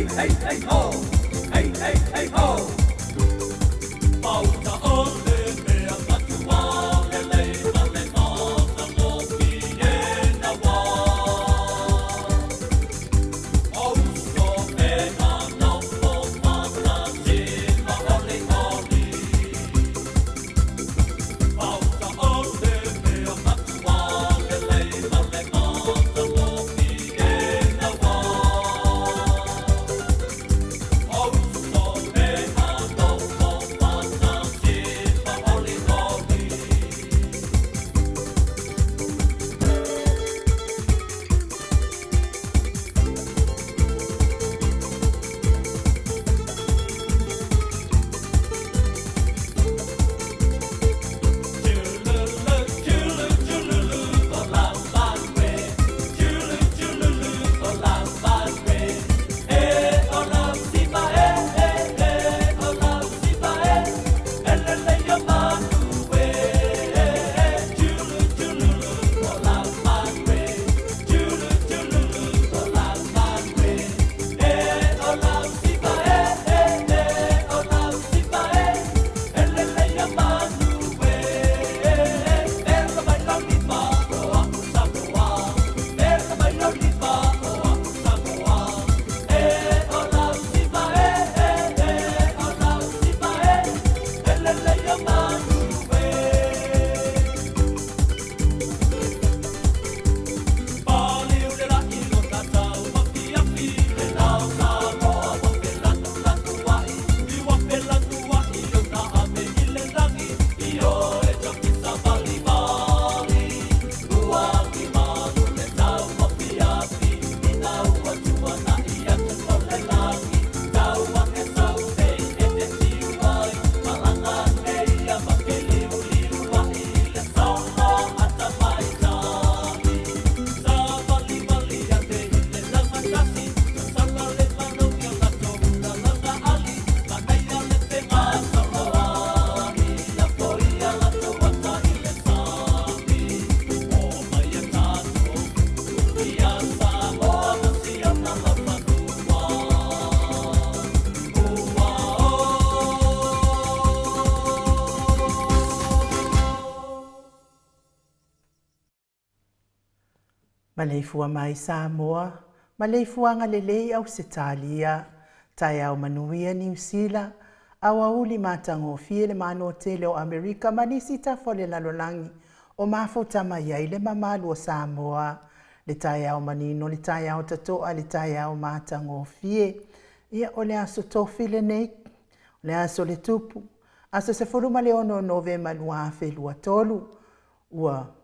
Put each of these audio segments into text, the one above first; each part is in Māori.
hey, hey, ho! Hey, hey, hey, ho! Maota ole mea Atua le leiva le mata moki e na wā. Auso me ana po mata tima ole oli. Maota ole mea Atua le leiva le mata moki e na wā. Auso me ana po mata tima ole oli. Maleifua mai Samoa, Maleifua ngalelei au Setalia, tai au manuia New Zealand, au auli matangofie le mano tele o Amerika manisi tafole lalolangi, o mafuta mai le mamalu o Samoa, le tai au manino, le tai au tatoa, le tai au matangofie, ia o le aso tofi le nei, le aso le tupu, aso se furuma le ono nove malua fe lua tolu, ua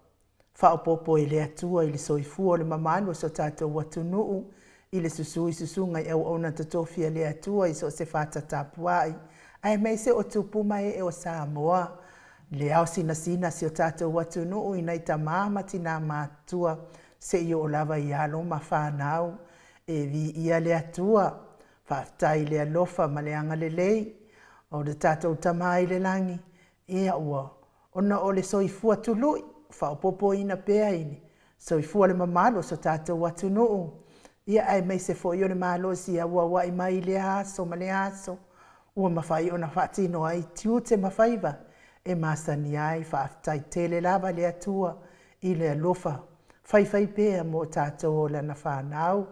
whaopopo i le atua i le soifua o le mamanu o so tātou watunuu i le susui susunga i au ona tatofia le atua i so se whata tapuai. Ai mei se o tupu mai e o Samoa. Le au sina si o tātou watunuu i nei ta mamati nā mātua se i o lava i alo ma whanau e vi ia le atua. Whaftai le alofa ma le anga le lei o le tātou tamai le langi. Ia ua, ona o le soifua tului. Whaopopo ina pēa ini. So i fua le mamalo so tātou watu nuu. Ia ai mei se fo i o le malo si a ua wai mai le aso ma le aso. Ua mawhai o na whaatino ai tiu te mawhaiva. E masani ai whaaftai tele lava le atua i le alofa. Whai pēa mo tātou o lana whanau.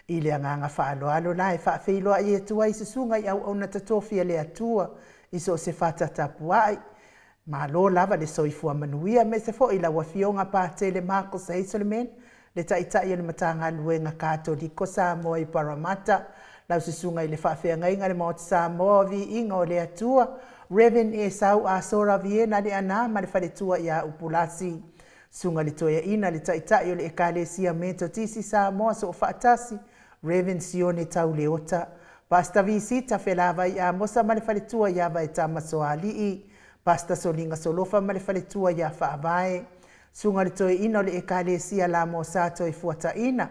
I le anganga whaaloalo lai whaafeiloa i atua i susunga i au na tatofia le atua. I so se whatatapuai. Ma lo lava le soifua manuia me se fo i la wafionga pātele Marcos Heiselman le taitai le matanga luenga Katoliko Samoa i Paramata lau sisunga i le whawhea inga le Maota Samoa Viiga o le atua Reverend e sau a sora viena le ana ma le wharetua i a upulasi sunga le toia ina le taitai o le ekalesia mento tisi Samoa so whaatasi Reverend Sione tau leota Pasta visita whelava i a mosa ma le wharetua i a vai tamasoali i Pasta solinga solofa ma le whaletua ia whaavae. Sunga le toe ina o le ekalesia la mo sato i fuata ina.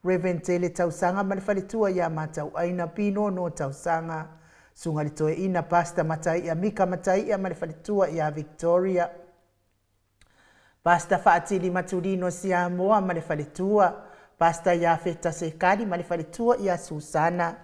Reverend Tele tausanga ma le whaletua ia matau aina pino no tausanga. Sunga le toe ina pasta matai ia mika matai ia ma le whaletua ia Victoria. Pasta whaatili maturino Samoa ma le whaletua. Pasta ia feta sekari ma le whaletua ia Susana.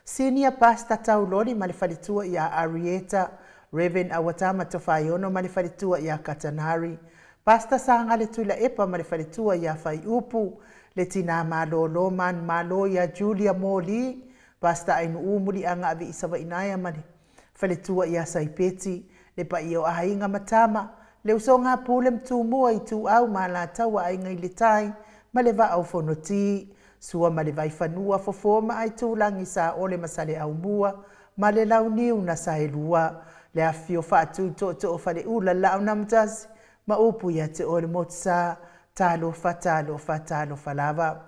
Senior Pastor Taulori malifalitua ia Arieta, Reverend Awatama Tofayono malifalitua ia Katanari, Pastor Sangale Tuila Epa malifalitua ia Faiupu, Letina Malolo Man Malo ia Julia Moli, Pastor Ainu Umuli anga avi isawa inaya malifalitua ia Saipeti, Lepa iyo ahainga matama, Leusonga pule mtumua itu au malatawa ainga ilitai, maleva au fonoti, Sua malevai fanua fofoma ai tūlangi sa ole masale au mua, male lau niu na sa elua, le afio fatu to o fale ula lau namtasi, ma upu ya te ole motsa, talo falava.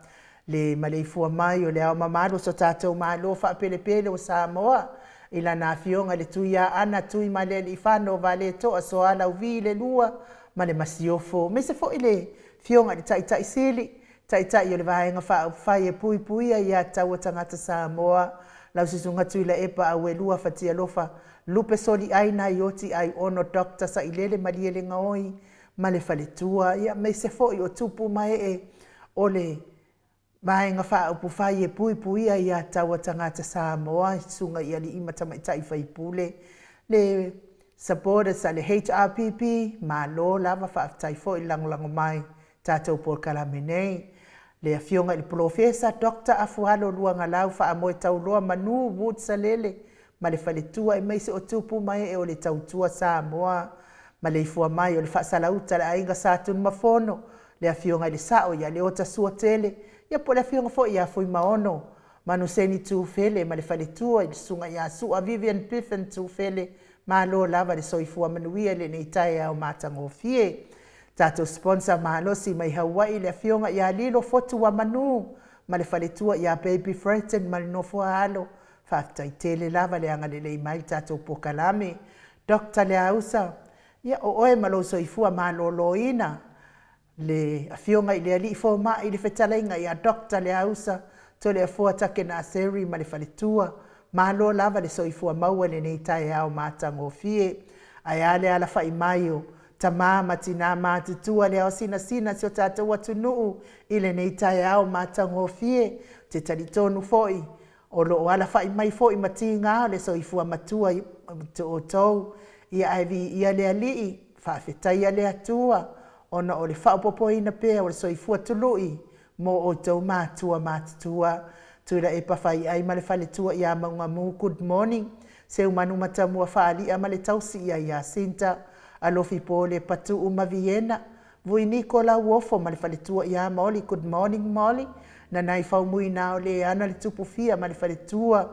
Le Maleifua mai o le au mamalo so tātou malo fa pele o Samoa, ila na afionga le tuia ana tui male li fano vale to a soala uvi le lua, male masiofo, me se fo ile fionga le tai sili, Tai o le vahenga whai e pui ia taua tangata Samoa. Lau sisunga tuila epa au e lua fatia lofa. Lupe soli aina i oti ai ono dokta sa ilele maliele ngaoi. Male faletua. Ia me se foi o tupu mai o le vahenga whai e pui ia taua tangata Samoa. Sunga ia li ima tamaitai whaipule. Le sapore sa le HRPP. Malo lava whaafitai foi langolango mai. Tātou por kalamenei. Le afionga il profesa Dr. Afualo luanga lau fa amoe tauloa manu wood salele. Ma le faletua e meise o tupu mai o le tautua Samoa. Maleifua mai o le whaasalauta le ainga sātun mafono. Le afionga le sao ia le ota suatele. Ia po le afionga fo ia fui maono. Manu seni tūwhele ma le faletua i sunga ia sua Vivian Piffen tūwhele. Ma lo lava le soifua manuia le neitai au matango fie. Tato sponsor mahalosi mai Hawaii le afionga ia lilo fotu wa manu. Ma le faletua ia baby frightened ma le nofua halo. Whaftai tele lava le anga le mai tato pokalame. Dr. le ausa. Ia o oe malo soifua malolo ina. Le afionga i le ali fo ma i le fetalainga ia Dr. le ausa. To le afua take na seri ma le faletua. Malo lava le soifua maua le neitai au matango fie. Ayale ala fai maio. Tama matina matutua le au sina sio tātou atunuu ile nei tai au matango fie te talitonu foi o lo ala fai mai foi matinga le soifua matua o tau ia aivi ia le alii whawhetai a le atua ona o le whaopopoina pēa o le soifua tului mo o tau matutua tuira e pawhai ai ma le whaletua ia maunga mu good morning seu manu matamua whaali a ma le tausi ia sinta alofi pole patu umaviena vui Nicola Wofo ma le faletua ia Molly good morning Molly na nai fau mui nao le ana le tupufia ma le faletua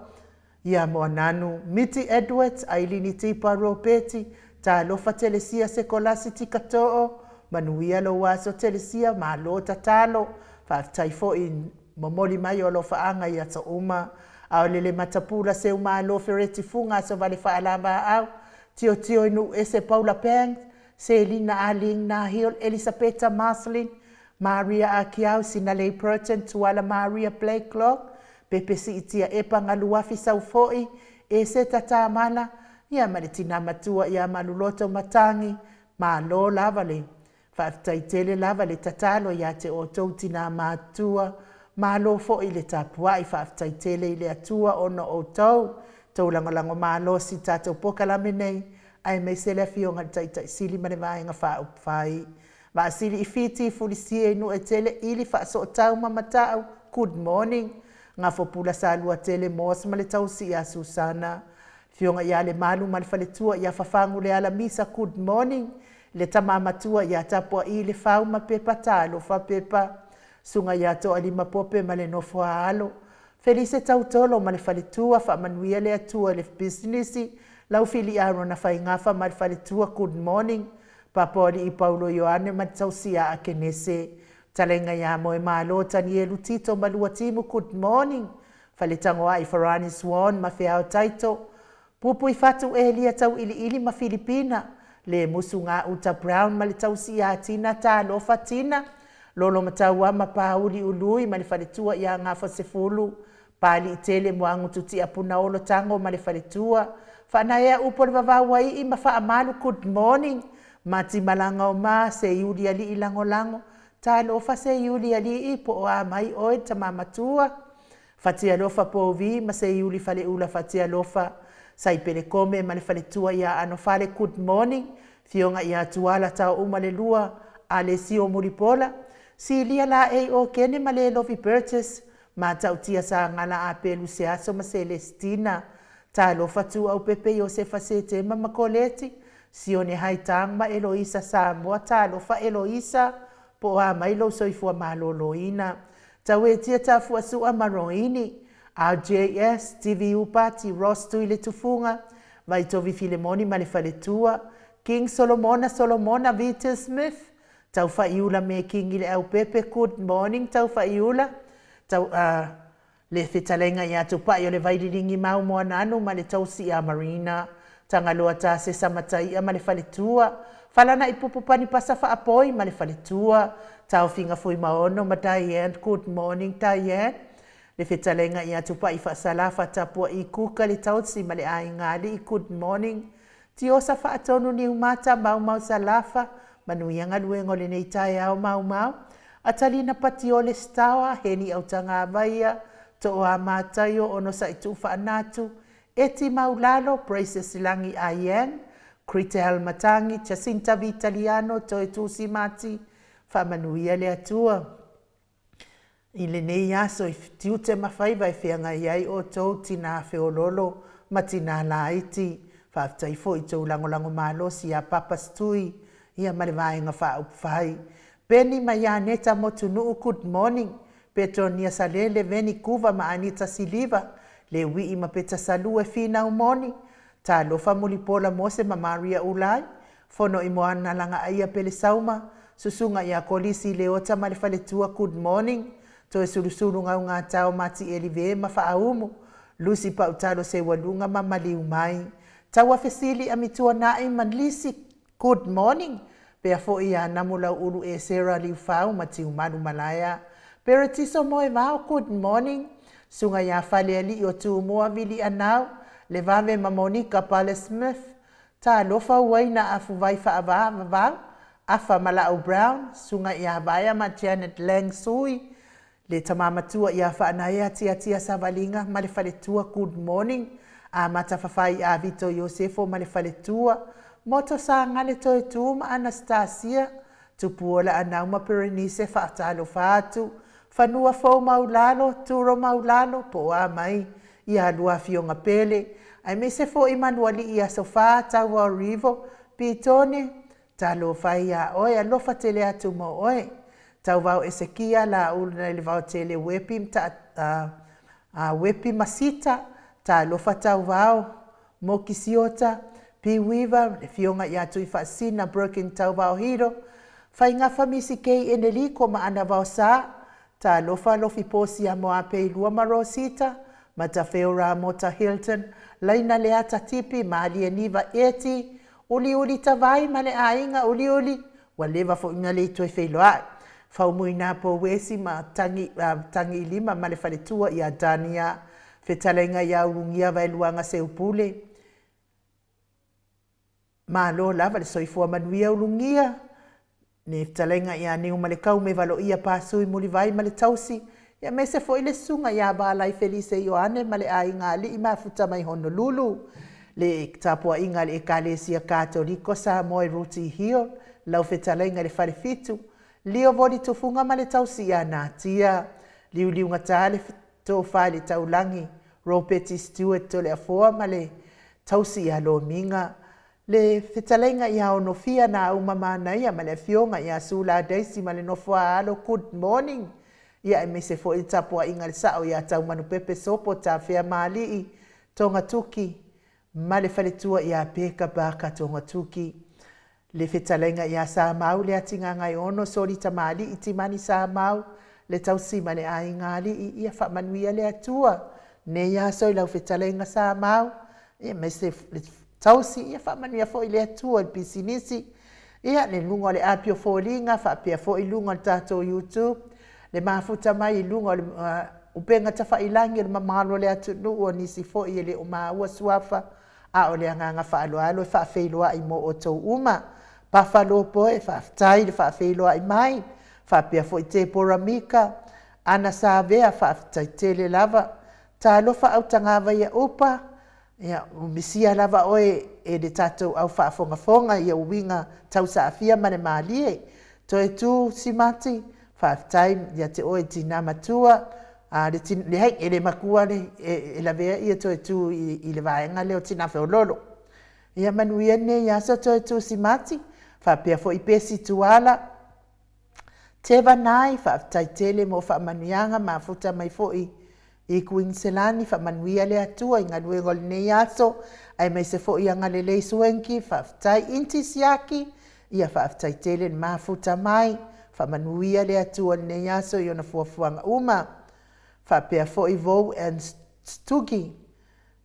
ia moananu Miti Edwards Ailini Tipa Ropeti ta alofa telesia sekolasi tikatoo manuia lo waso telesia ma lo tatalo whaftai fo in momoli mai o lo faanga ia ta uma au lele matapula se uma lo fereti funga so vale whaalama au Tio inu ese Paula Peng, Selina Aling Nahil, Elisabetta Marcelin, Maria Akiau, Sinalei Purton, Tuala Maria Blakelock, Pepe si itia epa ngaluafi saufoi, ese tata mana, ia malitina matua, ia maluloto matangi, ma lo lavale, whaaftaitele lavale tatalo, ia te o tautina matua, ma lo foi le tapua, i whaaftaitele ile atua ono o tau, tau langolango malo si tātou pokalame nei, ai mei se lea fionga tai sili mane vaenga wha whai. Wa sili i fiti fulisie inu e tele ili wha so tau mamatau, good morning. Ngā fopula sa lua tele mos male tau si a Susana. Fionga ia le malu male faletua ia whafangu le ala misa good morning. Le tamamatua ia tapua i le whau ma pepa talo wha pepa. Sunga ia to alima pope male nofua halo. Felice tautolo ma le faletua wha manuia le atua le businessi. Lau fili aro na whai ngafa ma le faletua good morning. Papori i Paulo Ioane ma tausia a kenese. Talenga ia moe malo tani e lutito ma lua timu good morning. Faletango ai Farani Swan ma feao taito. Pupu i fatu e lia tau ili ma Filipina. Le musu ngā uta Brown ma le tausia a tina ta lofa tina. Lolo mataua ma pauli ului ma le faletua ia ngafa sefulu. Pali i tele moangu tuti apuna olo tango ma le faletua. Whanaea upo le wawawai i ma wha amalu good morning. Mati malanga o ma se iuli ali i lango lango. Ta lofa se iuli ali i po o a mai oe ta mamatua. Fatia lofa po vi ma se iuli fale ula fatia lofa sai pele kome ma le fale tua ia ano fale good morning fionga ia tuala tau uma le lua a le sio muripola si lia la e o kene ma le lofi purchase ma tau tia sa ngala a pelu se aso ma Celestina ta lofa tu au pepe Josefa se te ma makoleti si one hai tangma Eloisa Samoa ta lofa Eloisa po a mailo soifua maloloina tawe tia tafu asu amaroini RJS TV upati Ross tuile tufunga vai tovi Filemoni malefaletua King Solomona Vita Smith tau fa iula me King ile au pepe good morning tau fa iula tau le fitalenga ya tu pa yo le vai lingi mau mo nanu male tau si a Marina tanga loa ta se samatai malefaletua falana ipupupani pasa fa apoi malefaletua tau finga foi maono ma Diane good morning Diane le fitalenga ia tupa ifa salafa tapua i kuka le tautsi male ai ngali good morning tio sa fa atonu ni umata mau salafa manu yanga luengo le nei tai au mau atalina patiole stawa heni au tanga vaia to a matayo ono sa itu fa anatu eti maulalo praises langi ayen Critel Matangi Jacinta Vitaliano to itu simati fa manuia le atua ile nei aso tiute mafai vai fianga iai o tau tina feololo matina laiti fa taifo i tau lango malo si a papastui ia malevainga fa upfai Penny Mayaneta motunu good morning Petronia Salele Veni Kuva ma Anita Siliva le wi ma peta salue fina umoni ta lofa mulipola mose ma Maria Ulai fono imoana langa aia pele sauma susunga ya kolisi leota malefaletua good morning to e sulusulu ngā tau mati elive ma faaumu Lucy Pautalo se walunga ma maliu mai tawa fesili amitua nai manlisi good morning pea fo ia namula ulu e Sarah liu fau mati umanu malaya peretiso moe vau good morning sunga ya fale ali o tu moa vili anau le vave ma Monica Pale Smith ta lofa waina afu vai fa ava afa Malao Brown sunga ya vaya ma Janet Lang Sui le tamamatua ia whaanaya tia savalinga malefaletua good morning a matafafai a Vito Josefo malefaletua moto sa ngale toe tuma Anastasia tupuola anauma Berenice whaatalo fatu fanua fo maulalo turo maulalo po a mai ia lua fionga pele ai mese fo Emanueli ia sofa tawa rivo pitone talo fai a oe alofa tele atu mo oe tau vau Esekia la ulna le vau tele wepi wepi masita ta lofa tau vau mokisiota piwiva le fionga ya tu ifasina broken tau vau hiro fai nga famisi kei eneliko ma ana vau sa ta lofa lofi posi a moa pe lua marosita mata feora mota Hilton laina leata tipi ma alieniva eti uli tavai male ainga uli waleva fo inga le toi feiloa faumuina po wesi ma tangi lima malefaletua ia Dania fetalenga ia urungia vai luanga seupule ma lo lava le soifua manuia urungia ne fetalenga ia neu malekau me valo ia pasui muli vai male tausi ia mese fo ile sunga ia balai Felice Ioane male ainga ali ima futa mai Honolulu le tapua inga le ekalesia katoliko Samoa Ruti Hill lau fetalenga le falefitu Lio voli tufunga male tausi ya natia liu ngatale to fale taulangi Robert Stewart to le afoa male tausi ya lo minga le fetalenga ya onofia na umama na ya male fionga ya sula daisy male nofoa alo good morning ya emese fo itapua ingal sao ya tau manu pepe sopo ta fea mali tonga tuki male faletua ya peka baka tonga tuki le fetalenga ia sa mau le atinga ngai ono sori tamali itimani sa mau le tausima le ai ngali ia fa manuia le atua ne ia so le fetalenga sa mau ia mese tausi ia fa manuia fo le atua le pisinisi ia le lunga le apio folinga fa pia fo ilunga tato YouTube le mafuta mai ilunga le upenga tafa ilangi le mamalo le atu no nisi fo ile o ma wa suafa a o le nganga fa alo fa feiloa i mo o tou uma Buffalo poe fa tai fa feiloa i mai fa pia fo te poramika ana sa vea whaaftaitele lava, ta alofa au tangava ia upa, ia umisia lava oe e le tatou au whaafongafonga ia uwinga tau saafia mane maalie, toe tu simati, whaaftai ia te oe tina matua, le hei e le makua e la vea ia toe tu i le vaenga leo tina whiololo. Ia manuia ne ia so toe tu simati, whaapea fo i pesi tuala, te vanai whaaftaitele mo whaamanuianga mafuta mai fo i Queenselani whaamanuia le atua i ngalue ngol nei aso ai mai se fo i anga le lei suenki whaaftai inti siaki ia whaaftaitele mafuta mai whaamanuia le atua nei aso i ona fuafuanga uma whaapea fo i vou and stugi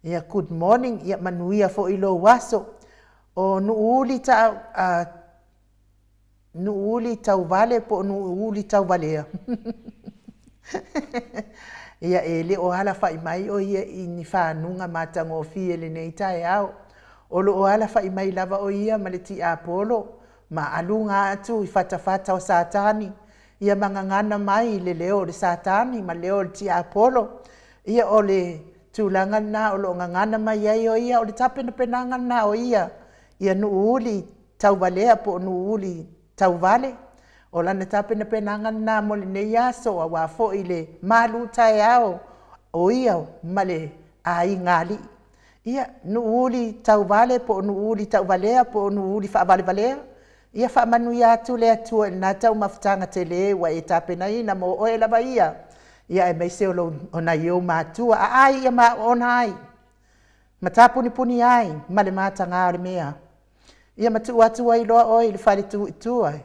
ia good morning ia manuia fo i lo waso o nuuli tau vale po nuuli tau valea. Ia e le o hala whai mai o ia i ni whanunga matango fie le nei tae au. O lo o hala whai mai lava o ia ma le ti apolo. Ma alunga atu i whatawhata o satani. Ia mangangana mai le leo le satani ma leo le ti apolo. Ia o le tūlanga na o lo ngangana mai ai o ia o le tapena penanga na o ia. Ia nuuli tau valea po nuuli tau vale. O lana tapena penanga na mo le nei aso a wafo i le malu tae ao o ia ma le ai ngali. Ia nuuli tau vale po nuuli tau valea po nuuli wha vale valea. Ia wha manu ia atu le atua e nā tau mafutanga te le wa e tapena ina mo oe lava ia. Ia e mai se o na iau mātua a ai ia ma ona ai. Ma tāpuni puni ai ma le mātanga o le mea. Ia matu atua i loa oi le whare tu itua ai.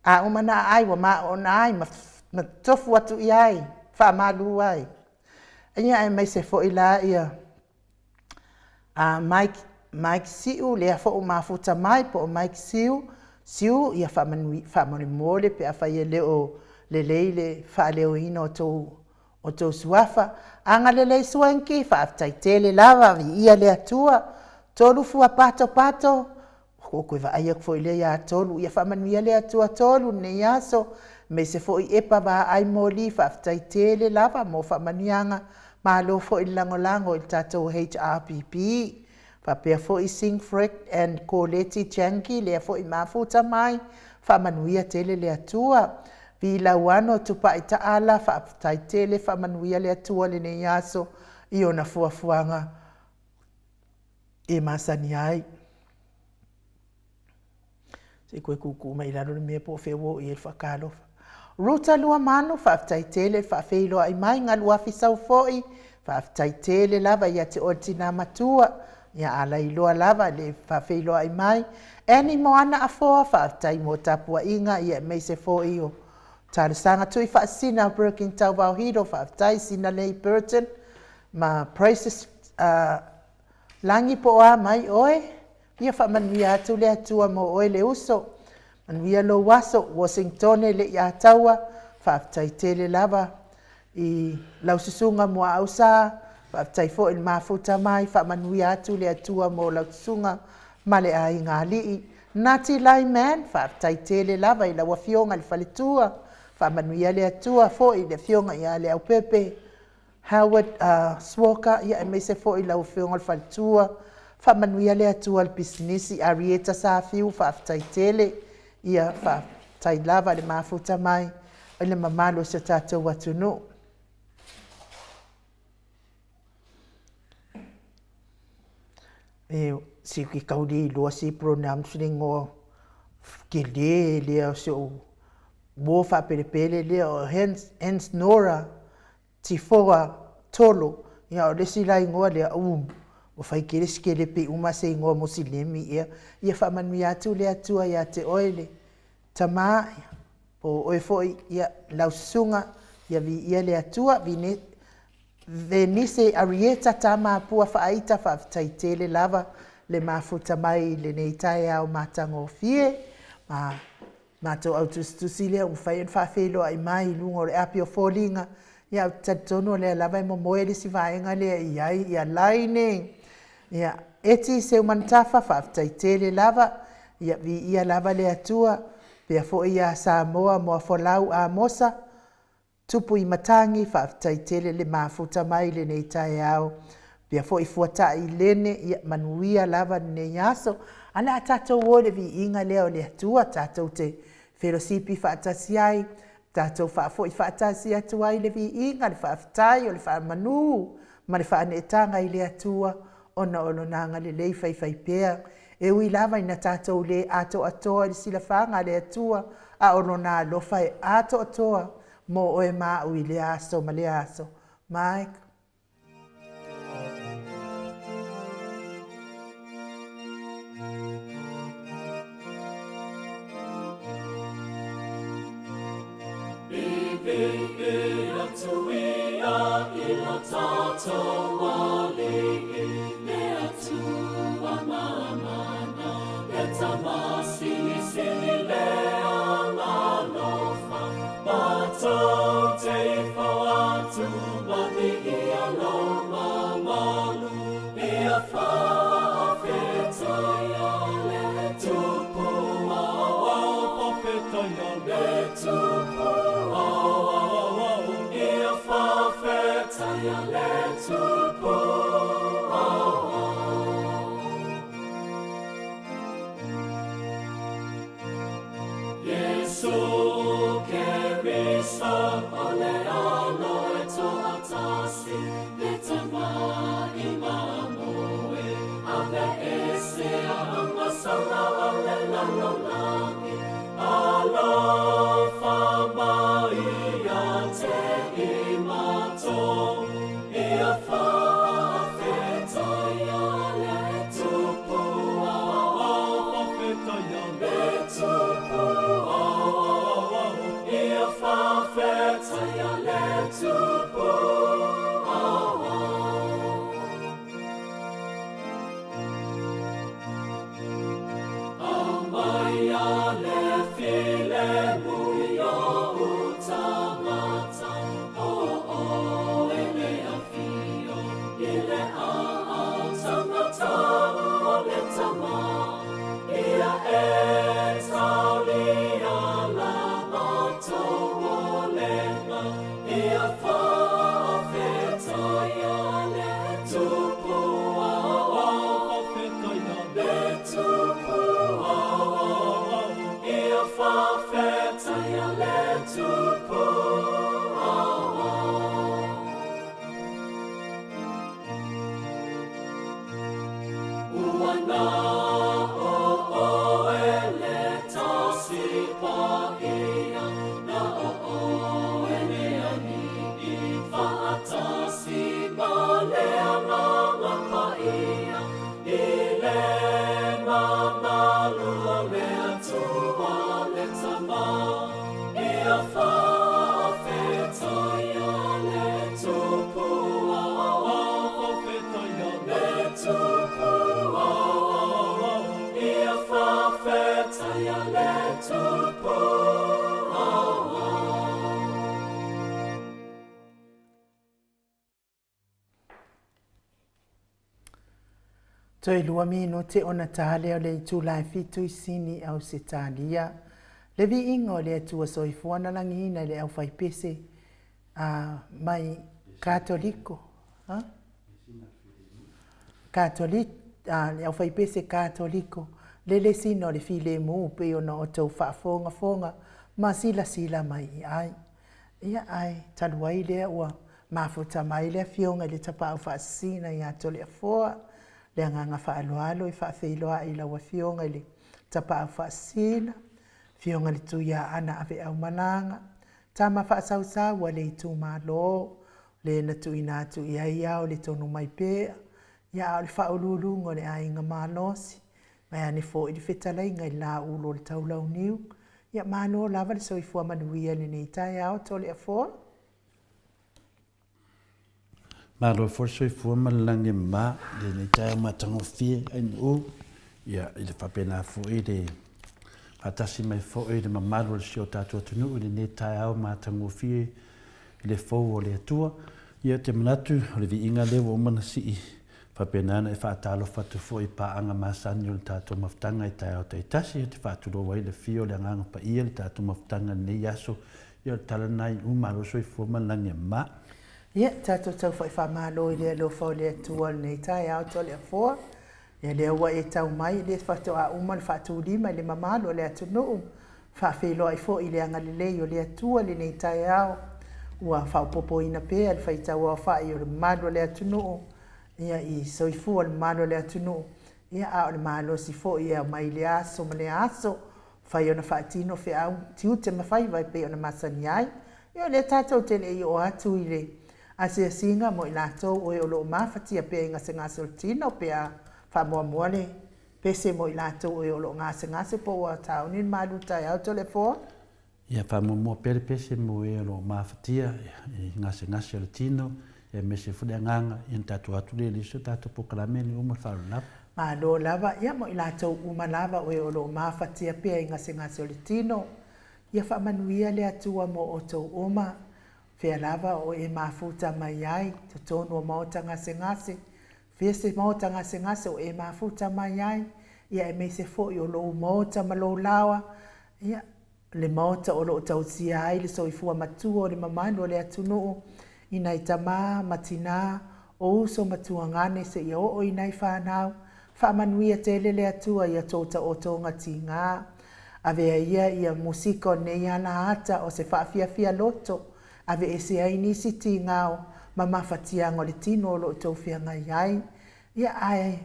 A umana ai wa ma ona ai ma tofu atu i ai wha malu ai. Ia ai mai se fo i la ia Mike siu lea fo o mafuta mai po o Mike siu ia wha mani mole pe a whai e leo le leile wha leo ina o tau suafa. Anga le lei suenki wha aftai tele lava vi ia le atua tolu fua pato ko koe va aia fo ile ya tolu ia fa manu ia le atua tolu ne yaso me se fo i epa va ai moli fa aftai tele lava mo fa manuanga ma lo fo i lango il tato HRPP fa pe fo i sing frek and koleti chanki le fo i mafuta mai fa manu ia tele le atua vi la wano tupa ita ala fa aftai tele fa manu ia le atua le ne yaso i ona fuafuanga e masani ai. Se koe kuku mai laro le mea po whewo i e whakalofa. Ruta lua manu whaaftai tele whaafeilo ai mai ngā lua fisau foi whaaftai tele lava ia te oti nā matua ia ala i loa lava le whaafeilo ai mai. Eni moana a foa whaaftai mo tapua inga ia mei se foi o tāresanga tui whaasina Breaking Tau Vauhiro whaaftai sina lei Burton ma prices langi po a mai oe. Ia wha manuia atu le atua mo oe le uso. Manuia lo waso Washington le ia taua. Whaaftai tele lava i laususunga mua ausa. Whaaftai fo il mafuta mai. Wha manuia atu le atua mo laususunga ma le ai ngā lii. Nati lai man. Whaaftai tele lava i lawa fionga le whaletua. Wha manuia le atua fo i le fionga ia le au pepe. Howard Swoka ia e meise fo i lau fionga le whaletua. Wha manuia le atua al bisinisi Arieta Safiu whaaftai tele ia whaaftai lava le mafuta mai o le mamalo sa tātou atunu. Si ki kauri loa si pronouns ringo ki le lea so mo whaperepele lea o hens nora tifoa tolo ia o lesi lai ngoa lea o fai kere skele pe uma se ingoa mosilemi ia wha manui atu le atua ia te oele tama po oe foi ia lausunga ia vi ia le atua venise Arieta tama pua whaaita whaaftai tele lava le mafuta mai le nei tae au matango fie mato au tustusi lea whai en whaafelo ai mai lungo le api o fōlinga ia tatono le lava mo moele si vaenga le ia laine ia eti se umantafa whaaftai tele lava ia vi ia lava le atua pia fo ia Samoa mo folau a mosa tupu i matangi whaaftaitele le mafuta mai le nei tae au. Pia fo i fuata i lene i manuia lava nei aso. Ala a tātou o le vi inga leo le atua tātou te wherosipi whaatasi ai. Tātou whaafo i whaatasi atu ai le vi inga le whaaftai o le whaamanu. Ma le whaanetanga i le atua ona olonanga le lei whai pea. E ui lava ina tātou le ato atoa le sila whanga le atua a olona lofa e ato atoa. Mo oe maa ui le aso ma le aso. Mike. Viiga atu ia ilo tātou wali le atua mamana le tamasili sili lea malofa Matou te ifo atu mahi ia lo mamalu ia whaafeta ia le tupu awa whaafeta ia le tupu ia whaafeta ia le tupu Yesu Kerisa ole ano e toa tasi le tama i mamoe ave ese a masala ale lalo langi alo fama ia te i mato ia whaafeta ia le tupu whaafeta ia le tupu ia whaafeta ia le tupu Amai a le file mui o utamata o ele a fio ile a tamata o le tama ia e taulia la mato o lema ia whaafeta ia le tupu whaafeta ia le tupu ia whaafeta ia le tupu Uana o ele tasi pa ia na o ele ani I whaatasi ma le amama pa ia I le mamalu o le atua le tama ia whaafeta ia le tupu whaafeta ia le tupu ia whaafeta ia le tupu Toi lua mino te ona tale o le itu lai fitu I sini au se talia. Le vi ingo le atua soifuana langina le au fai pese mai katoliko. Le au fai pese katoliko. Le sino le file mu pe ona o tau whaafonga fonga ma sila mai ai. Ia ai taluai lea ua mafuta mai lea fionga le tapa au whaasina I ato lea foa. Le anganga whaaloalo I whaafeiloa I laua fionga I le tapa au whaasina. Fionga le tuia ana ave au malanga. Tama whaasausau le itu malo. Le na tuina atu I aiao le tonu mai pea. Ia au le whaolulungo le ainga malosi. Mai ane fo I le whetalainga I la ulo le taulau niu. Ia mano lava le soifua manuia le nei tai au tole a foa. Malo for soifua malange ma le nei tai matango fie ainu o. Ia I le whapena fo I le atasi mai fo I le mamalo le sio tātua tunu I le nei tai au matango fie I le fo o le atua. Ia te manatu o le viinga lewa o mana si I whapenana e whaatalo whatu fo I paanga masani o le tātua maftanga I tai au taitasi. Te whaatulo wai le fio le anganga pa ia le tātua maftanga nei aso Ia tala nai umaro soifua malangi ma. Ia, tātou tau whai whamalo i lea lo whau lea tua nei tai au to lea fōa. Ia lea ua e tau mai, lea whato a uman whatu lima le mamalo lea tunu. Whawhelo ai fō i lea ngalilei o lea tua le nei tai au. Ua whaupopo ina pēa le whai tau a whai o le mamalo lea tunu. Ia i soifua le mamalo lea tunu. Ia a o le mamalo si fō ia mai le aso ma le aso. Whai ona whaatino whi au tiu te mawhai vai pe ona masani ai. Ia le tātou te le i o atu i le. Asia singa mo i lātou o e o loo mawhatia pe ngase ngase o tino pe a whamoa moale. Pese mo i lātou o e o loo ngase ngase po wa tauni malu tai au tole fōa. Ia whamoa moa pere pese mo e o loo mawhatia i ngase ngase o tino. Ia mese fulia nganga i tātou atu le liso tātou pokalameni uma wharu lapa. Ma lo lava, ia mo i lātou uma lava o e o loo mawhatia pe ngase ngase o tino. Ia whamanuia le atua mo o tau uma. Fea lava o e mafuta mai ai, to tonu o maota ngase ngase. Fea se maota ngase ngase o e mafuta mai ai. Ia e mei se fo i o loo maota ma loo lawa. Ia le maota o loo tausia ai, le soifua matua o le mamanu o le atunu. Ina i tama, matina, o uso matua ngane se i o ina i whanau. Whamanuia tele le atua ia tōta o tōnga ti ngā. Avea ia musika o nei ana ata o se whaafia loto. Ave e se ai nisi ti ngao ma mawhatianga o le tino o lo tauwhia ngai ai. Ia ai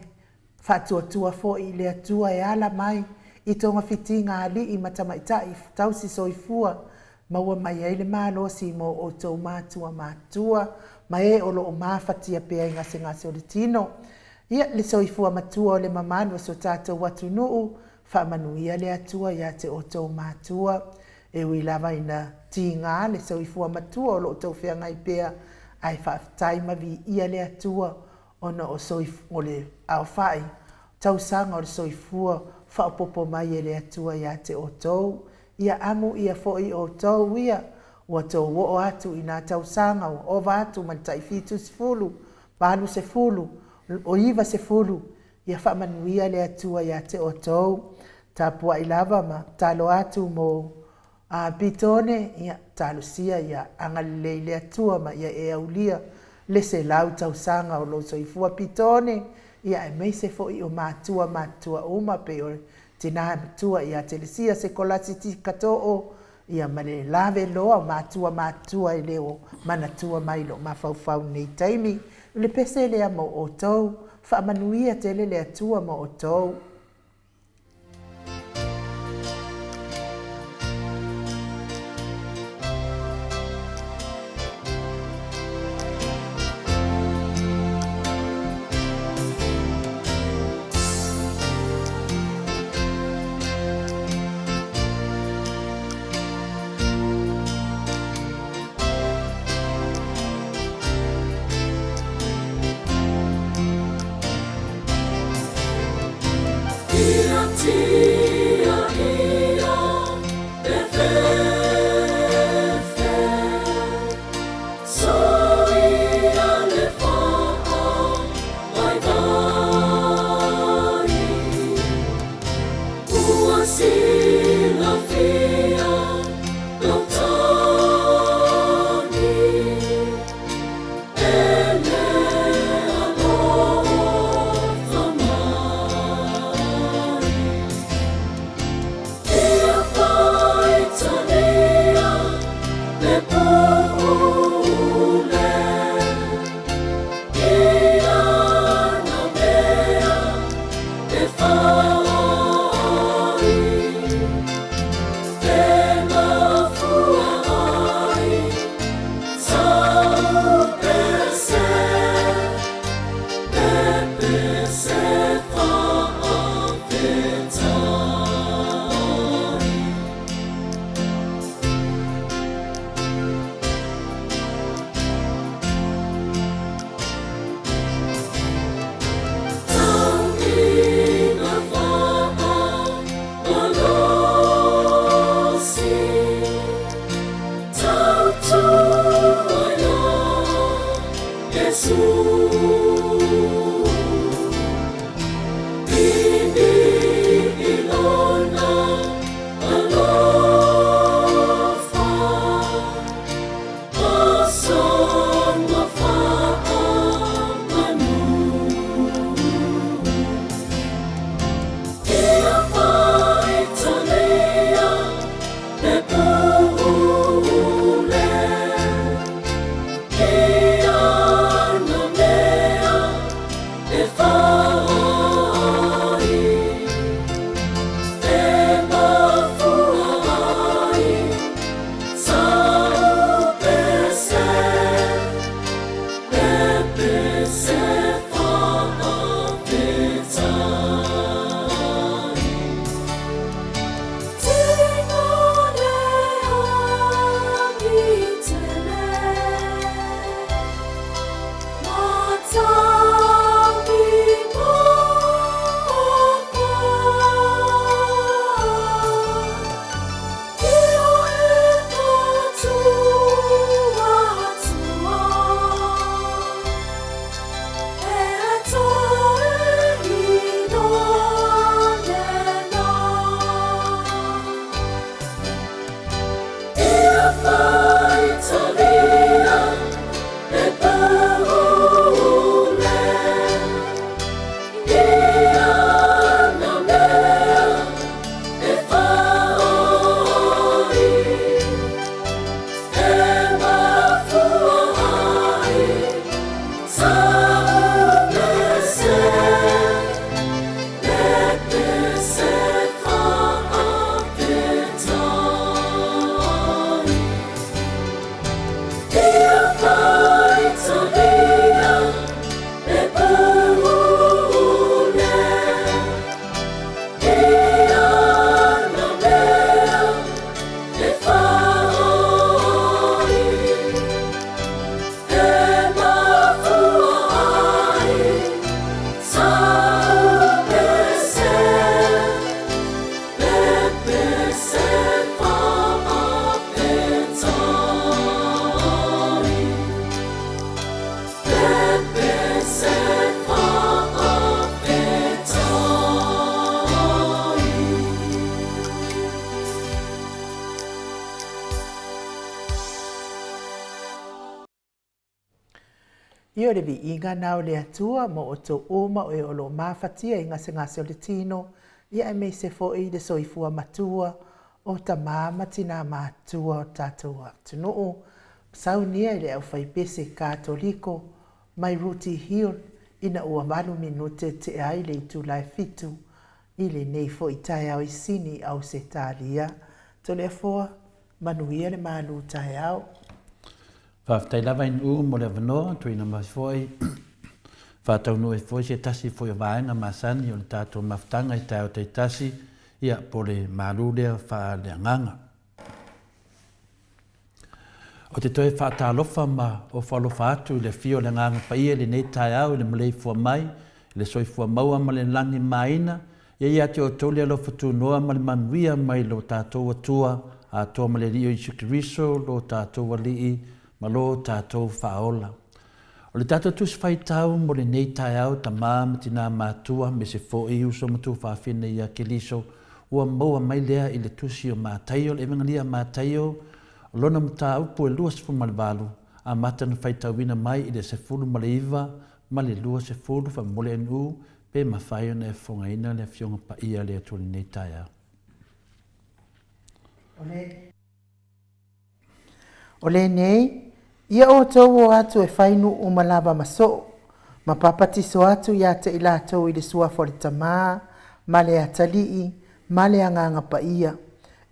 whatuatua fo i le atua e ala mai i tonga whitinga ali i matamaitai tausi soifua maua mai ai le malosi mo o tau matua ma e o lo o mawhatia pea i ngase o le tino. Ia le soifua matua o le mamanu so tātou watu nuu whamanuia le atua ia te o tau matua. E ui lava ina ti ngā le soifua matua o lo tau whea ngai pēa ai whaatai mavi ia le atua ona o soifua o le au whai. Tau sanga o le soifua whaapopo mai e le atua ia te o tau. Ia amu ia foi o tau ia ua tau o atu ina tau sanga o ova atu maltai fitu se fulu, palu se fulu, o iwa se fulu. Ia whaamanuia le atua ia te o tau. Tāpua i lava ma talo atu mo a pitone ia talusia ia angalei le atua ma ia e aulia le se lau tau sanga o lo soifua pitone ia e mei se fo i o matua uma pe o tina matua ia telesia se kolasi ti katoo ia male lave loa matua i leo manatua mai lo mafau nei taimi le pese le mo o tau whaamanuia tele le atua mo o tau. I o le Viiga na o le Atua mo o tō oma o e o lo mawhatia i ngase o le tino, ia e mei se fo i le soifua matua o ta mamati nā matua o tātou atunuu. Saunia i le au whaipese kātoliko, mai Ruti Hill, ina ua malu minute te ai le itu lai fitu, i le nei fo i tai au i sini au se tālia. To le foa, manuia le malu tai au. Whaftai lawa in mo le wanoa, tui na mawhoi. Whatau no e foi se tasi foi o vaenga masani o le tātou maftanga i tai o te tasi, ia po le malu lea wha le anganga. O te toi whaatalofa ma o whalofa atu le fio le nganga paia le nei tai au le Maleifua mai, le soifua maua ma le langi maina, ia te o tole alofa tu noa ma le manuia mai lo tātou atua, a toa ma le rio i sukiriso, lo tātou alii, ma lo tātou whaola. O le tātou tusi whaitau mo le nei tai au ta māmati nā mātua me se fo i uso matu whawhine i a keliso, ua maua mai lea i le tusi o mātaio, le evangania mātaio, lona mta upo e lua sefu malvalu, a matana whaitau wina mai i le sefulu Maleifua, ma le lua sefulu wha mole anu, pe mawhaio na e whongaina le fionga pa ia le atu le nei tai au. O le nei, ia o tau o atu e whainu o malava maso, ma papatiso atu ia te ila tau i le sua fori tamaa, ma le atalii, ma le anganga pa ia.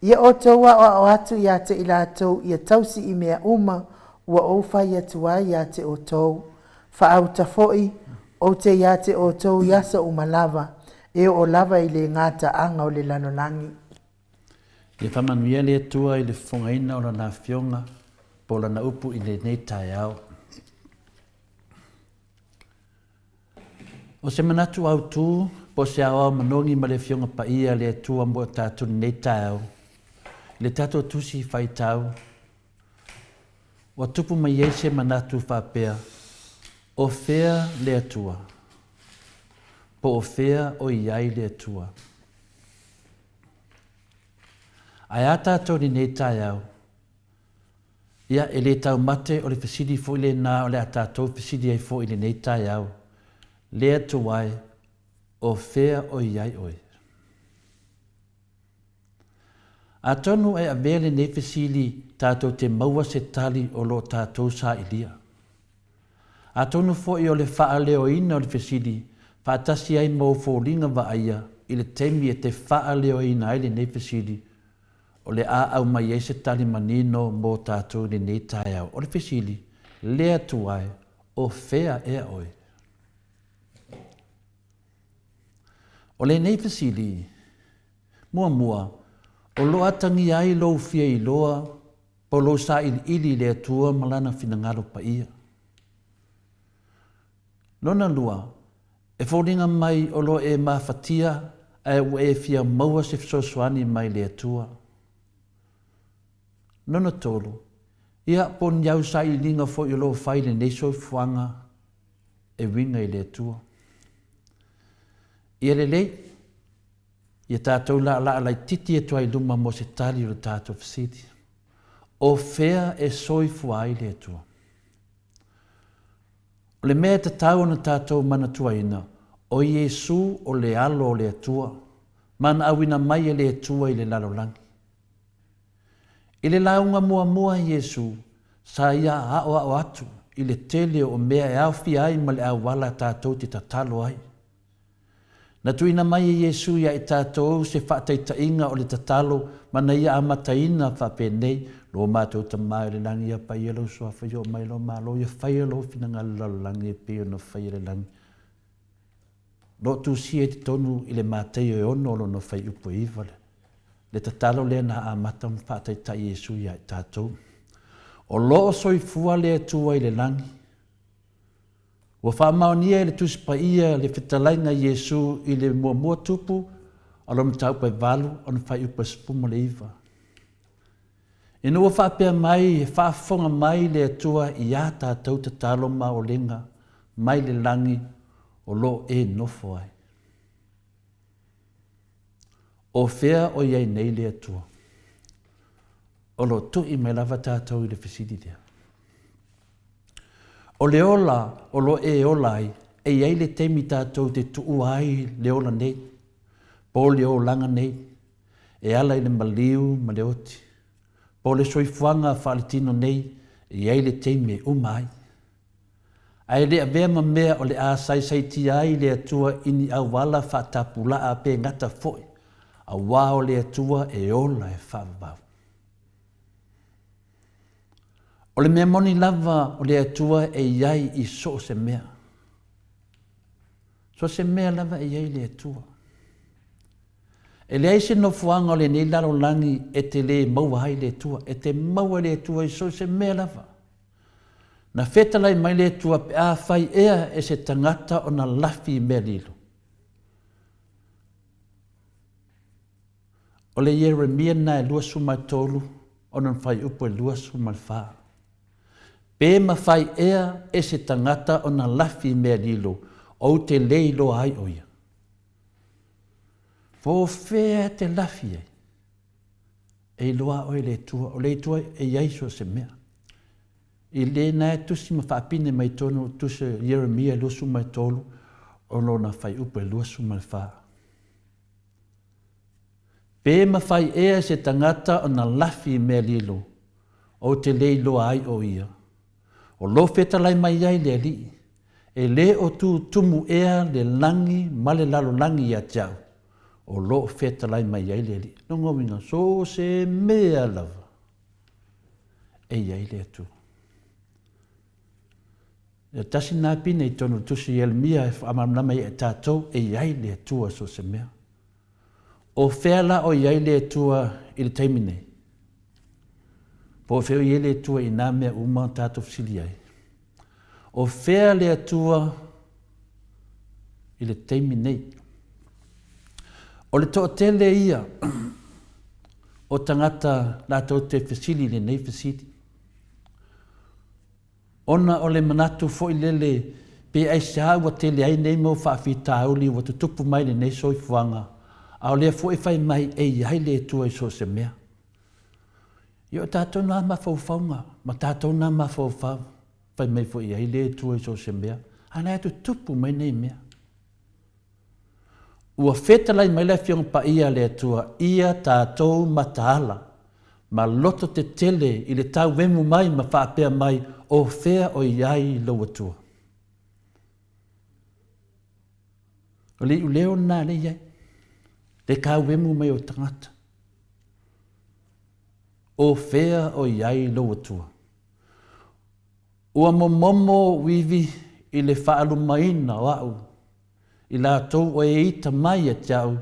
Ia o tau o atu ia te ila tau ia tausi i mea uma, ua oufa ia tua ia te o tau. Fa au tafoi, o te ia te o tau iasa o malava, e o lava i le ngata anga o le lanolangi. Le whamanuia le tua i le whongaina o na fionga, po lana upu i le nei tai au. O se manatu au tū, po se awa manongi ma le fionga pa ia le tua mo tātu nei tai au. Le tātou tusi whaitau, o tupu mai eise manatu whapea, o whea le atua, po o whea o iai le atua. Ai a tātou ni nei tai au, ia e le tau mate o le whesidi fo i le nā o le a tātou whesidi ai fo i le nei tai au. Le atu wai o whea o iai oi. A tonu e a vele nei whesili tātou te maua se tali o lo tātou sa ilia. A tonu fo i o le wha leo ina o le whesidi, whaatasi ai mau fo ringa wa aia i le temi e te wha leo ina ai le nei whesidi, o le a au mai e se tali manino mō tātou le nei tai au. O le whesili, lea tuai, o whea ea oi. O le nei whesili, mua, o loa tangi ai lo fia i loa, po lo sa ili le atua malana finangalo pa ia. Lona lua, e fōringa mai o lo e mawhatia, e fia maua se fsoswani mai le atua. Nona tolu, ia pon iau sa i linga fo i lo whaile nei soifuanga e winga i le atua. Ia le lei, ia tātou la lai titi e tuai luma mo se tali o tātou whesidi. O whea e soifua i le atua. O le mea te tau na tātou mana tuaina, o Iesu o le alo o le atua, mana awina mai e le atua i le lalolangi. I le launga mua Iesu, sa ia ao atu, i le tele o mea e awhi ai ma le awala tātou te tatalo ai. Na tuina mai e Iesu ia i tātou se whaataitainga o le tatalo, mana ia amataina whapenei, lo mātou ta mai le langi a pai alo soa whaio mai lo malo, ia whai alo whina langi e peo no whai le langi. Lo tu si e te tonu i le mātei e ono lo no whai upo iwale. Le tatalo le na amata mwhaataitai Iesu ia i tātou. O loo soifua le atua i le langi. Ua whaamaonia le tuspa ia le whetalainga Iesu i le mua tupu, alo mta upa e valu, ono whai upa spuma le iwa. E nua whaapea mai, whaafonga mai le atua i a tātou tatalo ma o lenga, mai le langi, o lo e nofo ai. O whea o iei nei le atua. O lo tu i me lava tātou i le whesidi lea. O le ola, o lo e ola ai, e iai le teimi tātou te tuu ai le ola nei, po le o langa nei, e ala i le maliu ma le oti. Po le soifuanga whaalitino nei, e iai le teimi e umai. Ai le avea ma mea o le a sai ti ai le atua ini au wala whaatapula a pe ngata foi, a wā o le atua e ola e whaavau. O le mea moni lava o le atua e iai i so se mea. So se mea lava e iai le atua. E le aise no fuanga o le nei laro langi e te le maua hai le atua. E te maua le atua i so se mea lava. Na whetalai mai le atua pe a whai ea e se tangata o na lafi mea lilo. O le Jeremia na e lua sumai tolu o na whai upo e lua sumai whaa. Pe ma whai ea e se tangata o na lafi mea lilo o te leilo ai oia. Fo whea te lafi ei. E loa oi le tua, o le tua e iaiso se mea. I le na e tusi ma whaapine mai tono tusi Jeremia lua sumai tolu o lo na whai upo e lua sumai whaa. Pe ma whai ea se tangata o na lafi mea lilo o te leilo ai oia. O lo whetalai mai ai le li, e le o tu tumu ea le langi, ma le lalo langi a jau. O lo whetalai mai ai le li. Nongo winga, so se mea lava. E ai le atu. E tasi nā pine i tonu tusi Jeremia e whaamamnama i e tātou, e ai le atua so se mea. O wheala o iai le atua i le taimine. Po wheo i le atua i nā mea uma tātou fsili ai. O whea le atua i le teimi nei. O le toa tele ia o tangata lātou te fsili le nei fsili. Ona o le manatu fo i lele pe ai sa wa tele ai nei mo whaafita auli wa tutupu mai le nei soifuanga. A o lea fo i whai mai e iai le atua i so se mea. Yo tātou nā mawhauwhaunga, ma tātou nā mawhauwhau, whai mai fo i ai le tua i so se mea, ana atu tupu mai nei mea. Ua whetalai mai le whiong pa ia le tua, ia tātou mataala, ma loto te tele i le tau wemu mai ma whaapea mai o whea o iai loa tua. O le uleo nā le iai, le kau wemu mai o tangata. O whea o iai loa tua. Ua momo wivi i le whaalu maina o au, i la tau o e ita mai a tiau,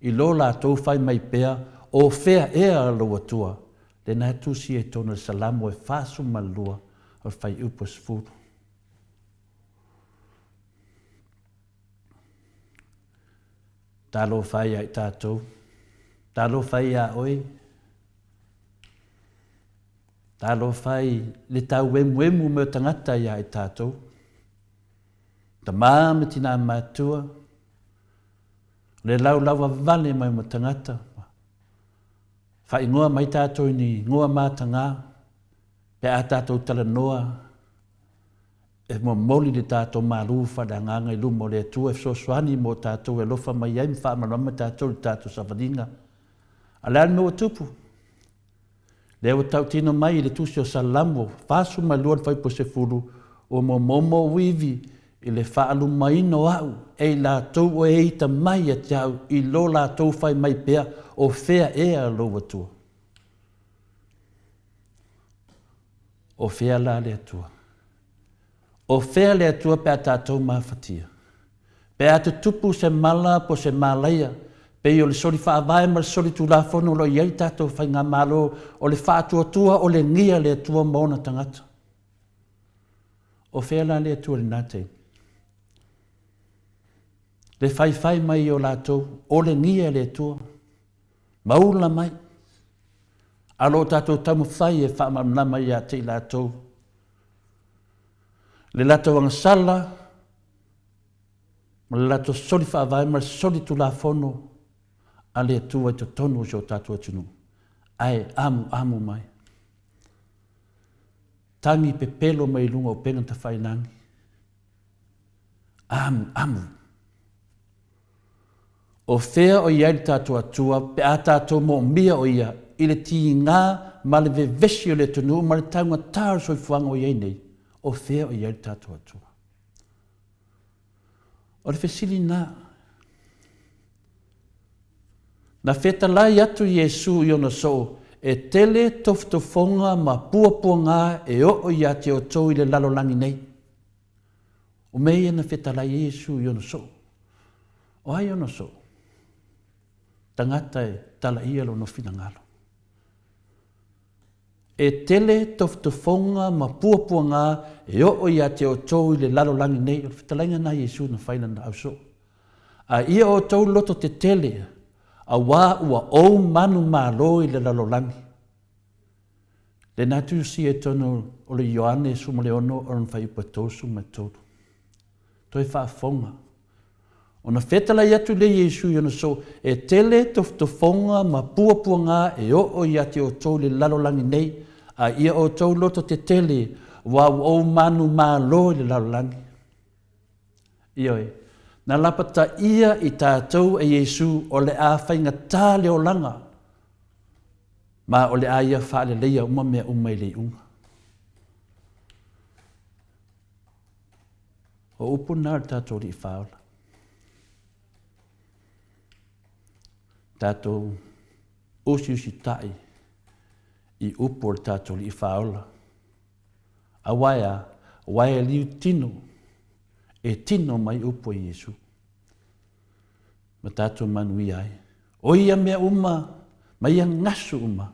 i lo la tau whai mai pea, o whea ea loa tua, le nā tusi e tona salamu e whāsu malua o whai upos furu. Tālo whai ai tātou, tālo whai a oi, tālo whai le tau wemu me o tangata ia e tātou. Ta māma tina mātua. Le laua vale mai mo tangata. Whai ngoa mai tātou ni ngoa mātanga. Pe a tātou tala noa. E mo moli le tātou mālu whadanganga i lumo le atua. E so swani mo tātou e lofa mai ai mwha manama tātou le tātou savaringa. Alea no tupu. Leo tau tino mai i le tusi o salamo, whasu mai luan whai po se furu, o mo momo wivi i le whaalu mai no au, e la tau o e ita mai a tiau, i lo la tau whai mai pea, o whea ea loa tua. O whea la le atua. O whea le atua pe a tātou mawhatia. Pe a te tupu se mala po se malaia, pe o le sori whaavae ma le sori tu la fono lo iei tātou whai ngā malo o le whaatua o le ngia le atua mona tangata. O whea le atua le nātei. Le whai mai o lātou o le ngia le atua. Maula mai. Alo tātou tamu whai e whaamamna mai a te lātou. Le lātou angasala. Ma le lātou sori whaavae ma le sori tu la fono. Ale atua te tonu o tātua tunu. Ai, amu mai. tangi pe pelo mai lunga o penga ta whainangi. Amu. O whea o iai tātou atua, pe a tātou mo mia o ia, i le ti ngā, ma le vevesi o le tunu, ma le taunga tāru soi fuanga o iai nei, o whea o iai tātou atua. O le whesili nā, na wheta lai atu Iesu i ona so, e tele toftofonga ma puapua ngā e o ia te o tau i le lalolangi nei. O mei na wheta lai Iesu i ona so. O ai ona so. Tangata e tala ia lo no fina ngalo. E tele toftofonga ma puapua ngā e o ia te o tau i le lalolangi nei. O wheta lai ngana Iesu na whaina na au so. A ia o tau loto te tele, a wā ua ou manu mālo i le lalolangi. Le natu si e tono o le Ioane suma le ono o whai upatosu me tolu. Toi whaafonga. O na whetala i atu le Iesu i ona so, e tele toftofonga ma puapua ngā e o i ate o tau le lalolangi nei, a ia o tau loto te tele, wā ua ou manu mālo i le lalolangi. Ioi. Na lapata ia i tātou e Iesu o le a whainga tā leo langa. Ma o le a ia whaale leia uma mea umai le unga. O upu nā tātou li whaola. Tātou usi tai i upu o tātou li whaola. A waia liu tino. E tino mai upo i Iesu. Ma tātou manui ai. O ia mea uma, ma ia ngasu uma.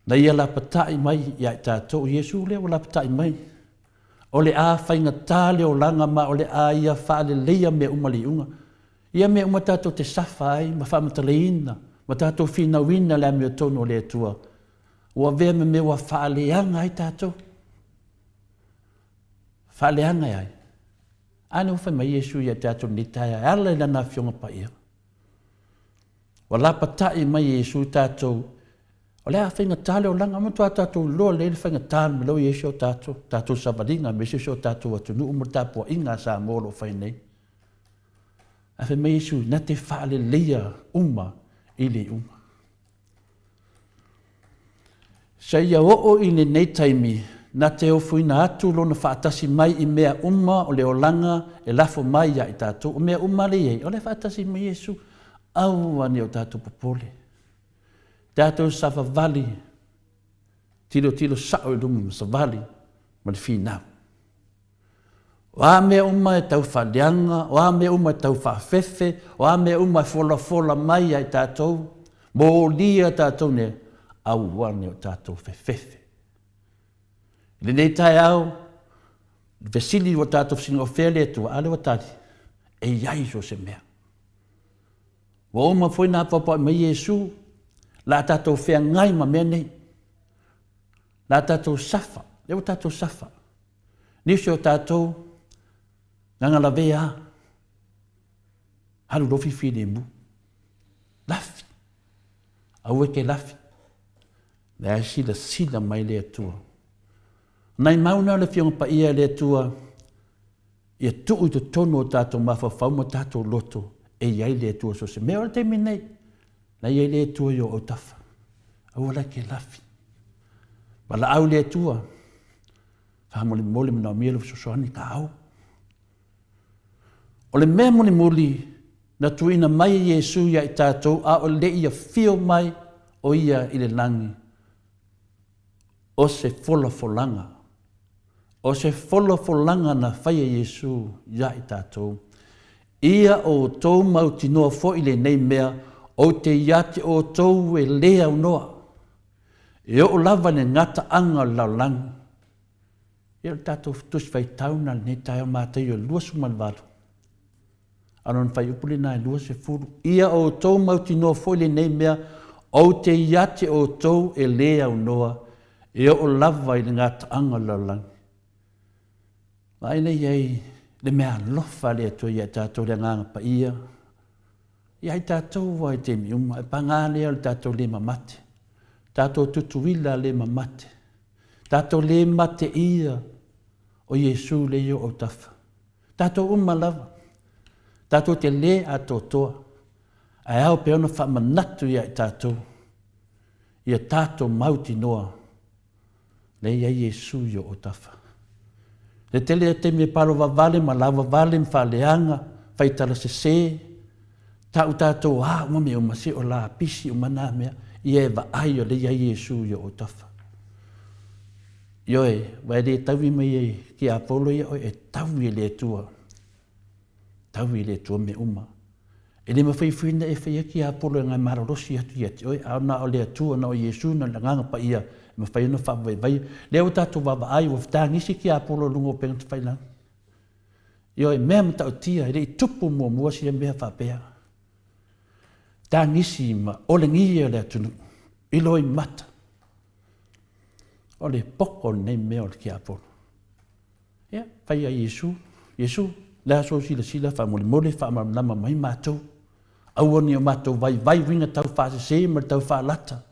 Na ia lapatai mai ia tātou Iesu leo lapatai mai. O le a whainga tā leo langa ma o le a ia whaale leia mea uma li unga. Ia mea uma tātou te safa ai, ma whamataleina, ma tātou whina lea mea tono le atua. Ua vea me mea wa whaaleanga ai tātou. Whaaleanga ai. Ane uwhai mai Iesu ia tātou ni tai ai. Ala ila nā whionga pa ia. Wa lapa tai mai Iesu tātou. O lea whainga tāle o langa. Amatua tātou loa le whainga tāle me lau Iesu o tātou. Tātou sabaringa me Iesu o tātou atunu. Umar tāpua inga sa mōlo whai nei. A whai mai Iesu na te whaale leia uma i le uma. Sa ia o i le nei taimi. Na te ofuina atu lona whaatasi mai i mea uma o le olanga e lafo mai ia i tātou. O mea uma le iei, o le whaatasi mai Iesu, au ane o tātou popole. Tātou sawa vali, tilo sao i lumu sa vali, ma le whina. O a mea uma e tau whaleanga, o a mea uma e tau whaafefe, o a mea uma e fola mai ia i tātou, mō lia tātou ne, au ane o tātou whefefe. Le nei tai au, vesili wa tātou singa o whele atua, ale wa tari, e iai so se mea. Wa oma foi nā papa mai Iesu, la tātou whea ngai ma mea nei. La tātou safa, le wa tātou safa. Nisi o tātou, ngangala vea, haru rofi whine mu. Lafi, au eke lafi. Le sila mai le atua. Nai mauna le whionga pa ia le tua, ia tuu i te tono o tātou mawhawhau ma tātou loto, e iai le tua so se mea o te minei, na iai le tua i o tafa, au ala ke lafi. Wala au le tua, whahamole mole mina o mielu sosoani ka au. O le mea mole muli, na tuina mai Iesu ia i tātou, a o le ia whio mai o ia i le langi, o se folanga. O se folanga na whaia Iesu ia i tātou. Ia o tau mauti noa fo i le nei mea, o te iati o tau e lea unoa. E o lava ne ngata anga laulangi. Ia o tātou tusi whai tauna ne tai o mātai o lua sumanwaru. Anon whai upuli nai lua se furu. Ia o tau mauti noa fo i le nei mea, o te iati o tau e lea unoa. E o lava i le ngata anga laulangi. Mai nei iei, le mea lofa le atua ia tātou le nganga pa ia. Ia i tātou wa i te miuma, e pangālea le tātou le mamate. Tātou tutuila le mamate. Tātou le mate ia o Iesu le yo o tafa. Tātou umalawa. Tātou te le a totoa. Ai au pe ona whamanatu ia i tātou. Ia tātou mauti noa. Le ia Iesu yo o tafa. Le tele te me paro wawale, ma lawa wale mwhaleanga, whaitara se se. Tāu tātou uma me umase o la pisi umana mea. Ia e ai o le ia Iesu yo o tafa. Ioe, wai le tawi mai e ki a polo ia oi e tawi le tua. Tawi le tua me uma. E le mawhaifuina e whaia ki a polo e ngai marorosi atu iati. Oi, au na o le atua na o Iesu na langanga pa ia. Mawhaina whawai vai. Leo tātou wawa ai o whitangisi ki a polo lungo penga te whailanga. Ioe, mea mta o tia, e le i tupu mua mua si a mea whapea. Tangisi ma ole ngia le atunu. Iloi mata. O le poko nei mea o le kia polo. Ia, whai a Iesu. Iesu, le aso sila wha mole wha mai mātou. Auoni o mātou vai winga tau whase se ma tau wha lata.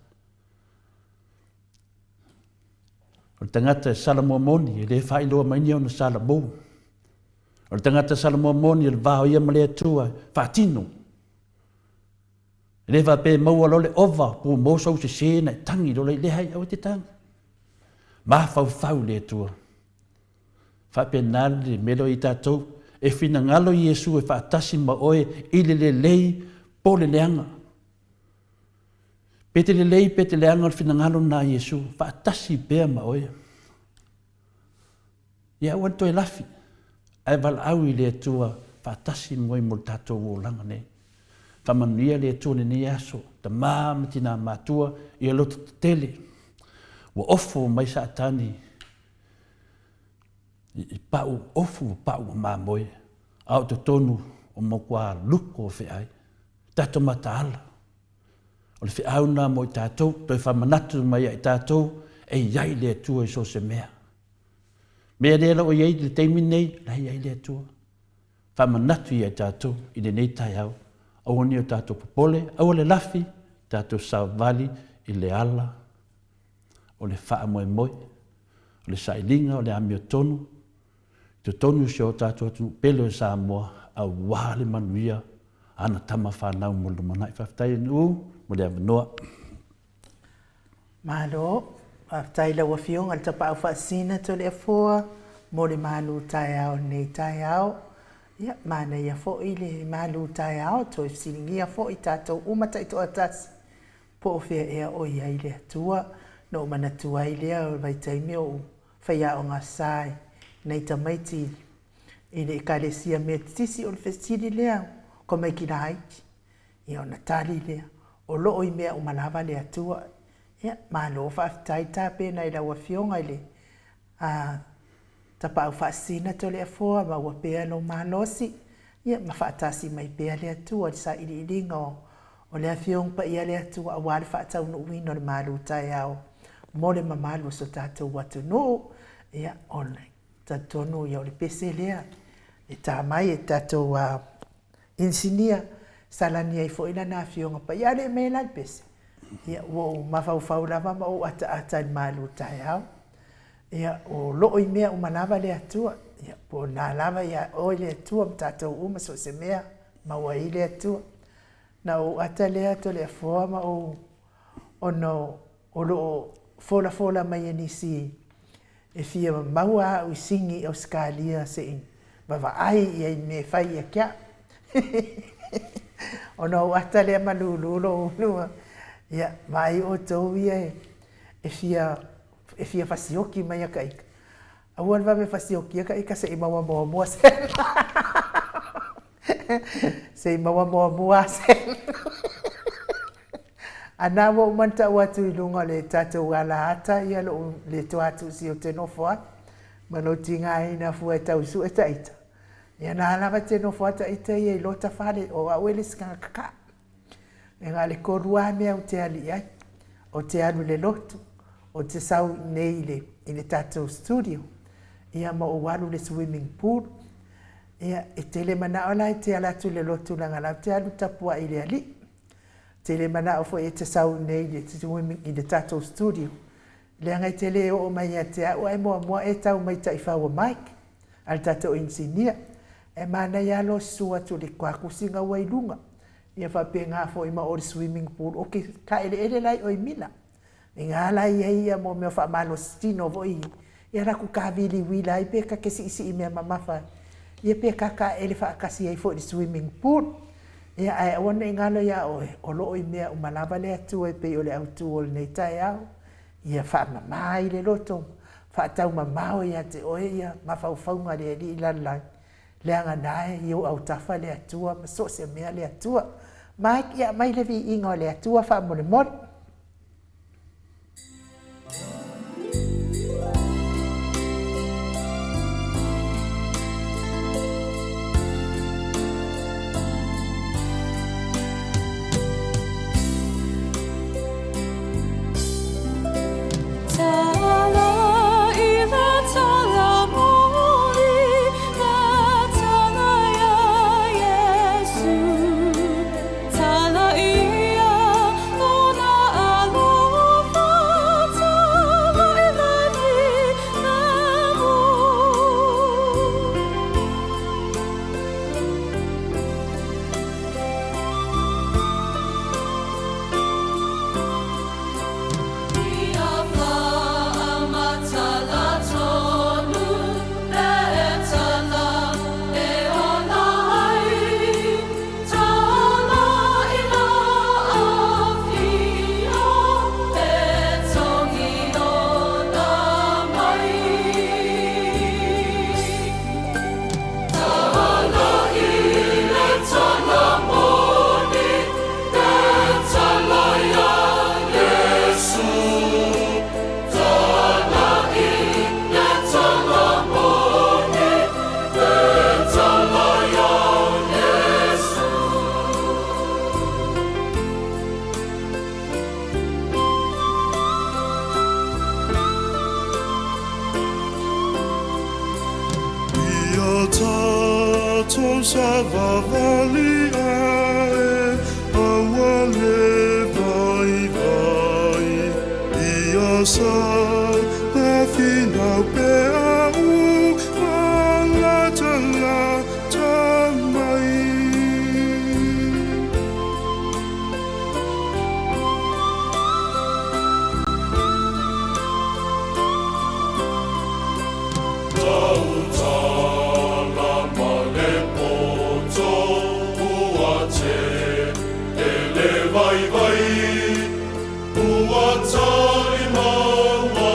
O le tangata Samoa moni, e le wha iloa mai ni o na Samoa. O le tangata Samoa moni, e le vāo ia ma le atua, wha tino. E le wha pe maua lo le ova, po mōsau se na tangi lo le hai au te tangi. Ma fau le tua. Fa penale melo i tātou. E whina ngalo Iesu e whaatasi ma oe i le lei po le leanga. Pete le lei, pete leanga o whina ngalo na Iesu. Whaatasi bea ma oe. Ia wanto e lafi. Ai wala au i le tua whaatasi mo i mo tātou o langa nei. Whamanuia le tua ne aso. Ta māmatina mātua i a loto tele. Wa ofu mai sa tani i pau ofu pau ma moi au to tonu o mo kwa luko fe ai tato matala o le fe au na mo tato to fa manatu mai ai tato e yai le tu so se mea le lo yai le temi nei la yai le tu fa manatu ia tato i le nei tai au o ni tato popole au le lafi tato sa vali i le ala o le wha moe moe, o le sailinga, o le amio tonu. Te tonu se o tātou atu pelo e Samoa, au wāle manuia, ana tama whanau mulu manai whaftai nu, mo le avanoa. Malo, whaftai la wafionga, le tapa au whaasina to le afoa, mo le malu tai au nei tai au. Ia, mana ia fo i le malu tai au, to e silingia fo i tātou umata i to atasi. Po o fea ea o ia i le atua, no mana tuai lea o vai taimi o whaia o ngā sai nei tamaiti i le ekalesia mea tisi o le fesiri lea ko mai ki na haiti i o natali lea o loo i mea o malawa lea tua ia malo whaafitai tāpe nei la wafionga i le tapa au whaasina to lea fōa ma wapea no malosi ia ma whaatasi mai pea lea tua sa ili ilinga o lea fiong pa ia lea tua a wale whaatau no wino le malu tai au mole mamalu so tātou watu no, ia ole, tātou no ia ole pese lea, e tā mai e tātou insinia, salani ai fo ina nā fionga pa, ia le me lai pese, ia o mawhau lava ma o ata malu tai au, ia o loo i mea o malawa le atua, ia po nā lava ia o le atua m tātou uma so se mea, ma ua i le atua, na o ata lea to le afoa ma o no, o loo, fola mai e nisi e fia maua au singi au skalia se in bava ai e me fai a kia o no ata le malulu lua ia mai o tau ia e fia fasioki mai a kaika awan va me fasioki a kaika se imawa moa se imawa moa se ana wo manta watu ilunga le tatou ala ata ia lo le toatu si o te nofo mano tinga ina fu eta usu eta ita ia na ala va te nofo ata ita ia lo ta fale o awele ska kaka e ngale korua me o te ali ai o te alu le lotu o te sau neile i le tatou studio ia ma o walu le swimming pool ia e tele mana ola te ala tu le lotu langa la te alu tapua i le ali te le mana o fo e te sau nei le te women i le tatou studio Le ngai te le o mai te au e moa e tau mai ta i whaua Mike. Al tato insinia. E mana ia lo sua tu le kwa kusinga wailunga. Ia whape ngā fo ima o le swimming pool. O ke ka ele lai o i mina. I ngā lai ia mo mea wha malo stino vo i. Ia raku ka vili wila i pe ka kesi isi i mea mamafa. Ia pe ka ele wha akasi ai fo i swimming pool. Ia ai awana i ngalo ia oe. O lo i mea umalava le atua i pe o le autu o le nei tai au. Ia wha mama i le loto. Wha tau mamao ia te oe ia. Mawhauwhaunga le li i lalai. Le anga nae i o au tafa le atua. Maso se mea le atua. Mike ia mai le vi inga o le atua wha mole mole. Vai, ua tai maua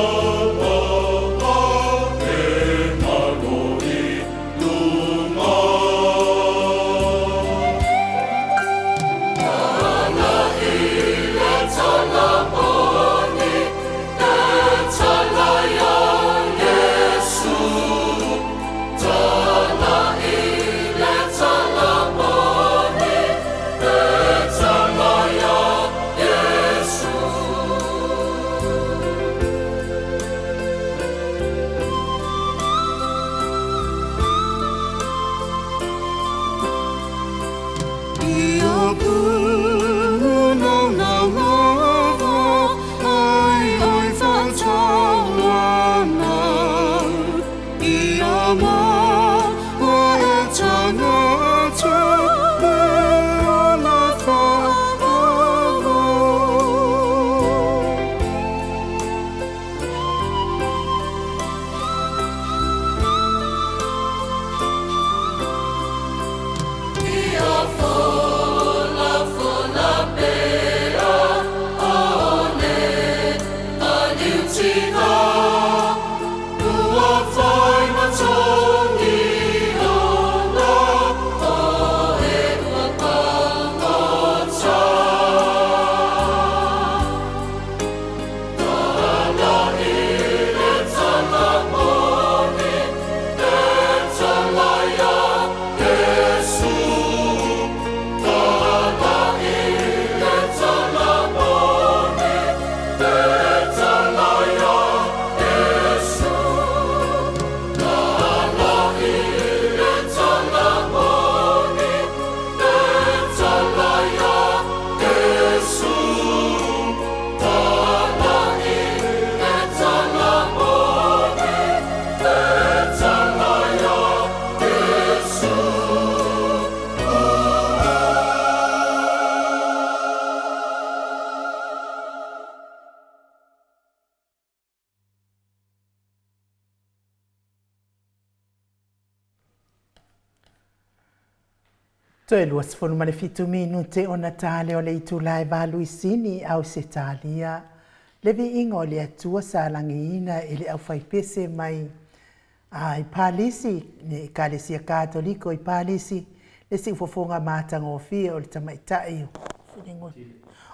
Toe lua sifonu ma le fitu minute o Natale o le itulai valuisini au se talia. Le viiga o le atua sa langiina i le aufai mai i palisi, ne ekalesia katoliko i palisi, le siufofonga matagofia o le tamaitai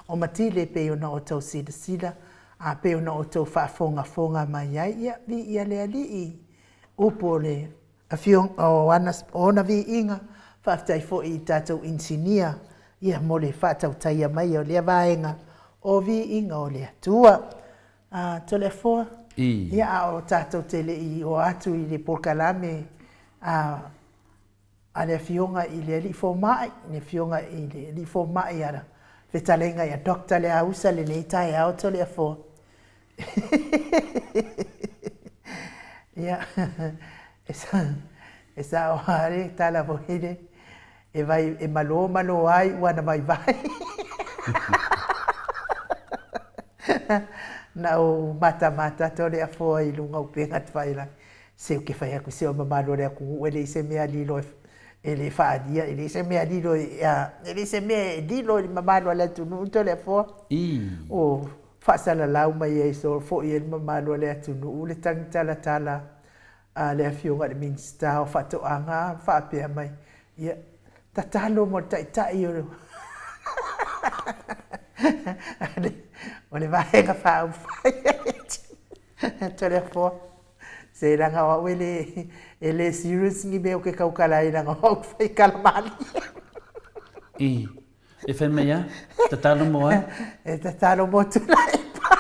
o matile pe ona o tau silasila, a pe ona o tau faafogafoga mai ai ia viia le alii upo le afiong o ona viiga faafetai foʻi i tatou insinia ia mo le faatautaia mai o lea vaega o viiga o le atua toleafoa ia a o tatou teleʻi o atu i le polokalame a le afioga i le alii fomaʻi le afioga i le alii fomaʻi ala fetalega ia dokta le ausa lenei taeao toleafoa ia e sa o are talafoile e vai e malo ai ua vai na o mata toleafoa i luga upega tafaila se o ke fai aku se o mamalo le aku e le se mea lilo e le faadia e le se mea lilo e le se mea lilo i mamalo le atunu toleafoa o faasalalau mai ai so foʻi e le mamalo le atunu le tagitalatala le afioga le minista o faatoʻaga faapea mai ia tatalo mo taʻitaʻi o le vaega faaufai toleafoa se laga o aʻu e lē serious gi mea o ke kaukalai laga o aʻu fai kalamali e fai mai a tatalo mo ai e tatalo mo tula epa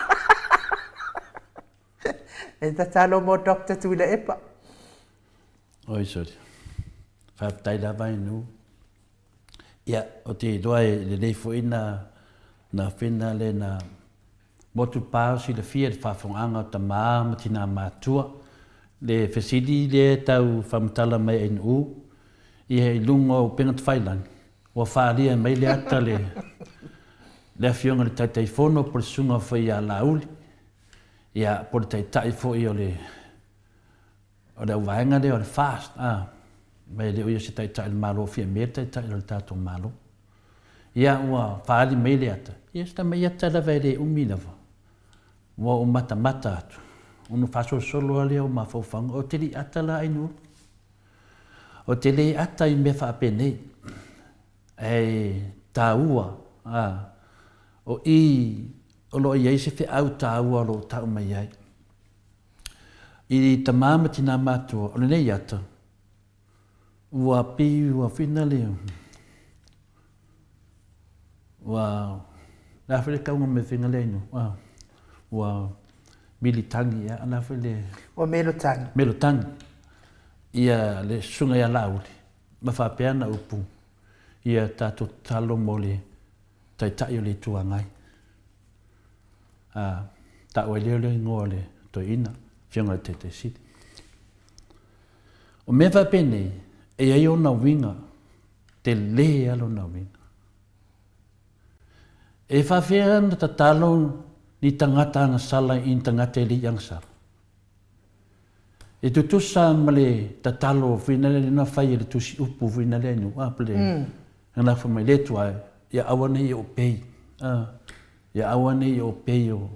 e tatalo mo dokta tula epa oi sori faafetai lava inu ia o te iloa e lelei foʻi na fena le na motu pao silafia le faafogaga o tamā ma tinā matua le fesili le tau faamatala mai ai nuu ia i luga o upega tafailagi ua faalia mai le ata le afioga le taitaifono po le suga foi iā lauli ia po le taitaʻi foʻi o le auvaega lea o le fast mai le uia se taitaʻi le malo fia me le taitaʻi o le tatou malo ia ua faali mai le ata ia se tamai ata lava e lē umi lava ua o matamata atu ona faasolosolo a lea o mafaufauga o te lii ata la ainuu o te lē ata i mea faapenei e tāua o o loo i ai se feʻau tāua o loo taʻu mai ai i tamā ma tinā matua o lenei ata ua pi ua fina lea ua lafe le kauga me figa le ainu ua militagi ia lafe le ua melotagi ia le suga ia lauli ma faapea na upu ia tatou talo mo le taitaʻi o le ituagai taʻu ai lea o le igoa le toeina fioga le taitaisili o mea faapenei e ai ona uiga te lē alona uiga e faafea na tatalo ni tagata agasala i na tagata e lii agasala e tutusa ma le tatalo fuina le lena fai e le tusi upu fuina le ainua pele galafa mai le tuae ia aua nei o pei ia aua nei o pei o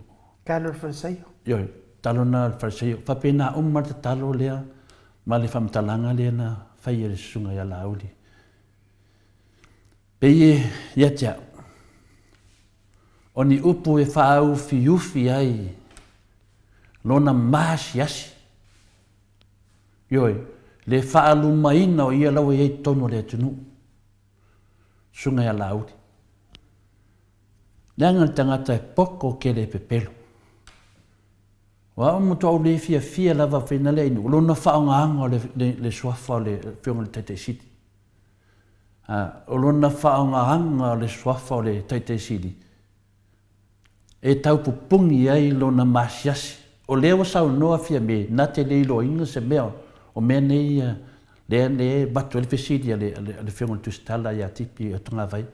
kalo le falesaio ioi talona le falesaio faapena uma le tatalo lea ma le faamatalaga lea na fai e le susuga ia lauli pei ia te aʻu o ni upu e faaufiufi ai lona masiasi ioi le faalumaina o ia laua iai tono le atunuu suga ia lauli leaga le tagata e poko ke le pepelo ua o matoʻau lei fiafia lava faina le ainuu lona faaogaaga o le suafa o le fioga le taitaisili o lona faaogaaga o le suafa o le taitaisili e taupupugi ai lona masiasi o lea ua saunoa fia me na te lē iloaʻiga se mea o mea nei lea le batu le fesili a le fioga le tusitala iā tipi o tagavai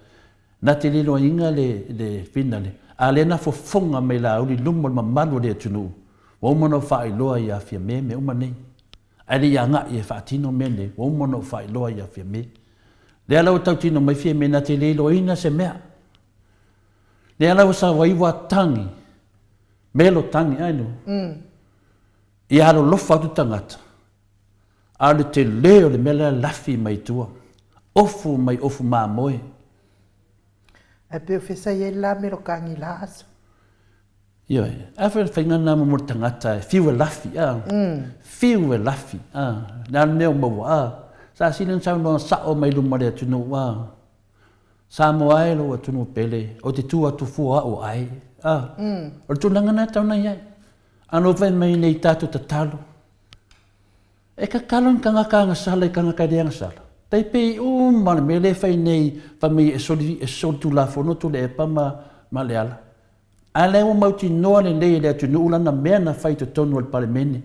na te lē iloaʻiga le fina le a lea na fofoga mai lauli luma o le mamalu le atunuu ua uma no faailoa iā fia me uma nei ai le iā gaʻi e faatino mea nei ua uma no faailoa iā fia me Le ala tau tino mai fia mena te leilo ina se mea. Le ala sa waiwa tangi. Melo tangi ainu. I alo lofa tu tangata. Ale te leo le mele lafi mai tua. Ofu mai ofu maa moe. E pe fesa ye la mero kangi la aso. Yo, afa whaingana mo tangata, fiu e lafi, fiu e lafi, nā meo maua, sa sinan sau no sao mai lumare atunu, Samoa e lo atunu pele, o te tua tu fua o ai, o tu langana tau na iai, ano vai mai nei tatu tatalo, e ka kalon ka ngaka sala e ka ngaka reanga sala, tai pei mana me le whai nei, whamei e soli tu la fono tu le epa ma le ala. Ale o mauti noa le nei le atunu ulana mea na whai to tonu al palemene.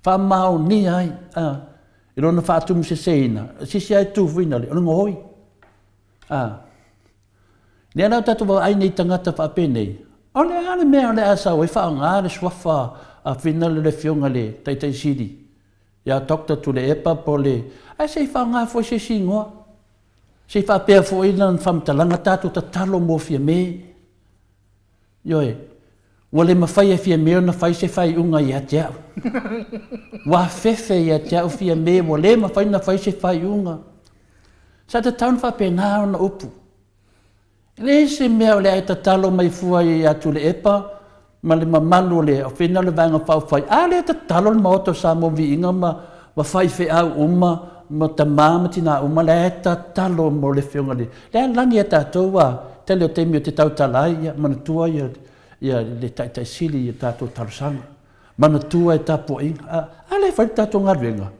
Wha mau ni ai. I rona wha atumu se seina. Sisi ai tu fuina le. Ono ngoi. Ni anau tatu wa ai nei tangata wha apenei. Ole ale mea ole asau. E wha ngā le swafa a whina le fionga le taitai siri. Ia tokta tu le epa po le. Ai sei wha ngā fo se si ngoa. Sei wha pēr fo ina whamtalanga tatu ta talo mo fia me. Yoe, wale mawhai e fia meo na whai se whai unga i ateau. Wa fefe i ateau fia me, wale mawhai na whai se whai unga. Sa te taun whape nāo na upu. Le se mea o le ai tatalo mai fua i atu le epa, ma le mamalu le, o whina le vanga whau whai. A le tatalo le Maota Samoa Viiga ma whai fe au uma, ma ta māmati nā uma, le tatalo mo le whiunga le. Le langi e tātou wa, tele o temi o te tautalai, manatua ia le taitai sili i tātou tarusanga. Manatua e tāpua inga. Ale whai tātou ngaruenga.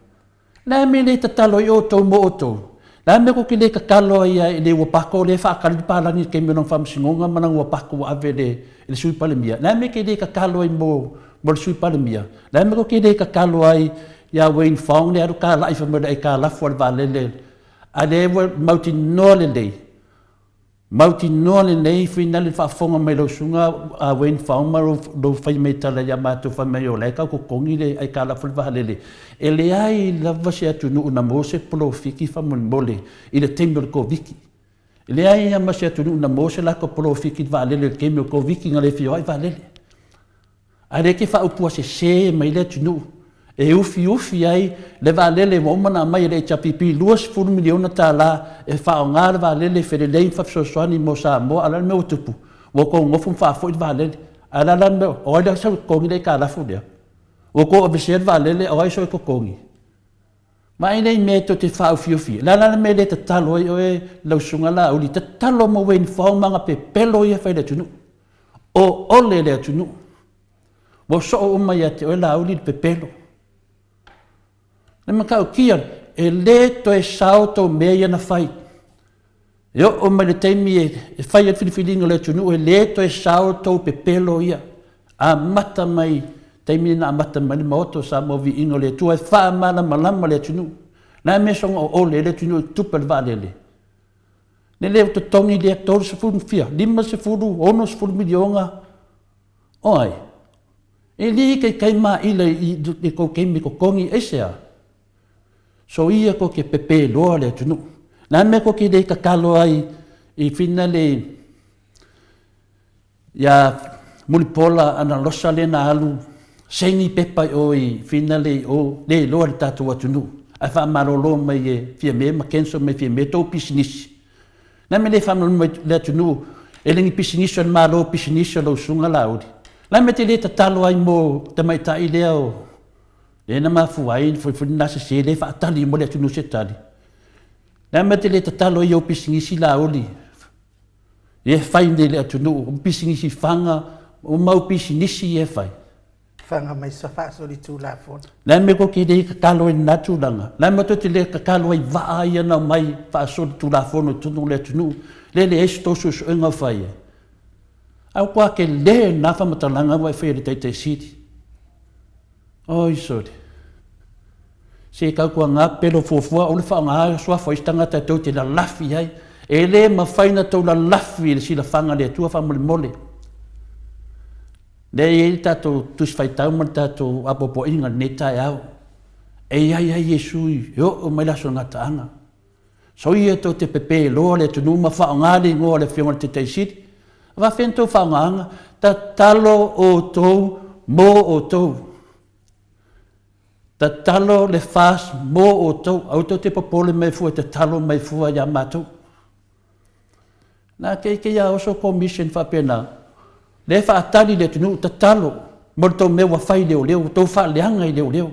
Nā me le tatalo i otou mo otou. Nā me ko ki le kakalo i le wapako le whaakari pālangi ke me nong whamsingonga manang wapako ave le sui palemia. Nā me ki le kakalo i mo le sui palemia. Nā me ko ki le kakalo ai ia Wayne Fong le aru ka lai whamara e ka lafu al valele. A le mauti noa le lei. Mauti noa le nei whina le whaafonga mai lau sunga a Wayne Fong ma lo whai mei tala ia mātou whai mei o leika ko kongi le ai ka lafu valele. E le ai lava se atu nuu na mose polo fiki whamon mole i le teimio ko viki. E le ai ama se atu nuu na mose lako polo fiki valele le teimio ko viki nga le fio ai valele. A le ke whaupua se mai le atu nuu. E ufi ai le valele mo mana mai le chapipi 2 miliona tala e fa nga le valele fere le fa soani mo Samoa ala me utupu wo ko ngofu fa fo valele ala la me o da sa ko ngi ka la fu dia wo ko observe valele o ai so ko kongi mai nei me to te fa ufi la me le talo e lo sunga la uli talo mo wen fo manga pe pelo ia fa le tunu o ole le tunu wo so o mai ate o la uli pe pelo. Nima kau kia, e le to e sao tau mea na whai. Eo o mai le teimi e whai at whiliwhilinga le tunu, e le to e sao tau pe pelo ia. A mata mai, teimi na mata mai le Maota Samoa Viiga le tua, e wha mana malama le tunu. Nā me songa o ole le tunu e tupa le valele. Ne leo te tongi le aktor se furu fia, 5 milionga. Oi, e li kai maa ila i ko keimi ko kongi e sea. So ia ko ke pepe loa le tunu. Nā me ko ke le kakalo ai i whina le ia mulipola ana losa le na alu sengi pepa o i whina le o le loa le tātua tunu. Ai wha marolo mai e fia me ma kenso mai fia me tau pisinisi. Nā me le whanau mai le tunu e lengi pisinisi an maro pisinisi lau sunga lauri. Nā me te le tatalo ai mo te mai tai lea o le na mafuai foi nasa se le fa tali mo le tunu se tali. Na mate le tatalo i o pisingisi la oli. E fai le tunu o pisingisi fanga o mau pisingisi e fai. Fanga mai sa fa so di tu la fon. Na me ko ke le kakalo i natu langa. Na me to te le kakalo i va ia na mai fa so di tu la fon tunu le tunu. Le esto so nga fai. Au kwa ke le na fa matalanga vai fai le tei siti. Oi sori. Se kau kua ngā pelo fofua, o le wha ngā soa fo istanga tātou te la lafi ai. E le ma whaina tau la lafi le si la whanga le tua wha mole mole. Le e tātou tus whai tau man tātou apopo inga ne tai au. E ai Jesui, o mai laso ngā taanga. So ia to te pepe loa le tunu ma whaangari ngoa le whionga te teisiri. Wa whento whaanganga, ta talo o tau mō o tau. Ta talo le fast mō o tau. Auto te papole mai fua, te talo mai fua ia mātou. Nā kei ia oso commission whapena. Le whaatari le tunu ta talo. Mo tau me wa whai leo leo, tau wha leanga i leo leo.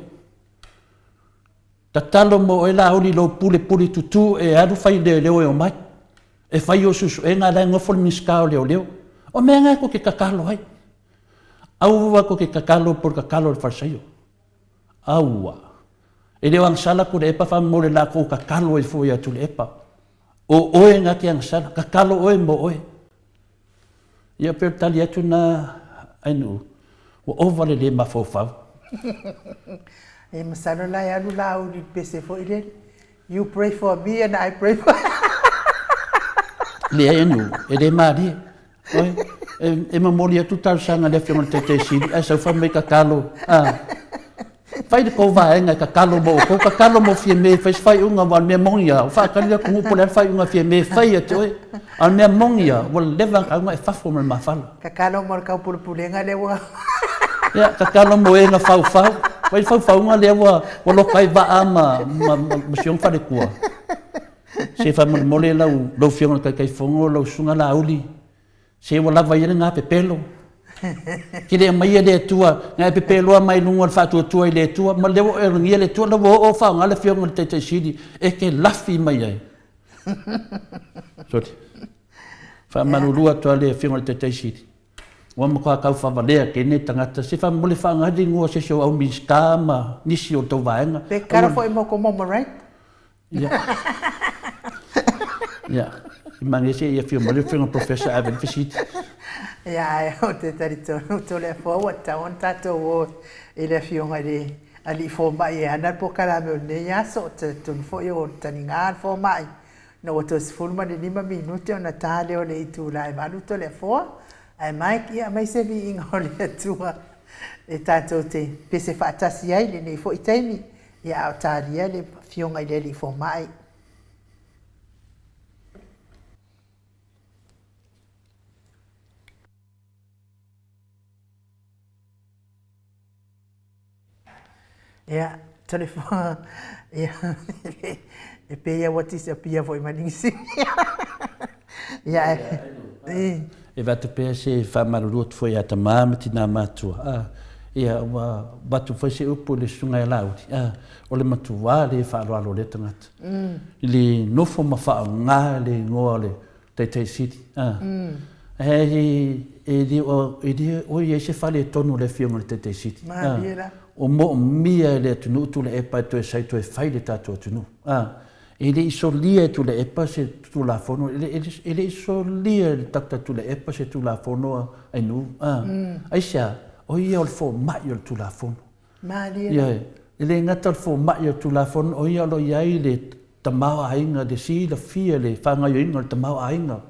Ta talo mo e la auri lo pule tutu e aru whai leo leo e o mai. E whai o susu e ngā rai ngofol miskao leo leo. O mea ngai ko ke kakalo hai. Aua ko ke kakalo por kakalo le wharsaio. Aua. E leo ang sala ko le epa wha mo le la ko kakalo e fui atu le epa. O oe ngā ki ang sala, kakalo oe mo oe. Ia per tali atu na ainu. O ovale le mafofau. E masano lai anu la uri pese fo ile. You pray for me and I pray for Le anu, e le maari. Oi, e mamoli atu tau sanga le whionga te siri. E sau whamei kakalo. Whai de kou vaenga kakalo mo. Kou kakalo mo fie me, whai whai unga wal mea mongia. Whakari aku ngupo le whai unga fie me, whai atu oi. Al mea mongia, wal lewa ka unga e whafo me mawhala. kakalo mo kau pulenga le wa. Ya, kakalo mo e nga whau. Wai whau nga le wa lokai waa ma siong whare kua. Se wha mole lau whionga kai whongo, lau sunga la uli. Se wa lawa i ngā pepelo. Ki le mai le tua, ngā pepelo mai lunga whātua i le tua, ma lewa e rungia le tua, lawa o whao ngā le whionga te siri, e ke lafi mai ai. Soti. Wha marurua toa le whionga te siri. Wa mo ka kau whawalea ke ne tangata, se wha mole whaangari ngua se sio au miska ma nisi o tau vaenga. Pe kara fo i moko momo, right? Ya. Ya. I mangi se ia whio mole whionga Professor Evan Fisiti. Ya, o te tari tō le fo wa taon tato o i le whionga le ali fo mai e ana po kara me o ne yaso te tun fo i o tani ngā fo mai. No o tō sifurma ni 5 minute o na tāle o le i tū lai manu tō le fo. Ai mai kia mai se vi inga o le atua e tātou te pese whaatasi ai le nei fo i taimi ia au tāria le whionga i le li fo mai. Ia, telefon, ia, e peia wati se pia vo i maningisi. Ia, e watu pēr se whamarurua tu foi ata māmiti nā mātua. Ia watu foi se upu le sunga e lauri. O le matua le whaaloalo le tangata. Le nofo ma whao ngā le ngoa le teitei siri. E di o i se whale tonu le whionga le teitei siri. O mo mia le tunu tu le epa tu e sai tu e whai le tātua tunu. E le iso lia tu le epa se tu la fono, e le iso lia le takta tu le epa se tu la fono ai nu. Aisha, o ia o le fo mai o tu la fono. Ia, e le ngata o le fo mai o tu la fono, o ia lo iai le tamau ainga, le si la fia le whangai o inga le tamau ainga.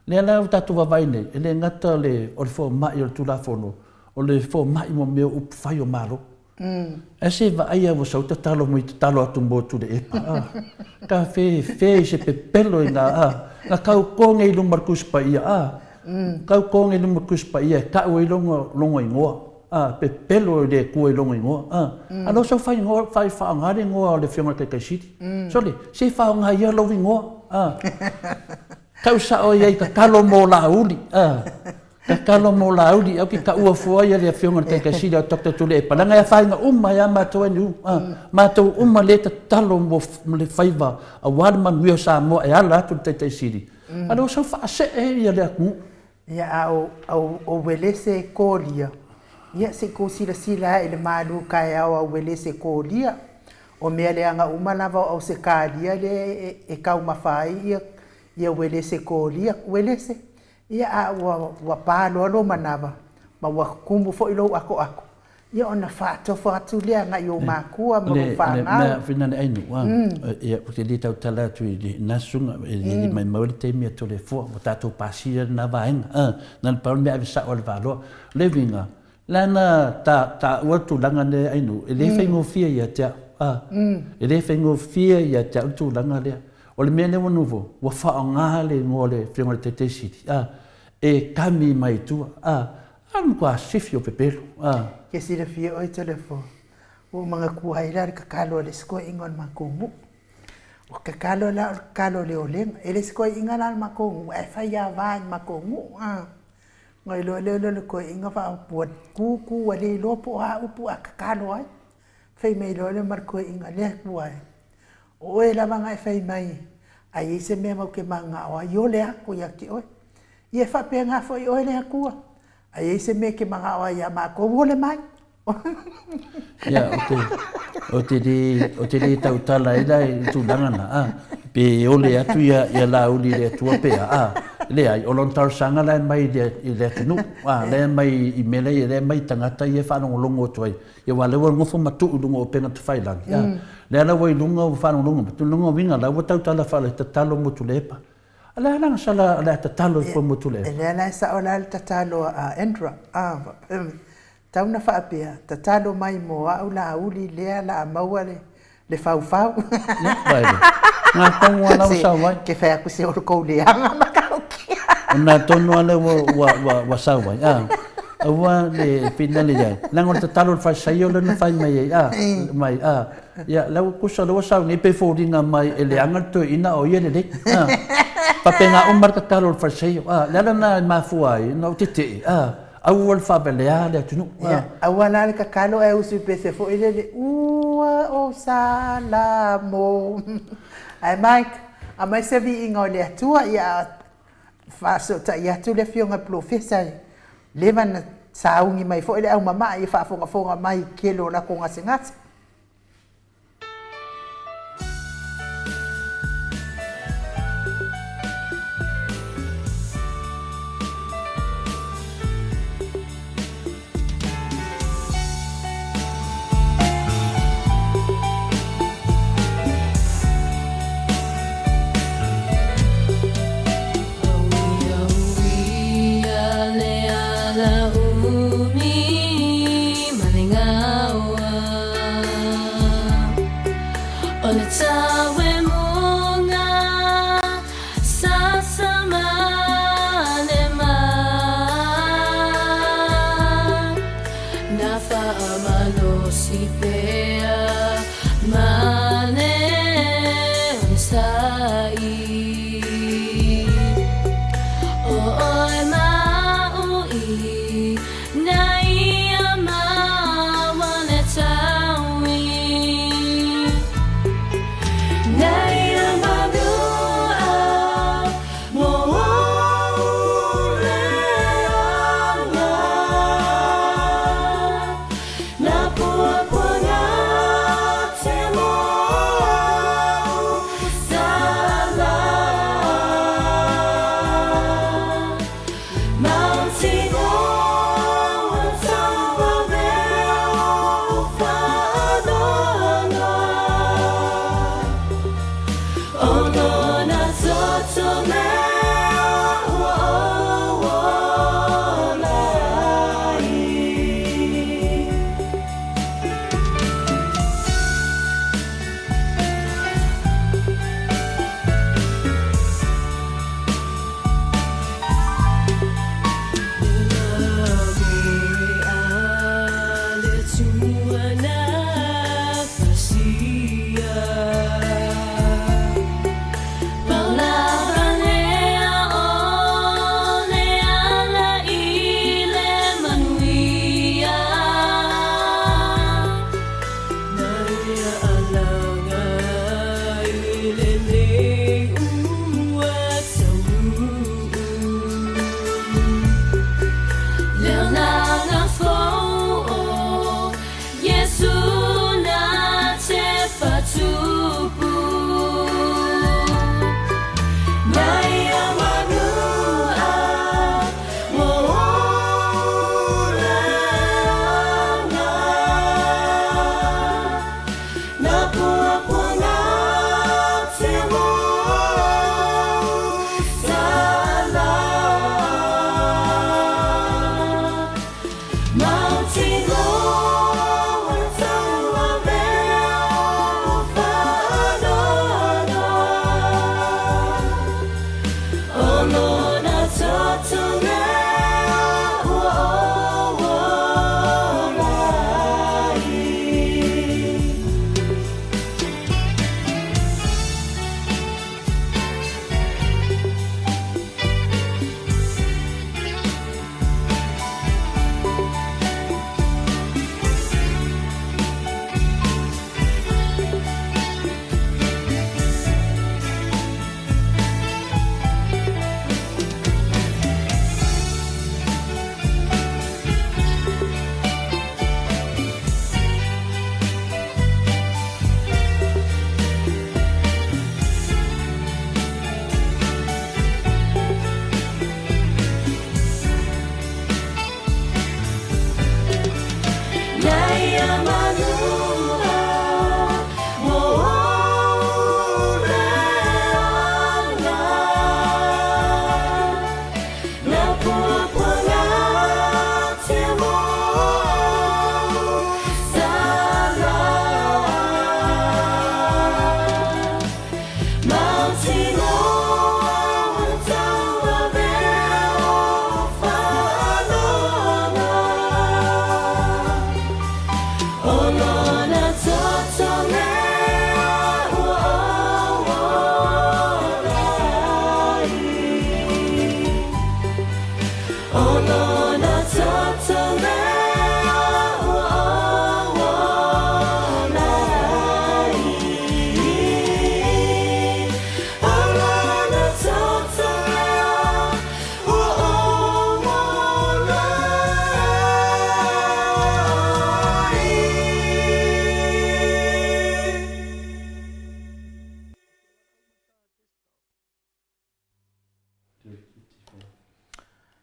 Le ala o tatu wawaine, e le ngata o le fo mai o tu la fono, o le fo mai mo meo up whai o maro. E se va aia wo sau talo mo i talo atu mbo tu le epa. Ka fe se pepelo i nga kau konge i lumar kuspa ia. Kau konge i lumar kuspa ia, ka ua i longa i ngoa. Pepelo i le kua i longa i ngoa. Ano sau whai whaangare ngoa o le whionga kai siti. Sole, se whaanga ia lau i ngoa. Kau sa o iai ka kalo mo la uli. Ka kalo mo la uli, au ki ka ua fua ia le whionga kai siti au tokta tu le epa. Langa ia whainga ia mātou anu. Mātou le ta talo mo le whaiva a warman wio Samoa e ala atu te siri. Ano sau whaase e ia le aku. Ia au wele se kōlia. Ia se kōsila sila e le mālu kai au wele se kōlia. O mea le anga umalawa au se kālia le e kau mawhai ia wele se kōlia. Wele se. Ia wa pālo alo manawa. Ma wa kumu fo ilo ako. Ia ona whaatofa atu lea ngai o mākua ma whāngau. Mea whina ainu. Ia te li tau tala atu i li nasunga, i mai mauri te mea tole fua, o tātou pāsia na vaenga. Nā paru mea avisa o le wāloa. Le vinga, lana tā uatu langa ne ainu, e le whaingo fia ia tea. E le whaingo fia ia tea utu langa lea. O le mea le wanuvo, wa whaonga le ngole whionga le te siti. E kami mai tua. Anu kua sifi o pepelu. Ke sira fia oi telefo. O mga kuhaira le kakalo le sko ingon makungu. O kakalo la kakalo le oleng. Ele sko ingon al makungu. E whaia vain makungu. Ngai lo ko inga fa puat ku wale lopo a upu a kakalo ai. Fai mai le marko inga le kuai. O e lava ngai fai mai. Ai se me mau ke manga o yo le aku ya ki oi. Ie fa pe nga foi oi le aku. Ai se me ke manga o ya ma ko vole mai. Ya, o te di tau tala i dai tu dangana. Pe ole atu ya la uli le tua pe le ai o lon tar sanga le mai i le tunu. Le mai i mele le mai tangata i fa no longo toi. Ia wale wa ngofo matu lungo pena te fai lang. Le ala wai lungo fa no lungo, tu lungo winga la wa tau tala fa le tatalo motu lepa. Ala lang sala ala tatalo fo motu lepa. Le ala sa ola tatalo Andra. Tau na whaapea, tatalo mai mo au la uli lea la maua le fau. Ya, baile. Ngā tongu ala o sau wai. Ke whea ku se oro kou leanga makaukia. Ngā tonu ala wa sau wai. Awa le pina le jai. Lango tatalo le whai saio le na whai mai. Ya, lau kusa le wa sau ni pe fōringa mai e le angar tu ina o iere le. Papenga umar tatalo le whai saio. Lala na mafua ai, na utite. Awal fabelea le tunu. Awal ale kakalo e usu pese fo ile le ua o salamo. Ai Mike, a mai se vi inga le atua ia faso ta ia tu le fionga professor. Levan saungi mai fo ile au mama ia fa fonga mai kelo la konga singats. Now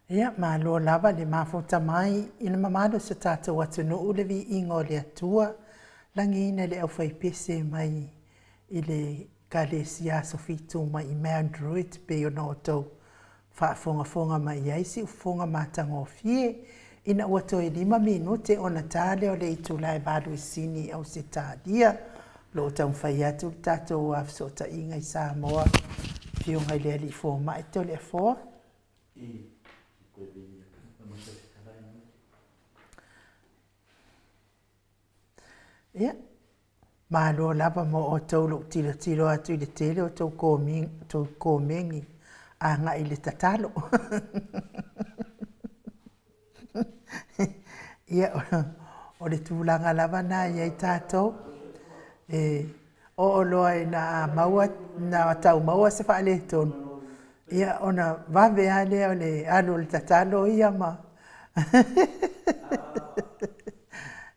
Ia, malo lava le mafuta mai, ina mamado se tātou atunuu le vi ingo le atua, langi ina le au whaipese mai i le kalesia sofitu mai i mea druid pe o no tau whaafonga mai aisi u fonga matango fie, ina ua toi 5 minute o na tāle o le itu lai vadu i sini au se tādia, lo tau whai atu tātou afsota inga i Samoa, fionga i le ali fō mai to le fō. Ia, malo lava mo o tau lo tilo atu i le tele o tau kōmengi a nga i le tatalo. Ia, o le tūlanga lava na iai tātou. O loa i na maua, na tau maua se whaale tonu. Ia, ona vawe ale o le alo le tatalo ia ma.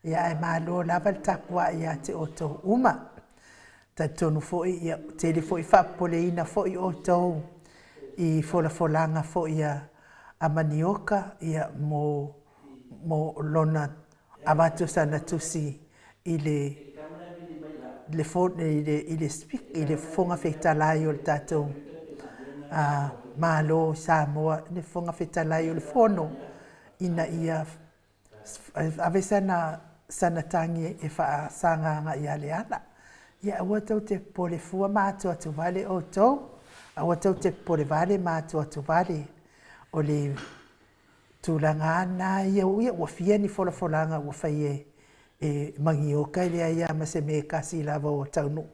Ia e malo lava le tapua ia te o tau uma. Ta tonu foi ia, tele foi whapole ina foi o tau i folanga foi ia a manioka ia mo lona amatu sana tusi i le fonga whetalai o le tātou malo Samoa, le fonga whetalai o le fono ina ia ave sana tangi e wha sanganga i ale ala. Ia ua tau te pole fua mātua tu vale o tau, ua tau te pole vale mātua tu vale o le tūlanga ana ia ua fia ni folanga ua whai e mangioka i lea ia ma se me kasi lava o taunu.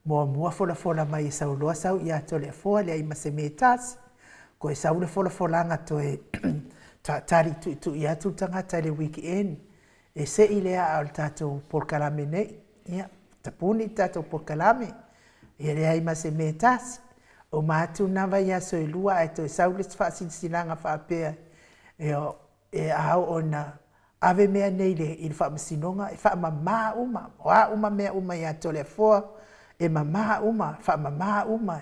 Mua fola mai e sauloa sau i ato lea fua lea i ma se me tas, ko e sau le folanga to e tari tu i atu tangata le weekend, e se i lea au tātou porkalame nei, ia, tapuni tātou porkalame, ia lea i ma se me tas, o mātu nawa ia so i lua e to e sau le whaasinsilanga whaapea, e au ona ave mea nei le i whaamasinonga, e whaamama uma mea uma i ato lea fua, e mama uma, whaamama uma,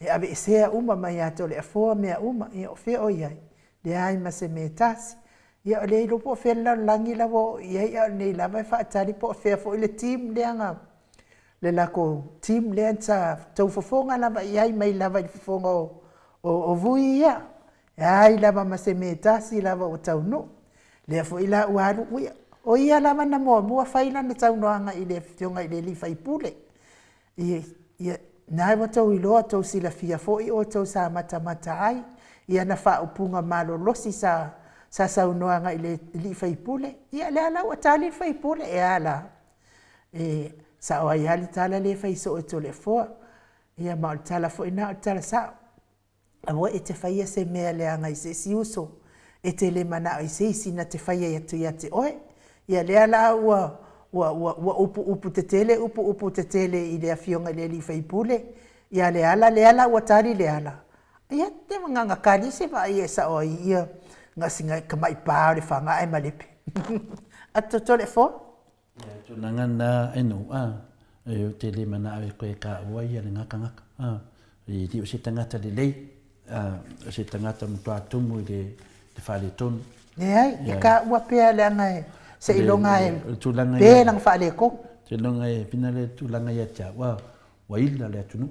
e ave e sea uma mai ato lea fua mea uma, e o whea o iai, le ai ma se me tasi, ia o le ilopo o whea langi lawo, iai au nei lava e whaatari po o whea fo i le team leanga, le lako team lean sa tau fofonga lava, iai mai lava i fofonga o vui ia, iai lava ma se me tasi lava o tau no, lea fo ila uaru uia, o ia lava na mua whaina na tau noanga i le fionga i le li whaipule, ia nai wa tau iloa tau sila fia fo i o tau sa mata ai, ia na wha upunga malo losi sa saunoanga i le li whaipule, ia le ala ua tali whaipule e ala, sa oa iali tala le whaiso o to le foa, ia ma o tala fo ina o tala sao, awa e te whaia se mea le anga i se siuso, e te le mana o i se isi na te whaia i atu i ate oe, ia le ala ua upu te tele i le afionga le li whaipule, ia le ala ua tari le ala. Ia te mga kari se wa ia sa o ia nga singa kamai pāo le whanga ai malepe. Ato tole fo? Ia tu nangana enu e o te le mana awe koe ka ua ia le ngaka. I di o se tangata le lei, o se tangata mutua tumu i le whale tonu. Ia, e ka ua pēa le angai. Se ilonga e pē nang whaale kong. Se ilonga e pina le tūlanga ia tia wa ila le atunu.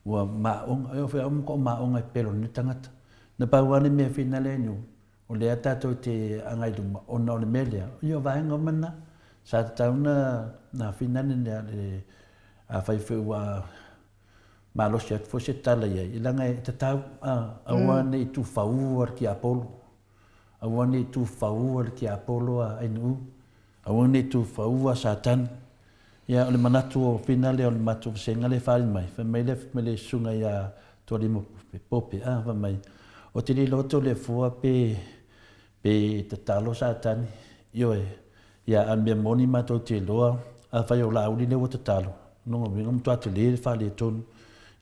Wa maonga, e o whea omko maonga e pero ni tangata. Na pauane mea whina le nu, o le atato te angai du ona o le melea. Io vaenga mana, sa tauna na whina ni le a whaiwhewa malosi atu fo se tala ia. Ilanga e tatau, awane i tu whau ar ki Apollo. Awane i tu whau ar ki Apollo a inu. Awane i tu whau a Satan. Ia o le manatu o finale o le matu senga le whare mai. Whamele sunga ia to limo pope. Whamai. O te li loto le fua pe tatalo Satan. Io e. Ia an mea moni mato te loa. A whai o la auli le o tatalo. Nonga winga mtu atu le whare tonu.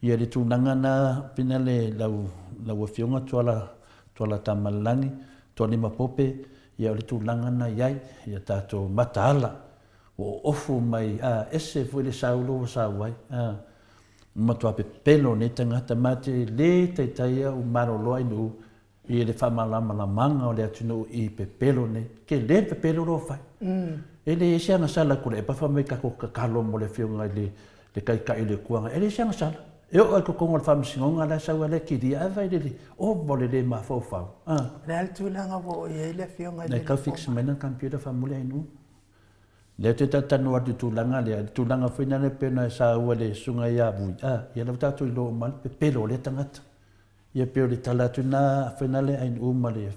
Ia le tūnanga na finale lau fionga tuala tamalangi. To lima pope, ia o le tūlanga na iai, ia tātou mataala, o ofu mai, ese fui le saulo o sauai, matua pe pelo ne tangata mate le taitaia o maroloa inu, I le whamalamalamaga o le atunu I pepelo ne. Ke le pepelo ro whai. E le sianga sala kule e pawha mai kako kakalo mo le whiunga le kai le kuanga. E le sianga sala. E o ai kukonga le whamsingonga la saua le kiri awai le o mole le ma fau. Le altulanga wo e le whiunga le. Le kau fix mena kampiota whamule inu. Le te tatanu atu tūlanga le tūlanga whina le pena e sa ua le sunga ia vui. Ia lau tatu I loo mal pepelo le tangata. Ia peo le talatu na whina le ain uma le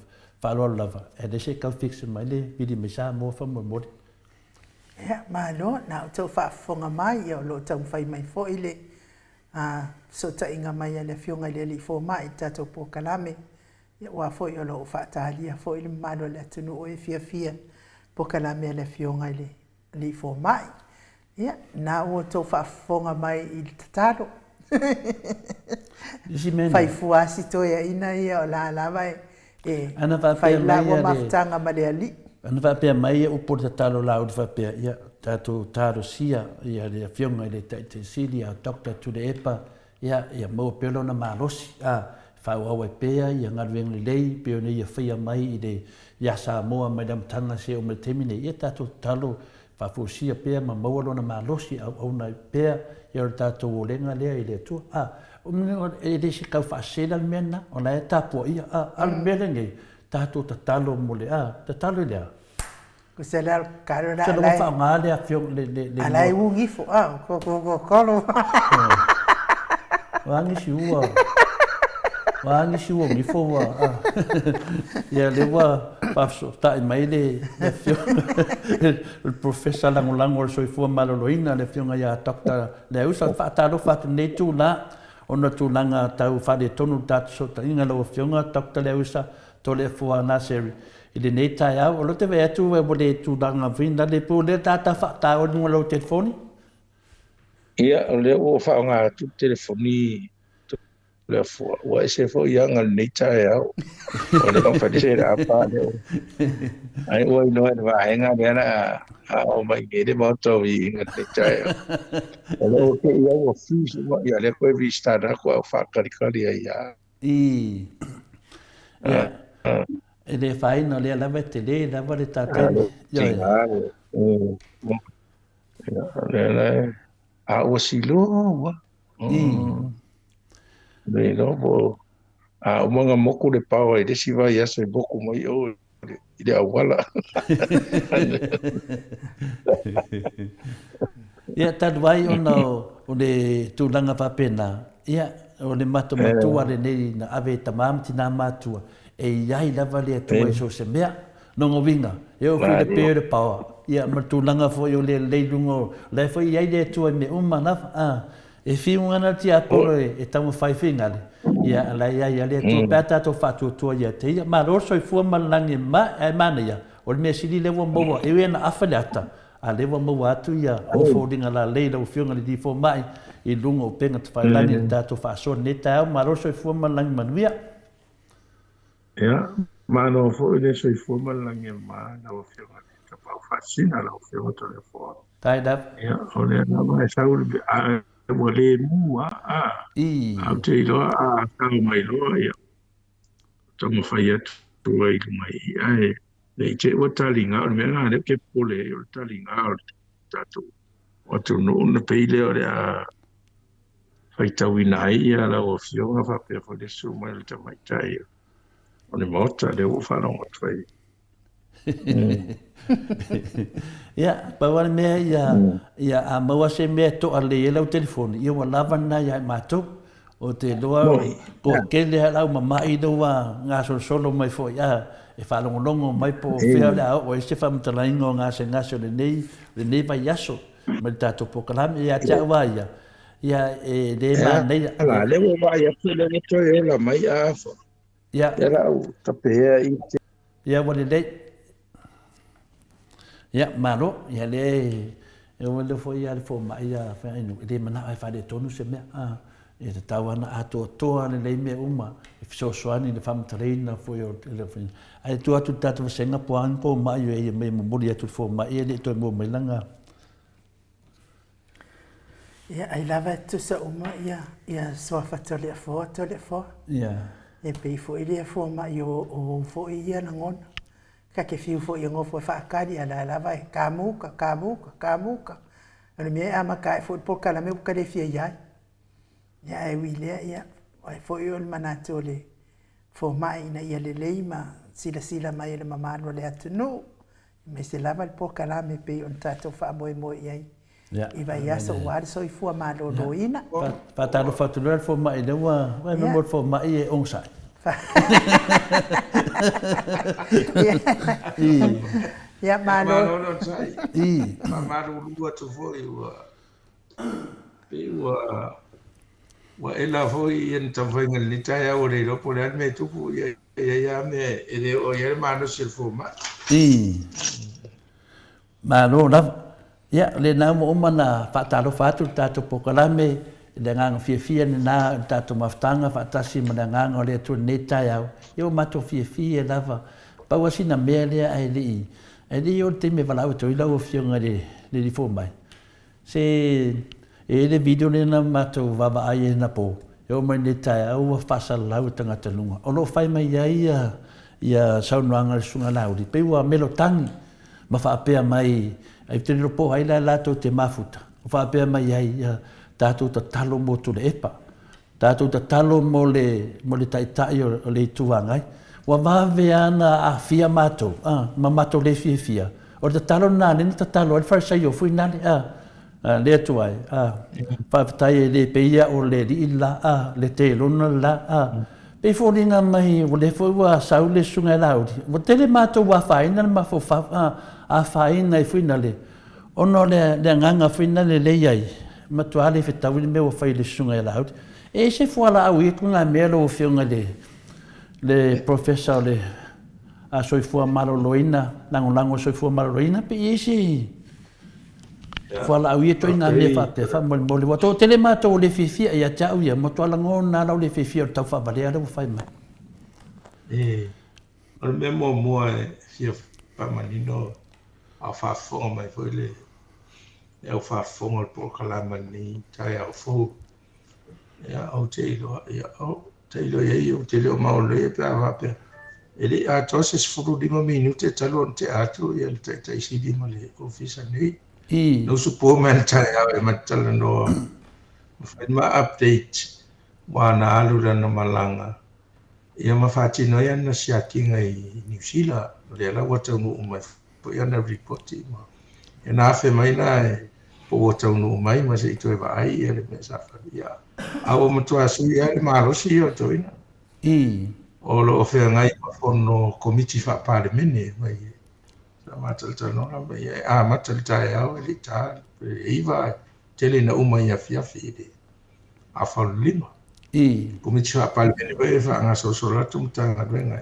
whaloa lava. E le se kau fix mai le pidi me sa mo whamomori. Ia, malo, na o tau whaafonga mai, ia o lo tau whai mai fo I le so ta inga mai le whiunga le li fo mai tatou po kalame. Ia ua fo I o lo whaatalia fo I le malo le atunu o e fia po kalame le whiunga le li fo mai. Ia, na o tau whaafonga mai I le tatalo. Whai fuasi toia ina ia o la vai e whai lawa maftanga ma le ali. Ana whapea mai e upo te talo lau te whapea ia tātou tāro sia ia le whiunga I le te sili a dokta tu le epa ia mau pelo na malosi whau awa pea ia ngaruenga lei peo ne ia whia mai I le ia Samoa mai le mtanga se o me temine ia tātou talo whafusia pea ma maualo na malosi au na pea ia o tātou o lenga lea I le atua e le se kau whaasela le mena o na e tāpua ia al mele ngei tātou ta talo mo le ta talo lea. Ko se lea karo la alai. Se lo wha ngā lea whiong le. Alai ungifo, ko kolo. Wangisi ua. Wangisi ua ngifo wa. Ia le wa pafso ta I mai le whiong. Le professor langolango o soifua maloloina le whionga ia dokta le usa whaatalo whatu nei tū la. Ona tūlanga tau whare tonu tātu so ta inga lau whionga dokta le usa. Tole fua naseri I le nei tai au o lo te vea tu e mo le tūlanga vina le pū le tāta whakta o nunga lau telefoni? Ia o le o whaonga tu telefoni le fua ua ese fo ianga le nei tai au o le o whadise ra apa le o ai ua inoa e wahenga mena o mai ngere mato I inga nei tai au o le o ke ia ua fisi ua ia le koe vistana kua o whakarikari a ia E le whaina le alawa te le lawa le tātai. A ua silo ua. Le no po a umanga moku le pawa I le siwa I asa I boku mai o I le awala. Ia taduai o le tūlanga whapena. Ia o le matua le nei na ave tamam tina matua. E iai lava le atua I so se mea. Nongo winga. E o while pere pawa. Ia matulanga fo I o le leilungo. Lai fo iai le atua me umana. E whiungana ti aporo e tamu whaiwhinga le. Ia lai iai le atua pēta to whatu atua ia te ia. Ma roso I fua malangi e mana ia. O le mea sili lewa maua. E wena awhale ata. A lewa maua atu ia. O fōringa la leila o whiunga le di fo mai. I lunga o penga te whailangi le tātou whaasona. Ne tau ma roso I fua malangi manuia. Ia, mano fo le so I fua malangi ma na o whiunga le ka pau whaasina la o whiunga to le fua. Tai dap. Ia, o le nama e sau le a ua le mua a te iloa a tau mai loa ia. Tonga whai atu ai mai ia le I te ua talinga o le mea ngā le ke pole o le talinga o le tātou. O tu nuna peile o le a whaitawina ai ia la o whiunga whapea fo le suma le tamaitai. O le Maota le o whanonga twai. Ia, pawana mea ia a maua se mea to a le lau telefoni. Ia wa lava na ia mātou. O te loa ko kele halau mamai doa ngā solo mai fo ia. E whalongolongo mai po whia le au. O e se whamatalaingo ngā se ngāsio le nei vai aso. Ma le tātou pokalame ia tia wa ia. Ia e le ma nei. Ala, le o vai atu le nito e la mai a fo. Ia. Ia au tapea I te. Ia wale lei. Ia maro, ia le e wale fo ia le fo mai ia fa inu. Le mana ai fa le tonu se mea. E te tawana ato toa le lei mea uma. E fisosoani le whamatareina fo ia o telefoni. Ai tu atu tatu senga po an po mai e me mumuri atu fo mai e le to mo mai langa. Ia ai lava tu sa uma ia soa fa tole fo. Ia. E pei fo i lea fo mai o fo i ia na ngona. Ka ke fiu fo i ngofo e whaakari ala lava e kāmuka. Ano mea ama ka e fo i poka la me uka le fia iai. Ia e wilea ia. Ai fo i ol manato le fo mai na ia le leima sila mai le mamano le atunu. Me se lava le poka la me pei on tato wha moe iai. Iwa ia so wari so i fua malo loina. Patalo fatulua fo mai le wa me mo fo mai e onsai. Ia malo no sai. Malo lua tu foi wa ela foi en tavenga ni taia o le po le me tu ia me ele o ia mano se fo ma. Malo la ya le na mo mana fatalo fatu tato pokalame le ngang fia na tato maftanga fatasi mananga le tu neta ya yo mato fia lava pa wasina mele ai li yo te me vala to ila o fia ngare le fo mai se le video le na mato vava ai na po yo me neta ya o fasa lau tanga talunga o lo fai mai ya saunanga sunga laudi pe wa melotangi ma fa pe mai ai te ropo ai la to te mafuta o fa pe mai ai tatou ta talo mo tu le epa tatou ta talo mo le tai o le tuangai wa mave ana a fia mato ma mato le fia o ta talo na le ta talo al farsa yo fui na le tuai fa tai le peia o le illa le te lona la pe folinga mai o le foi wa saule sunga laudi o tele mato wa faina ma fo fa a faina e fui na le ono le nganga fui na le ai ma tu ale fe tawil me o fai le sunga laudi e se foala au i kunga melo o fionga le professor le a soifua malo loina lango soifua malo loina pe isi foala au i toina me fa mo le wato tele mato le fifia ia tau ia mo to lango na la le fifia tau fa balea le fai mai o me mo fia pa manino a fa fo mai foi le eu fa fo o por kalama ni tai au fo ya au teilo ia o teilo ma o le pe ava pe ele a tose sfuru di minuti talo on teatro ia le tai si di male ofisa nei no supo men tai au ma talo no ma update wana alu na malanga ia ma fati no ia na siakinga i New Zealand le la wata no mai po ia na report ma ia na fe mai na po wata no mai ma se to va ai ia le mesa fa ia awo mo to asu ia le malo si o to ina o lo fe ngai po no committee fa parliament mai sa matal no mai matal tai au le ta iva tele na uma ia fiafide a fa lima committee fa parliament vai fa nga so la tum tanga venga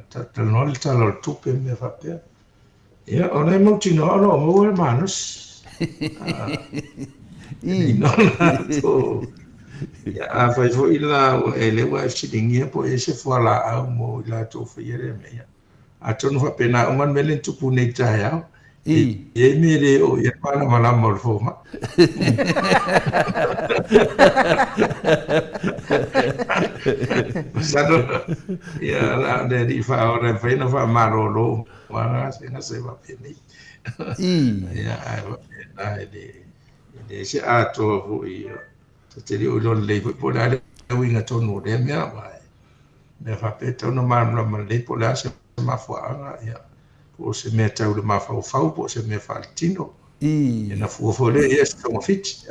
ta no le talo tupe me fa pe ia ona mo tino no mo manus no to ya fai fo ila ele wa sidingia po ese fo la au mo ila to fo yere me ya atonu fa pena uman melen tupu ne ya e mere o ya pana mala mo fo ma sado ya la de di fa ora fa no fa marolo ma se na se va peni ya ai de se ato fo io te ri o le po la winga tonu de mea vai me fa pe tonu ma le po la se ma fo anga ya po se me tau le ma fa po se me fa tino na fo le es como fit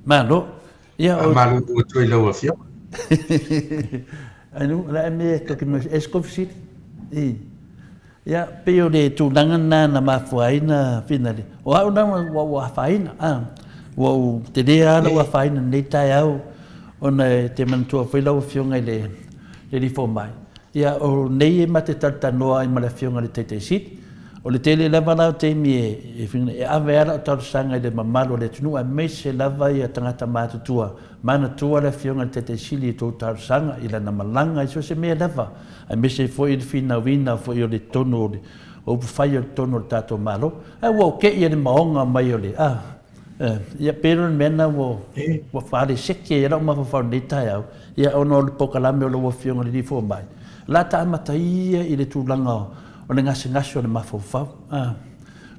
malo ya o malo o to lo fio anu la me to que es como fit ya pero de tu na ma fo aina finale o na wa faina wo te rea la wa faina nei tai au ona te mantua foi lau fionga le li fo mai ia o nei ma te tartanoa i ma le fionga le te sit o le tele lava lau te mi e fina e avera o tau sanga i le mamalo le tunu a me se lava i a tangata mātutua mana tua le fionga le te sili i tau tau sanga i la na malanga i so se mea lava a me se foi i fina wina foi o le tono o fai o tono o tato malo a wo ke i le maonga mai o le Ia pero mena wo whare seke e rau mawhawhau nei tai au. Ia ono le pokalame o le wafionga le rifo mai. La ta amata ia i le tūlanga o le ngase o le mawhawhau.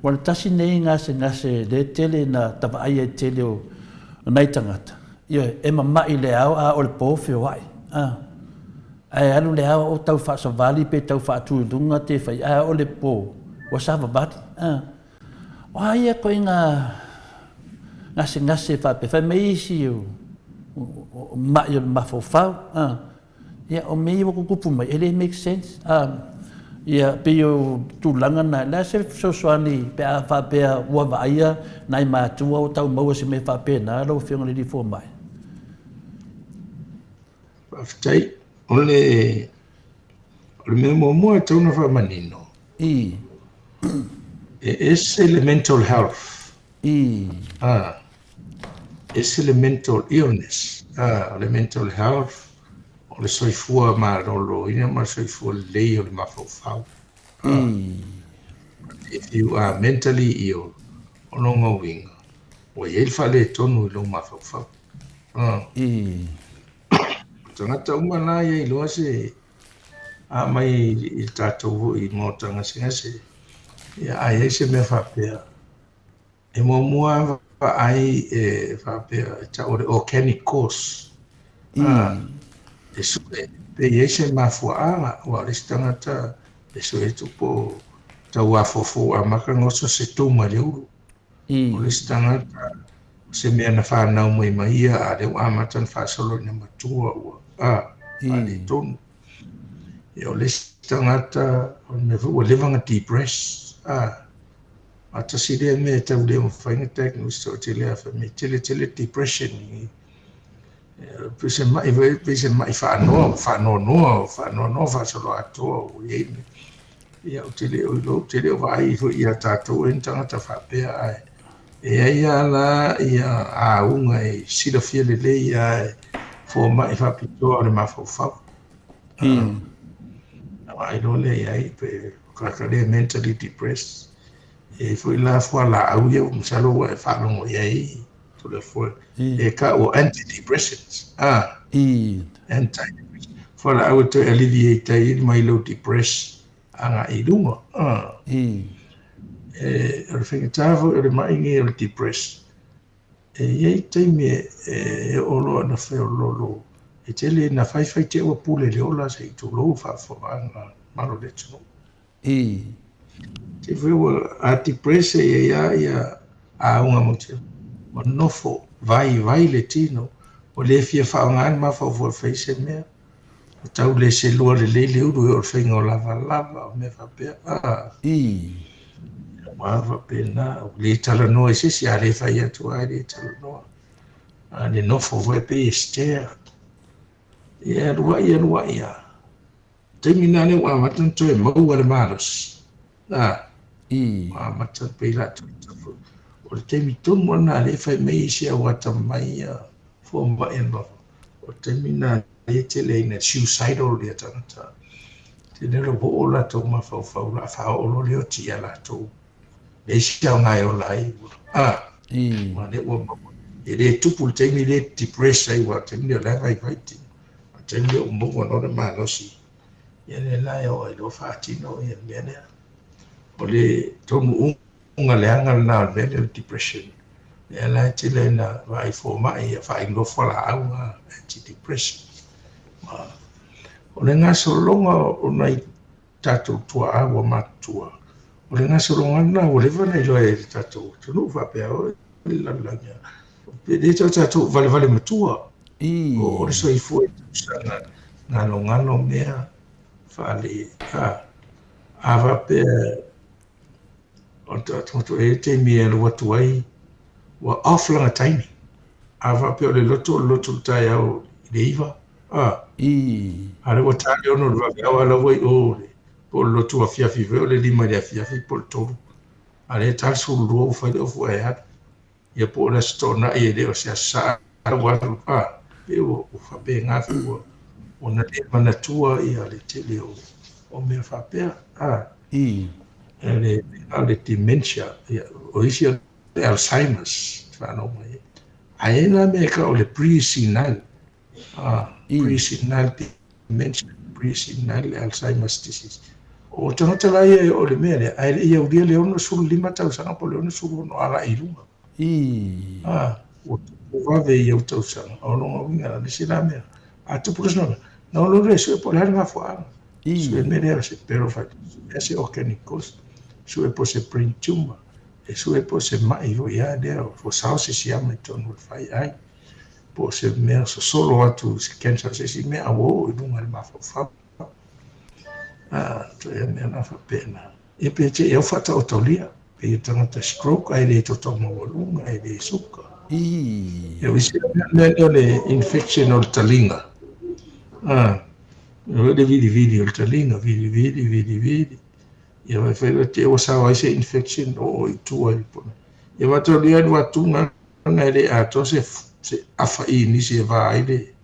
Wana tasi nei ngase le tele na tawa aia tele o nei tangata. Ia e mamai le au a o le pōwhi o ai. Ai alu le au o tau whaasawali pe tau whaatūrunga te whai a o le pō. Wa sawa bati. O ia koe ngase whape whai mei isi o mai o le mawhawhau. Ia o mei o kukupu mai. Ele make sense. Ia pe o tūlanga na la se sosoani pe a whapea ua vaia nai mātua o tau maua se me whapea na lau whionga le rifo mai. Whaftai, ole mea mua tauna whamanino. Ese le mental health. Ese le mental illness. Le mental health. O le soifua marolo, ina ma soifua lei o le mawhawhau. If you are mentally ill, o longa winga, o iei whale tonu i lo mawhawhau. Tangata umana ia i loa se, a mai i tātou i Maota ngase. Ia ai se mea whapea. E mua ai e whapea, ta o le organic course. E sue, pe iese mafuaa, wa le tangata, e sue tupo tau afofo a maka ngoso se tuma le uru. O le tangata, se mea na whanau mai maia, a leo amatan whasolo na matua ua. Ale tonu. E o le tangata, o me ua levanga depress. Ata si lea me tau leo mwhainga teknis, o te lea me tele depression ni. Pese mai whanoa whasolo atoa o iei. Ia o te leo vai ia tātou e tangata whapea ai. E ai ala ia a unga e sila fia lele ia e fo mai whapitoa o le mawhawhau. Ai lole ai pe kakare mentally depressed. E fo ila fo la au ia umsalo e whanongo iei. E ka o antidepressants. Antidepressants. For au to alleviate i mai lo depress anga i lunga. E whinga tāwho e mai ngi o depress. E iei teime e olo ana wheo lolo. E tele na whaiwhai te ua pule le ola se i tu lou whawhawanga maro le tunu. Te wheo a depress e ia a unga motia. Manofo vai le tino o le fia whaongaan mawhawhua whaise mea o tau le se lua le uru e o whainga o lava o me whapea whapea na o le tala noa e sisi a le whai atu ai le tala noa a le nofo vai pe e stea ia rua teimi nane wa matan to e mau ale maros wa matan pe la tu o le teimi tonu ana le whai mei si a wata mai fo mai eno. O teimi na le te le ina suicidal le tangata. Te nero po o la tau ma whau la whao olo leo ti a la tau. Le si au ngai o lai. Ma le ua mama. E le tupu le teimi le depress ai wa teimi le lai vai vaiti. Ma teimi le umungo no le malosi. Ia le lai o e lo whaatino ia mea. O le tonu unga leanga na mental depression. Le ala te le na vai fo mai e fai ngo fola au antidepressant. O le ngā solonga o nei tātou tua awa matua. O le ngā solonga na o le vana i loa e tātou tunu whapea o le lalanga. Le tātou vale matua. O le soifua e tūsanga ngano mea whale a whapea o tātou e te mea lo watu ai wa offlanga taimi. A whapea o le loto tai au i le iwa. Ale wa tali ono le whapea ala wai o le po loto a fiafi veo le lima le a fiafi po le toru. Ale tāsu lua u whai ofu e hata. Ia po le stona i e leo se a saa watu pe o whapea ngāwhi o na le manatua i ale te leo o mea whapea. Le dementia, o isi o Alzheimer's, whanau mai. Aena me ka o le pre-senile. Pre-senile dementia, pre-senile Alzheimer's disease. O tangata lai e o le mea le, ai le ia uria le ono suru 5 tausanga po le ono suru ono ala i runga. O wave ia u tausanga, o longa winga la nisi la mea. A tupukas nona, na ono re sue po le hanga fuanga. Sue mea se perophite, se organicos, sue po se brain tumor, e sue po se mai ro ia dea, o sao se siama i tonu fai ai. Po se mea so solo atu se cancer se si mea o i runga le mafau. To e mea na whapena. E pe te eo whata o taulia, pe i tangata stroke, ai le to tau mawalunga, ai le suka. E wisi mea le infection o le talinga. E le vidi o le talinga, vidi. E wai whaira te eo sao ai se infection o i tua i pona. E wata o lea ni watunga, ngai le ato se afa i nisi e waa ai le.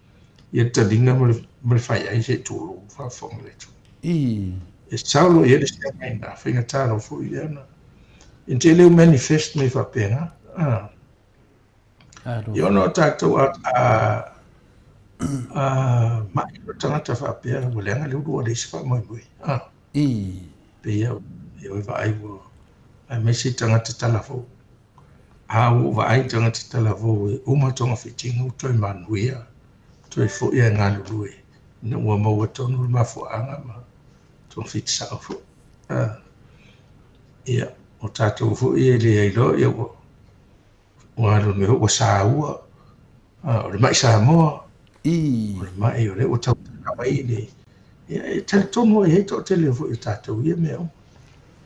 E talinga mo le whai ai se tūru, whawhonga le tu. E saulo e le sia mai na whinga tāro fu i ana. In te leo manifest me whapenga. I ono tātou mai o tangata whapea, o leanga leo rua reisi whamoi. Pe iau, iau e vai wo, ai mesi tangata talafo. Au vai tangata talafo e umatonga whitinga utoi manuia, toi fo ia ngā lulue. Na ua maua tonu mafo anga ma. Tōng whit sao fo. Ia, o tātou fo ia le ailo, ia o ngāro me o Samoa, o le mai Samoa, o le mai o le o tau mai le. Ia, e tali tono e hei tō tele fo i tātou ia mea o.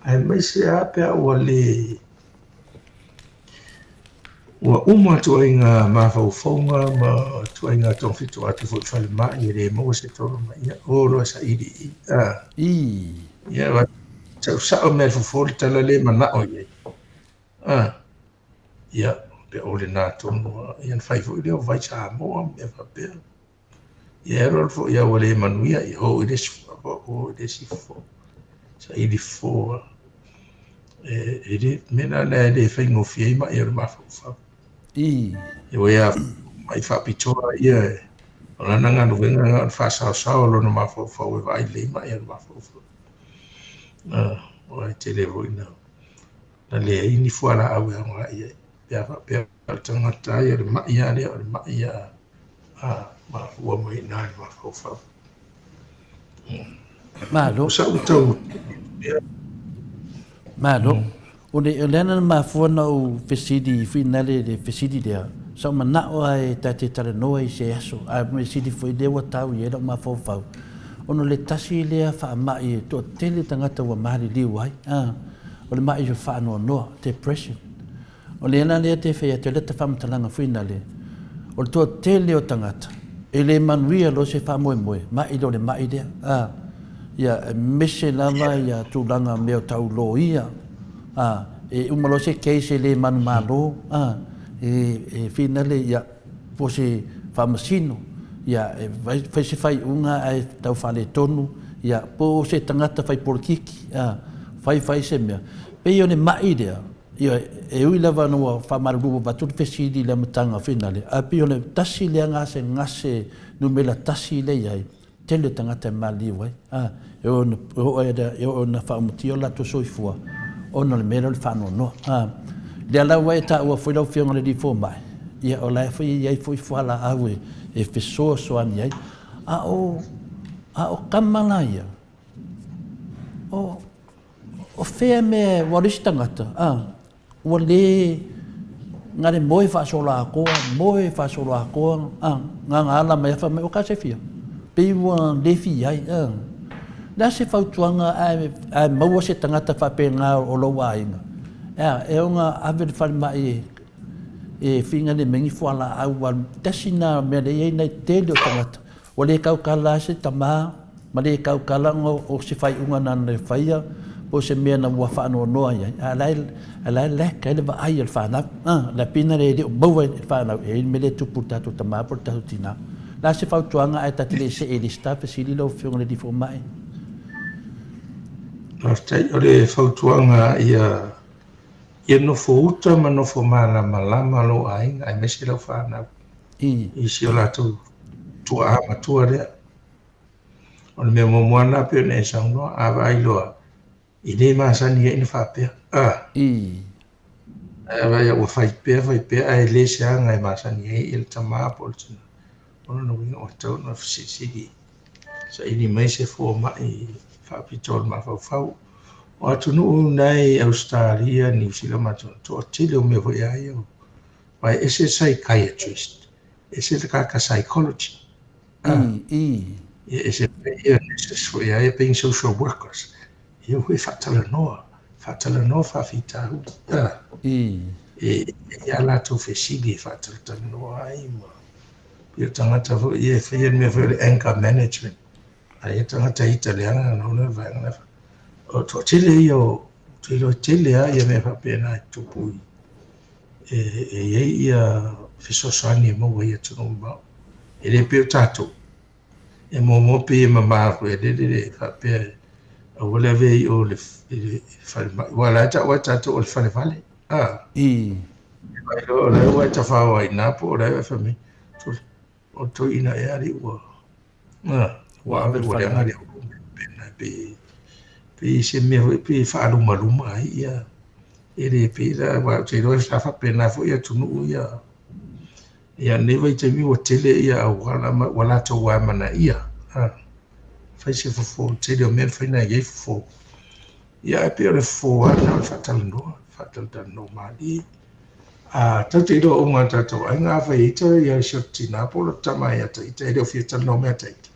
Ai mai se apea o le ua uma tuainga mawhauwhaunga ma tuainga tōng whitu atu fo i whale mai e le maua se tōro mai ia oro sa iri ia wa tau sao mea fufori tala le mana o iei ia pe ole nā tono ian whai fo i leo vai Samoa mea whapea ia ero fo ia wale manuia i ho i le sifo o i le sifo sa iri fo e le mena le le whaingo fiei ma i ero mawhauwhau e wea mai whapitoa ia o lana ngā nuenga ngā whasao lona mawhauwhau e vai le mai ero mawhauwhau o ai te levo ina na le ini fuara au e anga ia pia pia tangata ia le mai ia le mai ia ma ua mai nā le mawhauwhau Malo sa utau Malo o le lena mafua na o fesidi finale le fesidi dea sa mana o ai tate tare noa i se aso a me sidi foi de wa tau ia ma fofau ono le tasi le fa mai to tele tangata wa mari liwai o le mai jo fa no depression o le na le te fe te le te fam talanga finale o to tele o tangata ele manuia lo se fa moi mai do le mai de ia mese lava ia tulanga me o tau lo ia e umalo se case le manu malo e finale ia po se famasino ia vai se fai unga ai tau fale tonu ia po se tangata fai porkiki fai se mea pe io ne mai dea ia e ui lava no fa maru ba tu fesidi le matanga finale a pe io le tasi le ngase numela tasi le ia tele tangata mali wai eu na fa mutio la to soifua ona le mera le whanau no. Le ala wai ta ua whailau whianga le di fō mai. Ia o lai whai iai whai whala au e whesoa soani iai. A o kamana ia. O whea me warisi tangata. Ua le ngare moe whaasola a koa. Ngā ala mai awha mai o ka se whia. Pei ua lefi iai. Nā se whautuanga ai maua se tangata whape ngā o loa inga. E o ngā awere whare mai e whinga ne mengi whala au wa tasina mea le ei nei tele o tangata. O le kaukala se tamā, ma le kaukala o se whai unga nana le whaia, o se mea na ua whanau noa iai. Alai leka ele wa ai al whanau. La pina le o maua il whanau e me le tupu tatu tamā por tatu tina. Nā se whautuanga ai tatile se e le staff e sili lau whiunga le di fo mai. O le whautuanga ia ia nofo uta ma nofo malama lo ainga ai mesi lau whanau. I si o latou tua ama tua rea. O le mea momoana pe o ne saunoa a vai loa. I ne masani e ina whapea. A vai a ua whaipea a e le se anga e masani e il tamaa po le tina. Ona no winga o tau na fisisigi. Sa ini mai se fo mai whapitol ma fau. O atu nuu nei Australia, New Zealand matona. To tele o mea hoi ai o. Vai ese psychiatrist. Ese te kaka psychology. Ese hoi ai being social workers. Ia hui whatala noa whawhitau. Ia lato fesigi whatala noa ai ma. Pia tangata ho ia whaia mea hoi anger management. Ia tangata ita leanga na hona vaingana. O to tele ia o tele a ia mea whapena i tupui. Ia whisosani e maua ia tunu mbao. E le pio tato. E momopi e mamaru e le whapea. A wale vei o le whale. Wala tato o le whale vale. O le ua ta whawa i napo o le ua whame. O to ina e ari ua. Ua ave wale angari o pena pe se me hoi pe whaaluma ai ia. E le pe la wa te roi sa pena fo ia tunu ia. Ia newa i te mi o tele ia wala to wa mana ia. Fai se fo tele o men faina ia fo. Ia e pe o le fo ana fatal no mali. Tau te iro o ngā tātou ai ngā whai ita ia tina polo tama ia ta ita ero fia tano mea ta ita.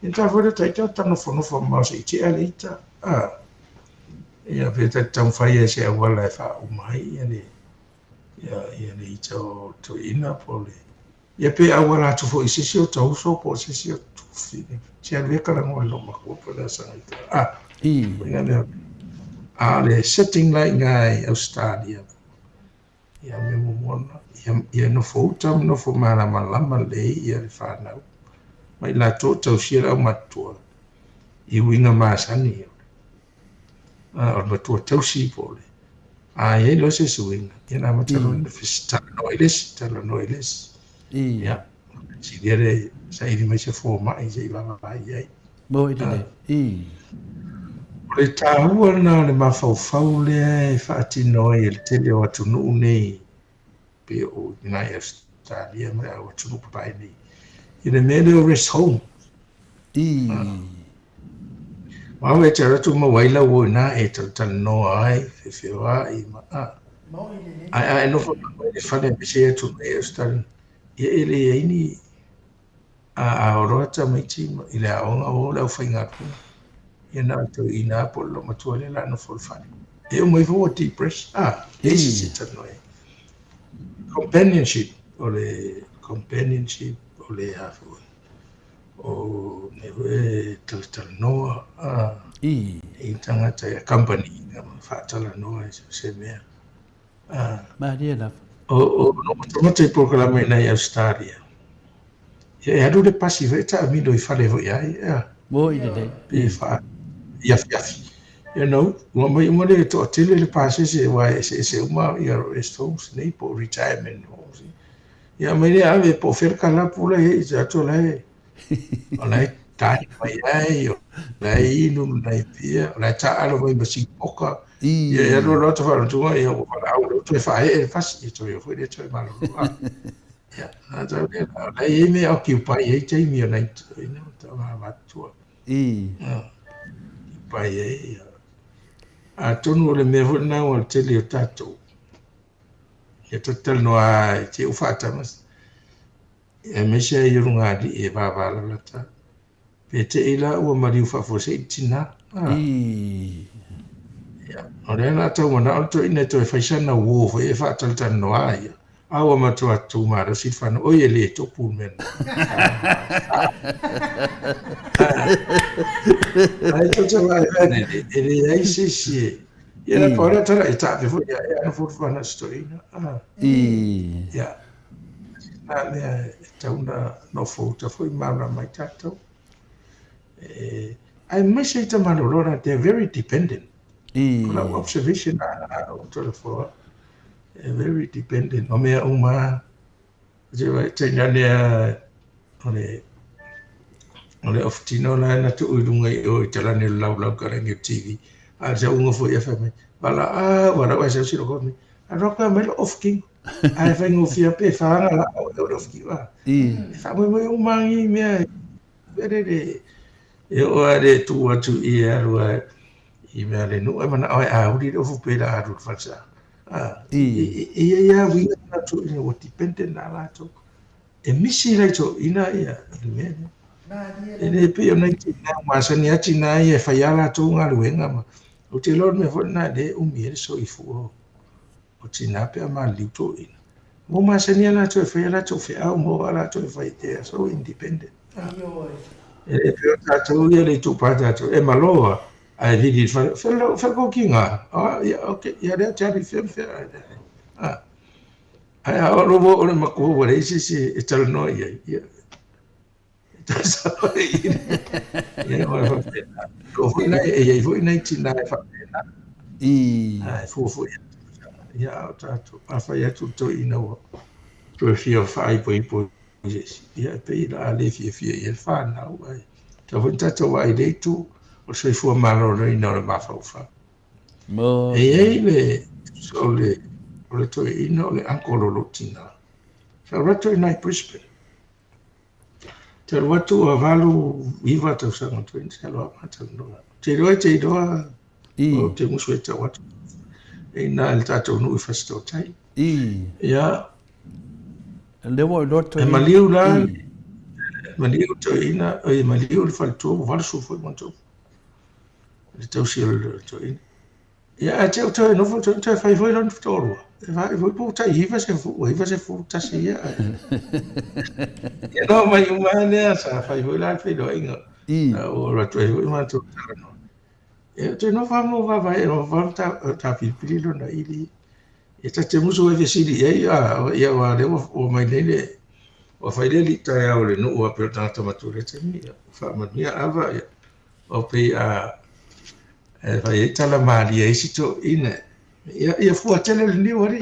Ia ta whare ta ita tano whanofo mausa iti ale ita. Ia peta tau whai e se awala e wha umai ia le ita o to ina pole. Ia pe awala atu fo isisi o tau so po isisi o tufi. Tia le karango lo mako po le sanga ita. Le setting like ngai Australia. Ia me momona. Ia no foutam no fo malama le ia le whanau. Mai la tau sira au matua. I winga masani. O matua tau si pole. Ia lo se suinga. Ia na matalo na fista tala noiles. Ia. Si dire sa ili mai se fo mai se iwa mai ai. Mo i dine. Le tāhua na le mawhauwhau lea e whaatino e le tele o atunu nei. Pe o ngai Australia mai o atunu papai nei. I le mele o rest home. Mau e te ratu mawaila o na e tala noa ai, whiwhiwa ai ma a. Ai no whakawai e whane pese e tunu e Australia. Ia ele e ini a oroata mai tima i le aonga o lau whaingapunga. Ia nā tau i nā polo matua le lana wholwhare. E o mai fo depress. E si tano e. Companionship o le hafu. O me hoe tala noa. I tangata e company. Whaatala noa e se mea. Maria lava. O no matamata i proklama i nei Australia. E adu le pasi ve ta amido i whale vo iai. Mo i dine. Pe wha. Yafi. You know, mo le to tele le pase se wa se uma ia rest homes nei po retirement homes. Ia me le ave po fer kala pula e ja to le. Ona tai mai ai o. Lai no lai pia, la ta alo mai basi oka. Ia ro to fa to ia o fa au to fa e fas e to yo foi de to malo. Ia, ata le me occupy e te mi ona ina to va tu. Pai e a tonu o le mea hona o te leo tātou. Ia tatal noa te uwhata mas. E mesia i runga di e vāwala lata. Pe te ila ua mari uwhafose i tina. O rea nā tau mana o to ina to e whaisana uofo e whaatalata noa ia. Awa matua tu mara si whana oi e le topu mena. Ai to vai ele ai se e na fora tara e tape foi e na fora fana stoina ya na me tauna no foto foi mara mai tato I must say to Manolora they're very dependent. Observation to the floor. very dependent. O mea uma, tena nea, ole ofitino na tu ulunga I o talane lau karangi TV. A sa unga fo ia fame. Wala wala wa sa siro komi. A roka melo of king. A fa ngofia pe fa nga la o of king wa. Fa mo umangi mea. Vere e o ale tu atu I alu I mea le nu mana ai a uri o fu pe la atu fa. Ia winga na tu ina o dependent na la tu. E misi lai to ina ia mea. Ene pe ona tina masani atina ia faiala tu nga luenga ma. O te lor me fo na de umir so I fu o tina pe ma liuto ina. Mo masani ana to faiala to fe au mo ala to fai te so independent. E pe o tato ia le tu pa tato e maloa ai vidi fa ko kinga. Ya okay ya le tari fem fe. Ai a o lo o le mako o le si e talo no ia. Ko foi e foi na tina fa na ai fu ya tato a fa ya tutto ina o to fio fa po ia pe la le fia il fa na ai to foi tato ai dei tu o sei fu malo no ina le ma fa Mo le so le to ina le ancora lo tina so rato in Brisbane. Te watu a valu iwa tau sanga tuen te aloa mata noa. Te roa te doa o te musu e te watu. E nā il tātou nui whasto tai. Ia. Lewa loto e maliu la. Maliu to ina. E maliu le whalto walsu foi manto. Le tau si to ina. Ia a te o tau e nofo te whai foi lon ftorua. E vai foi po tai hiva se fu tasi ia. Ia no mai umane sa fai foi la fai do inga. O la tu e ma tu no. E te no famo va vai no va ta pilipili na ili. E te muso e vesili e ia wa le o mai lele. O fai le li tai au le no o pe ta mature te mi. Fa ma mia ava o pe e fai e tala mali e sito ina. Ia fu a tele ni ori.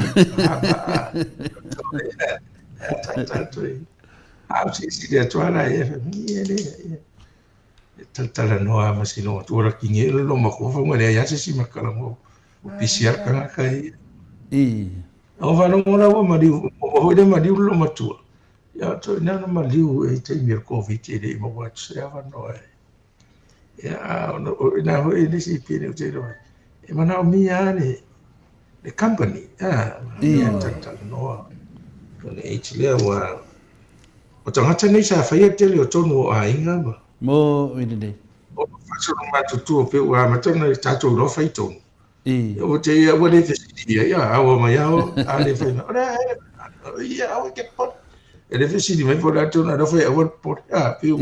Si de toala e famiglia le tala noa masino tora kingelo lo ma ko fa ngale ya si makala mo pisiar kana kai o va no mora o mari o de mari lo matua ya to na no mari e te mir covid e de mo wat se va no ya no na ho e si pine o te ro e mana o mi ane the company ya tala noa ko ne le wa o tangata nei sa whaia tele o tonu o a inga ma. Mo ine. O whasoro matutu o pe ua matana I tātou ro whai tonu. O te ia wale whesidi ia awa mai ao a le whai ma. Ora ia awa ke pot. E le whesidi mai po rātou na ro whai awa pot. Pe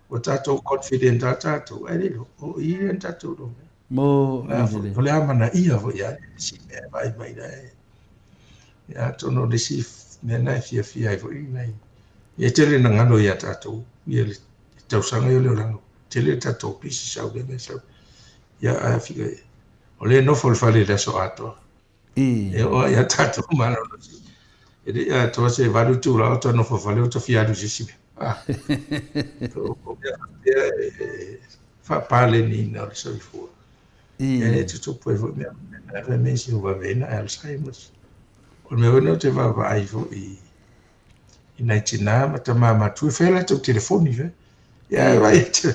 o tātou confident a tātou. Ai rero o ia en tātou ro. Mo ine. O le amana ia vo ia si mea vai mai na e. Ia tono le si mea nai fia i vo I nai. Ia tele na ngano ia tātou, ia le tausanga ia leo rango, tele tātou pisi sau le me sau. Ia a whika ia. O le nofo le whale le so Atua. E o ia tātou mana o si. E le ia toa se varu tu la o toa nofo whale o toa fiadu si sime. O ia wha pale ni na o le sau I fua. E le te tupu e fo mea, e me si uwa vena e Alzheimer's. O me wana o te wawa ai fo Ina tina mata mama tu fela tu telefoni ve ya vai te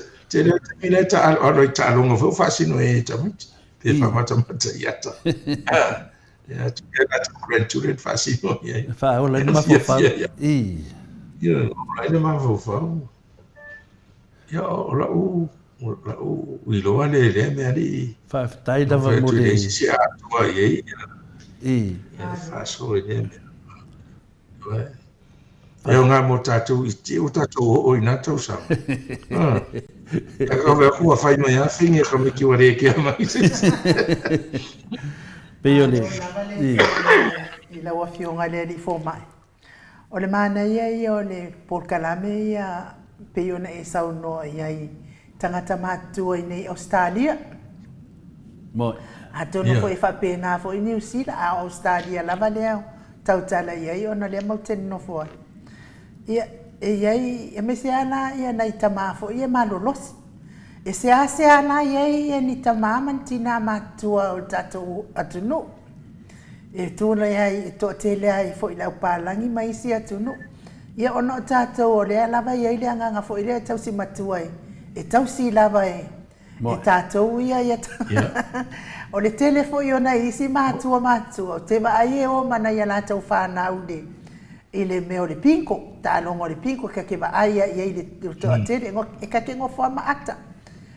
mina ta alo ta longo fo fasino e ta mit pe fa mata yata ya tu ya ta grandchildren fasino ya fa o le ma fo fa ya o ma fo fa ya o la wi lo ale le me ali fa tai da va mo le si a tu ye fa so ye e o ngā mo tātou I te o tātou o I nā tau sau. E ka wea kua whai mai a whingi ka me ki wa re kia mai. Peo le. I la wafionga le li fo mai. O le mana ia o le polkalame ia peo na e sau noa ia I tangata mātua I nei Australia. Moi. Atono foi whapena foi New Zealand a Australia lava leo tautala iai ona lea mauteni no foi. Ia iai e me se ana ia na itama foi ia malolosi. E se ana iai e ni tamama tina matua o tato atunu. E tūna iai to tele ai foi lau palangi mai si atunu. Ia ono tato o lea lava iai lea nganga foi lea tausi matua e tausi lava e tatou ia ia o le telefo ona isi matua o te vai o mana ia la tau whanau le i le meo le pinko ta longo le pinko ka ke vai ia i le to tele e ka ke ngofo maata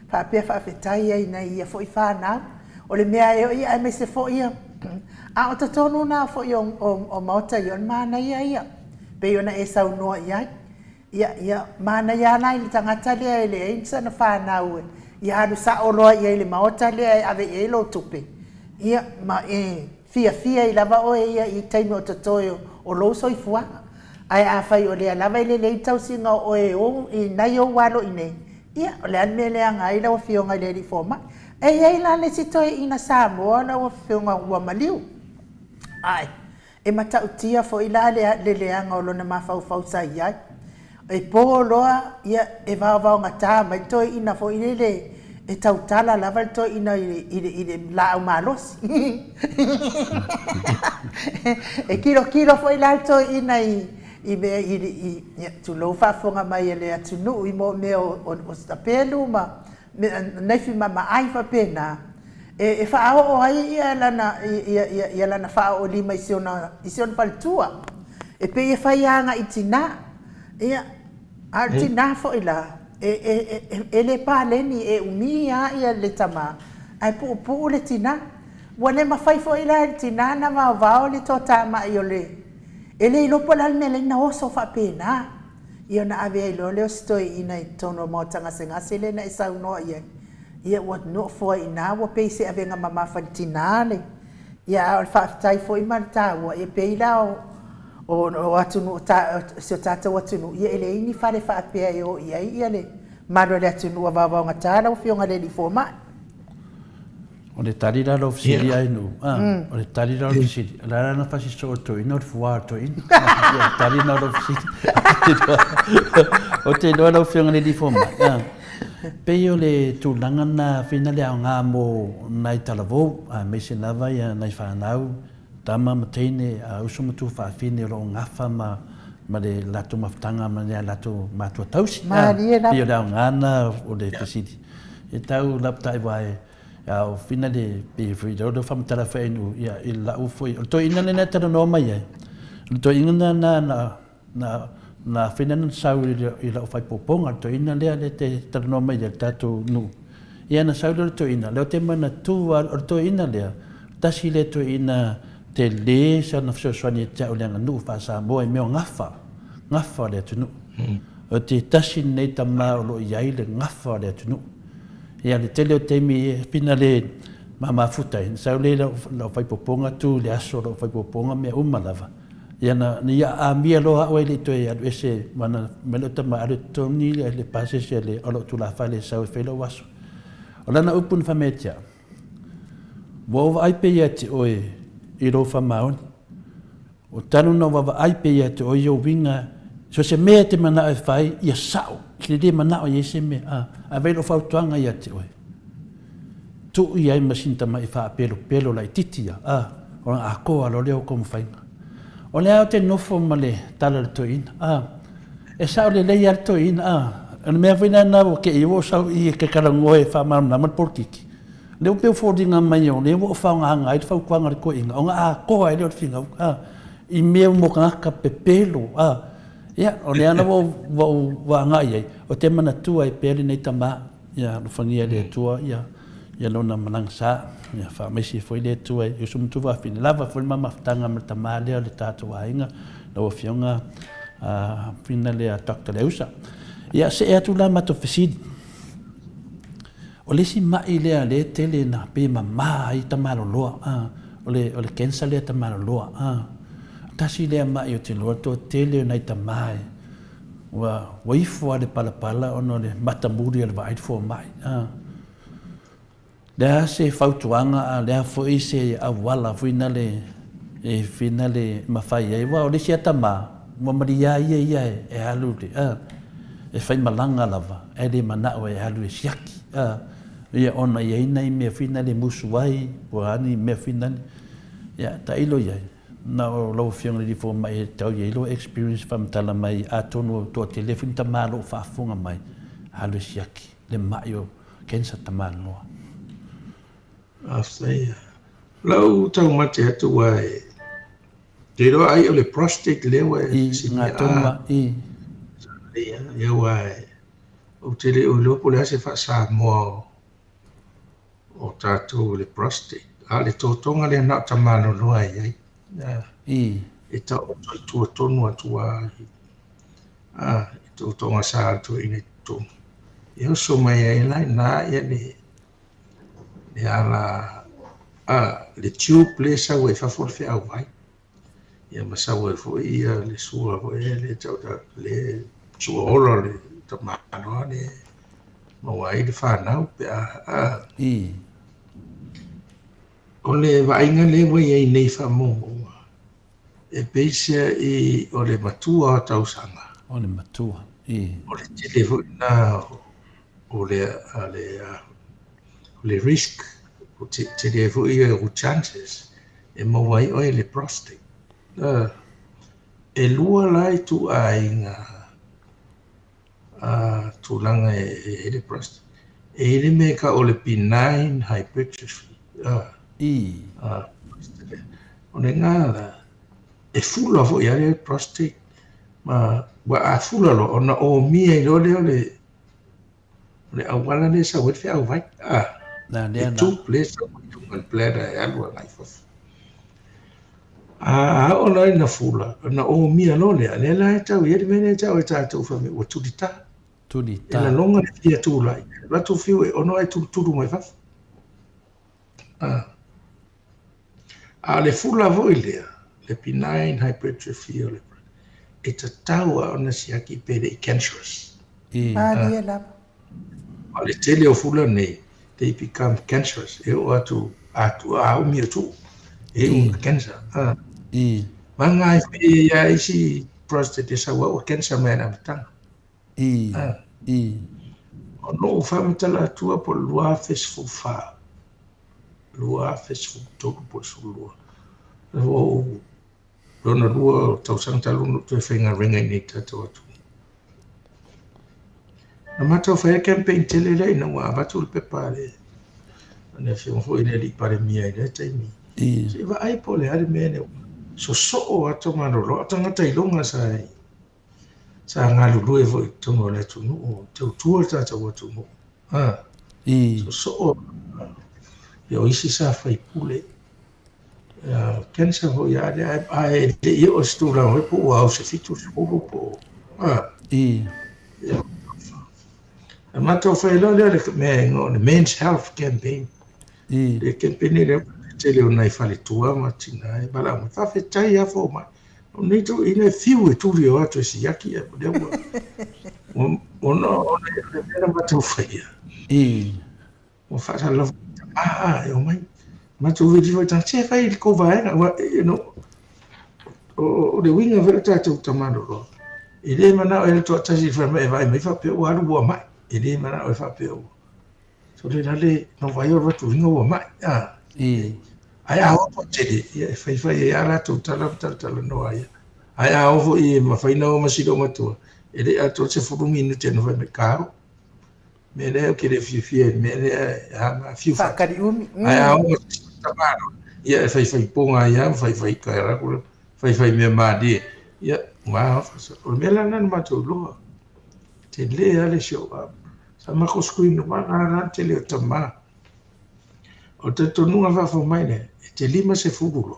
fa pe fa fetai ia na ia foi whanau o le mea ia me se fo ia a o tatonu na fo ia o Maota ia mana ia pe ona e sau no ia mana ia na i tangata le le insa na whanau ia hadu sa oloa ia le Maota le ave e lo tupe ia ma fia i lava o ia i taimi o tatoio o lo soifua ai a fai o le lava i le tau singa o i nai o walo i nei ia o le anme le anga i lau fionga le li foma ia i la le sitoi ina Samoa na o fionga ua maliu ai e mata utia fo i la le anga o lona mafau sa iai e poloa ia e vau ngata mai toi ina fo i le e tautala lava toi ina i le la malos e kilo fo i la toi ina i me i tu lo fa fonga mai le atunu i mo me o stapelu ma nei fi mama ai fa pena e fa o ai ia lana fa o lima i siona paltua e pe e fa ianga itina ia artina fo ila ele paleni e umia ia le tama ai pu le tina wale mafai fo ila tina na va le tota ma iole ele lo pola me le na oso fa pena ia na ave lo le stoi ina tono mo tanga senga sele na isa no ia what no fo ina wo pe se ave nga mama fantinale ia al fa tai fo i marta wo e pe ila o atunu se tata watunu ia ele ini fare fa pe yo ia le maro le atunu va ngata o fionga le forma o le tarira lo fsiri ai no o le tarira lo fsiri la na fasi so to ino fuar to in tarira lo fsiri o te lo fionga le forma pe yo le tu langa na finale a nga mo nai talavo me se lava ia nai fanau tama matene a usumutu fa fine ro ngafa ma le lato maftanga ma le lato matua tausi pio da ngana o le fisiti e tau lapta vai a fina de pe frido do fam tala fa inu ia illa u foi to ina ne tara no mai to ina na fina no sau ila o fai poponga to ina le te tara no mai tatu nu ia na sau to ina le te mana tu to ina le tasi le to ina te le sa na fso swani te o lenga nu fa sa mo e me ngafa le tunu o te tasi nei tama o lo iai le ngafa le tunu ia le tele o te mi pina le mama futa sa le lo fai poponga tu le aso lo fai poponga me lava ia na ia a mia lo a le to ia ese mana me lo tama ale toni le pase se le o lo tu la fa le sa o felo waso o lana upun fametia wo ai pe ia te oe i ro fa maun o tanu no wa ai pe ia te o yo winga so se me te mana e fai ia sao ki le mana o yese me a ve lo fa tuanga ia te oi tu ia masinta mai fa pelo lai titia o a ko lo leo como fai o le te no fo male tala to in e sao le le ia to in an me vina na o ke i wo sao i ke karango e fa ma na mal porkiki le o pe fordinga mai o le o fa nga ngai fa kwanga ko inga o nga ko ai le finga i me mo ka pepelo ia o le ana wo nga ai o te mana tu ai pele nei tama ia lo fania le tua ia lona manangsa ia fa mesi foi le tu ai o sum tu va fin lava foi mama tanga ma tama le tatu ainga lo fionga finale a Dr. Leusa ia se e tu la mato fesidi o le si mai le tele na pe mama i tamalo loa o le kensa le tamalo loa tasi le mai o te loa to tele na tamai wa ifo le pala ono le matamuri le vai fo mai Lea se fautuanga a lea foi se awala fuina le e fina le mawhai ai wa o le sia tama maria ia e halu le e whai malanga lava e le manao e halu e siaki ia ona iai nei mea fina le musuai puani mea fina ia ta ilo iai na o lau whionga li fo mai e tau iai lo experience whamtala mai a tonu to telefoni ta malo whaafunga mai halu e siaki le mai o kensa ta malo After lau tau mate atu wai te roa ai o le prostate lewa i ngā tonua i ia wai o te le o lopo le ase wha Samoa o tātou le prostate a le tōtonga le nao tamano noa ai i e tau o tua tonu atu ai e tōtonga sa atu i ne tonu e o so mai ai lai nā ia le ala le tube le sau e whafol whi au vai ia masau e fo ia le sua fo e le tau le sua ola le tamanoa le mawai le whanau pe i o le vainga le wai ai nei whamongo e peisia i o le matua o tausanga o le matua i o le tele fo na o le risk o te le fo i o chances e mawai o le prostate e lua lai tu ainga tu langa e le prostate e le me ka o le benign hypertrophy i o le ngala e fula fo i ale prostate ma wa a fula lo ona o mia i lo le awala le sa wet fe au vai na e lea tu na place o tu bladder e alua ngai fo ona ina fula na o mia lo le ale la tau i mene tau e tau fa me o tu dita tuli e la ta longa le fia tu lai la tu fiu e ono ai tu mai fa le fula vo i lea le benign hypertrophy o le e ta taua ona siaki pele i cancerous i Lia lava. o le tele o fula nei they become cancerous e o atu a umi atu e o cancer i manga e ia isi prostate sa wa o cancer man amtanga i i o no famitala tua po lua fesfu fa lua fesfu toku po sulua o lona lua tausang talunu tu whenga ringa i nei tato atu na matau whaia campaign tele rei na wa abatu le pepare ane whiong hoi ne li pare mia i nei taimi i se iwa ai po le ari mene so o ato manolo ato ngata ilonga sai sa ngā lulu e voi tongo le tunu o te utua tata wa tunu i so o yo isi sa fai pule kensa ho ya ai le yo stura ho po au se fitu suru po i a mato fai lo le me no the men's health campaign i le campaign le tele o nai fale tua ma tina e bala mo fa fe tai a fo ma o nei tu ina fiu e tu rio ato si yaki e de o no le mato fai i o fa sa lo e o mai ma tu vedi voi tan se fai il cova you know o le winga vero tatu tamano ro e le mana o le to tasi fa me vai me fa pe o alu bo mai e le mana o fa pe o so le dale no vai o tu winga bo mai i ai a o te e fai fai e ala tu tala no ai a o i ma fai no ma si do ma tu e le a to se fu minute no vai me caro me le o ke le fi me le a ma fiu fa Whakari umi. ai a o tamano ia fai ponga ia fai ka ra ko fai me ma di ia ma o me la na ma tu lo te le ale show up sa ma ko screen no ma na te le tama o te tonu va fo mai ne te lima se fugulo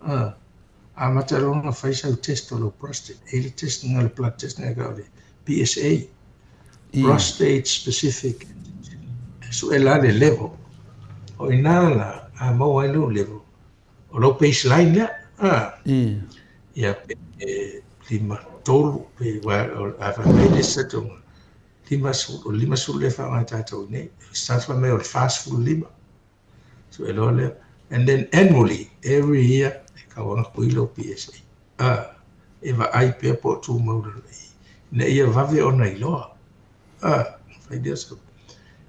a matalonga fai sa test o prostate e le test ngal blood test na ga le PSA prostate specific so elade level o inala a mo ai no level o lo baseline ya ya lima tolu pe wa a fa me se to lima sulu le whanga tātou nei. Starts from me fast food lima. So e loa lea. And then annually, every year, e ka wanga kuilo PSA. E wa ai pia po tū maura nei. Ne ia vave ona I loa. Whaidia sa.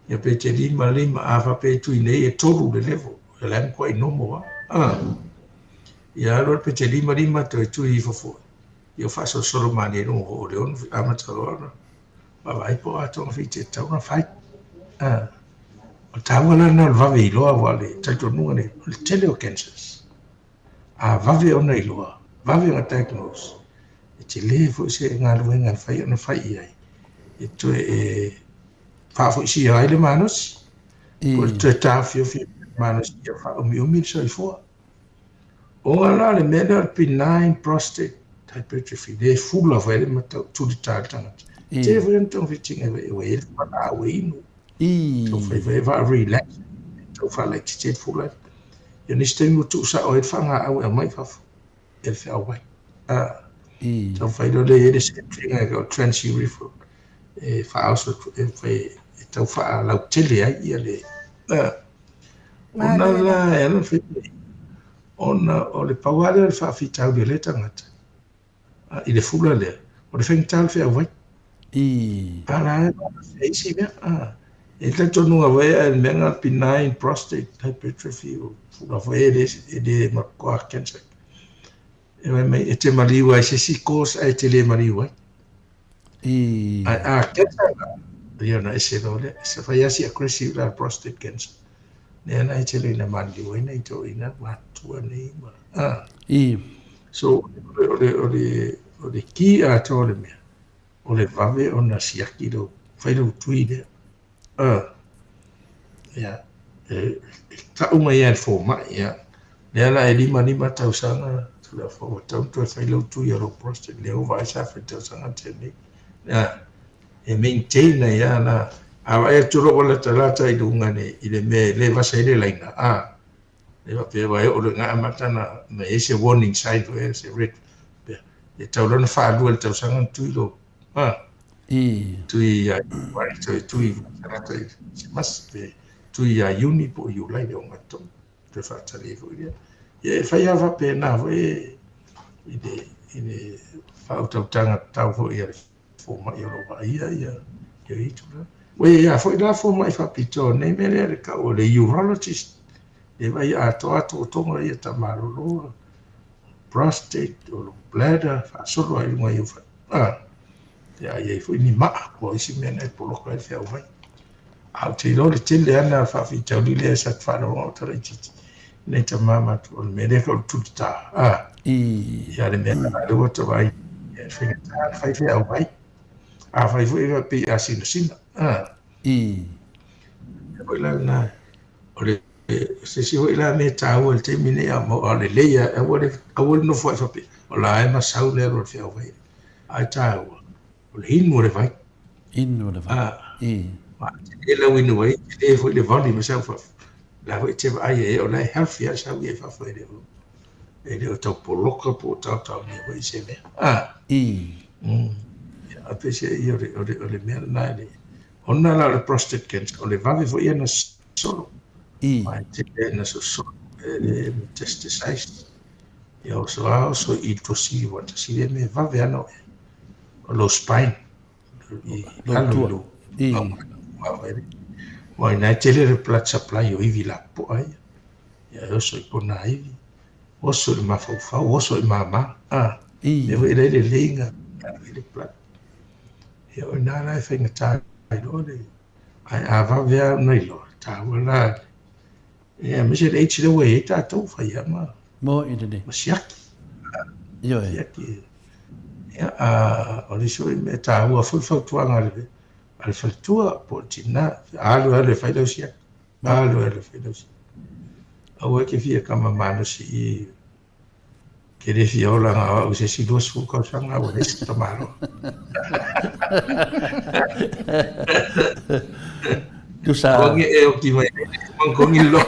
Ia pe te lima a whape tui nei e toru le level. E lam kwa I nomo Ia alo pe te lima te tui I fofo. Ia whaso soro mani e no ho le onu amataroana. Ma vai po atonga fi te tauna whai. O tāwala na o vave I loa wale, taito nunga ne, o le tele o cancers. Vave ona I loa, vave ona diagnose. E te le fo se ngā luenga whai ona whai I ai. E tue e whafo isi ai le manos. O le tue tāwhio fi manos I a wha umi so I fua. O ngā la le mena o benign prostate hypertrophy, le fula whai le matau tuli tātanga. Te fo yon tong fitinga e wei le wha a wei inu. So fai va relax. So fa like te fula. Yo ni ste mu tu sa o e fanga au e mai fa. E fa wai. So fai do le e se tinga go transurethral. E fa also e fai e tau fa la tele ai ia le. Ona la e no fi. Ona o le pawale fa fi tau de le tangata. I le fula le. O le feng tal fa wai. Ala e si mea. E te tonu a wea e menga benign prostate hypertrophy o fula wea e de makoa cancer. E te Maleifua e se discourse e te le Maleifua. Cancer ria na e se role, se whai asi aggressive la prostate cancer. Nea na e te le na Maleifua ina I to ina watua nei ma. So o le ki a to le mea, o le vave o na siaki do, whai do tui lea. Taunga ia fo mai ia. Lea la e lima tausanga tula fo tau tu fai lo tu ia lo prostate le over sa fa tausanga tene. E maintain ia na a e turo o le talata I dunga ne I le me le va sai le laina. Le va pe vai o le nga matana me ese warning sign to ese red. E taulona fa lu le tausanga tu lo. Tui mas pe tui uni po you lai de ongato te fata le fo ia e fai ava pe na we ide fa tanga tau fo ia fo mai o va ia ke itu we ia fo ila fo mai fa pito nei me le ka o le urologist e vai a to tonga ia tamaro prostate o bladder fa solo ai mai o fa ia foi ni ma ko isi mena po lo ka fe vai au te lo te le ana fa fi tau le sa fa no tra ti ne te mama to me le ko tuta ia le mena lo to vai e fe ta fa fe au vai fa foi pe asino sina poi la na ole se si foi la me tau te mine a mo ale le ia e wo no foi fa pe ola e ma sau le ro fe au vai ai tau o le hinu o le vai. Ma e lau inu vai, e foi le vali ma sau fa. La foi te vai e o lai healthy a sau e fa fa e leo. E leo tau poloka po tau ni vai se mea. A pe se i o le mea na le. Ona la le prostate cancer, o le vave foi e na solo. Ma te e na solo, e le metastasize. E o so I tosi wata si le me vave ano e. Lo spine lo mai na tele le blood supply o ivi la po ai ya so I pona ivi o so le mafa o so I mama e voi le linga le blood e o na la fenga ta lo le ai ava via noi lo ta wala e me se le le we ta to fa ya ma mo ide ma siaki yo o le sui me ta ua fui fautuanga ale fautua po tina alu ale failausia au e ke fia kama mano si I ke le fia ola nga au se si dos fu kausanga o le si tamaro tu sa kongi e o ki mai kongi lo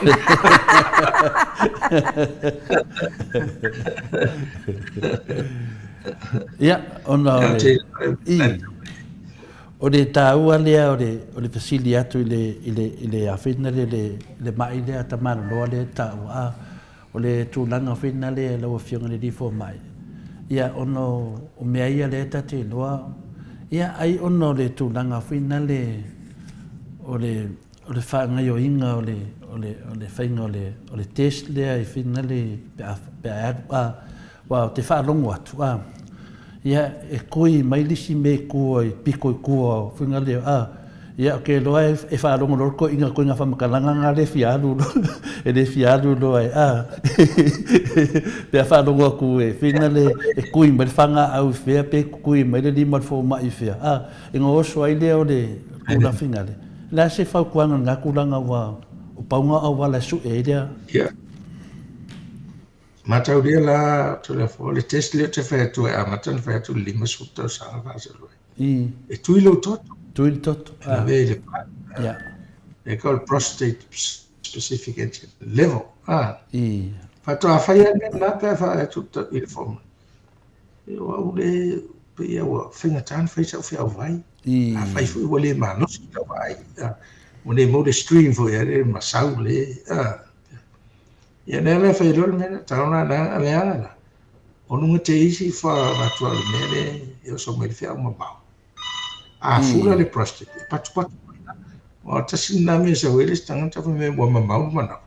ia ona o le tāua lea o le fasili atu i le awhina le mai lea tamana loa le tāua a o le tūlanga awhina le lau whionga le rifo mai. Ia ono o mea ia le tate loa. Ia ai ono le tūlanga awhina le o le whaangai o inga o le whainga o le test lea i whina le pea atu wa te whaalongo atu ia e koi mai lisi me kua i piko i kua whinga leo ia ke loa e whaalongo lorko inga koe ngā whamakalanga ngā le fialu e le fialu loa pea whaalongo aku e whinga le e koi mai whanga au whea pe koi mai le lima fo mai whea e ngā oso ai leo le kula whinga le la se whau kuanga ngā kulanga wa o paunga au wala su e lea matau dia la to le fo le test le te fa tu matan fa tu lima suta sa va se lo e tu lo tot ve le yeah they call prostate specific level fa to fa ya na pa fa tu il form e wa le pe ya wa finga tan fa sa fa vai fa fu le ma no sa vai o le mo de stream fo ya le ma sa le ia nea mea whairol mena, tauna na aleana. O nunga te isi wha matua le mele, e o so mai le whia uma mau. Fula le prostate, e patu. O tasi na mea sa wele, tangata pa mea mua mau mana.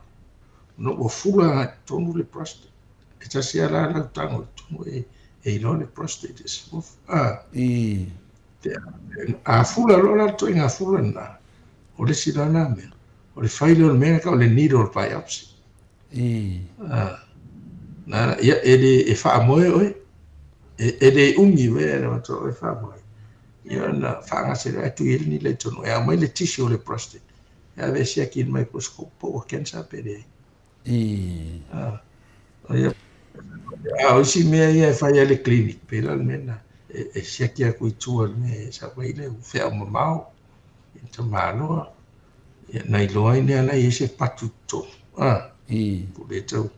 No o fula tonu le prostate. E tasi ala lau tango, tonu e ilo le prostate. Fula lola to inga fula na. O le sila na mea. O le whaile o le mea ka o le needle biopsy. Na ia e fa moe oi e ungi ve na to e fa moe ia na fa nga se tu il ni le tono e mai le tissue le prostate ia ve sia ki mai microscope o cancer pede o si me ia fa ia le clinic pela mena e sia ki a ku tu me sa vai le fe o mau into malo ia nai loi ne ala ia se patu to Puleto,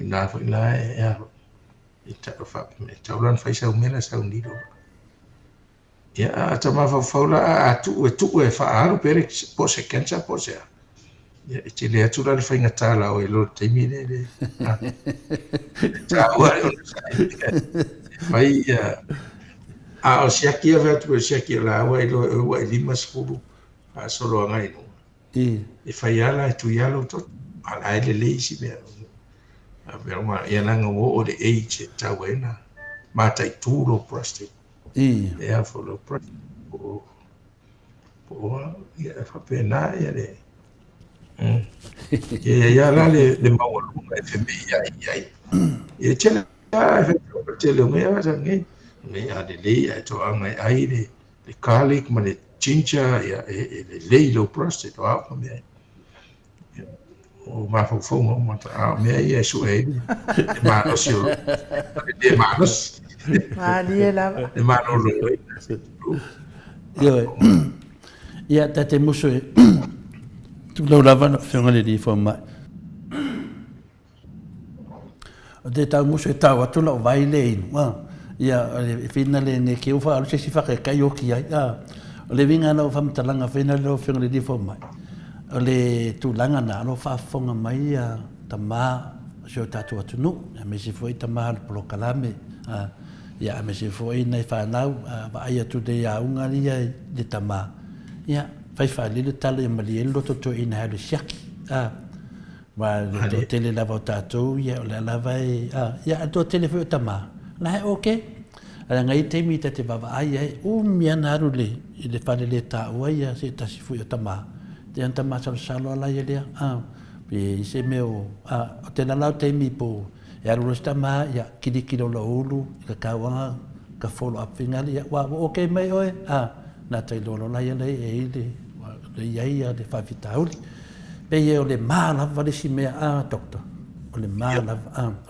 na foi lá e tá fa me taulan fai sa mena sa unido. Ya tama fa faula tu e fa aro pere po se kensa po se. Ya te le atu la fai ngata la o lo te mi le. Ta wa vai o sia ki ave tu sia ki la wa lo lima sfulu a solo ngai no. E fai ala tu ya lo tot ala ele leisi me a ma ia nanga o de age tawena mata I turo prostate ia for the prostate ia fa pena ia le ia la le maulu e femi ia tele tele me asa nge me a de le to anga ai le garlic ma le ginger ia le lo prostate o a me o ma fo mo me ia su e ma no si de manos Liela de mano lo ia tate muso tu lo lava no fiona le di forma o te tau muso e tau atu la vai le ia fina le ne ke ufa se si fa kai o ki ai o le vinga no fam talanga fina lo fiona le di forma o le tūlanga nā alo whaafonga mai a tamā sio tātou atunu a me se foi tamā le polokalame ia a me se foi nei whanau wa ai atu de a unga lia le tamā ia whai whaali le tala i mali e loto to ina hale siaki wa le to tele lava o tātou ia o le lava ia a to tele foi o tamā la he oke ala ngai teimi te wawa ai mia naru le i le whale le tā ua ia se tasi foi o tamā te anta masal salo ala ia lea pe se meo o te lalau te mi po e aru sta ma ia kilo la ulu ka kawanga ka follow up fingali ia wa okay mai oe na te lolo la ia le le ia de fa vitauli pe ia o le mala vale si mea doctor o le mala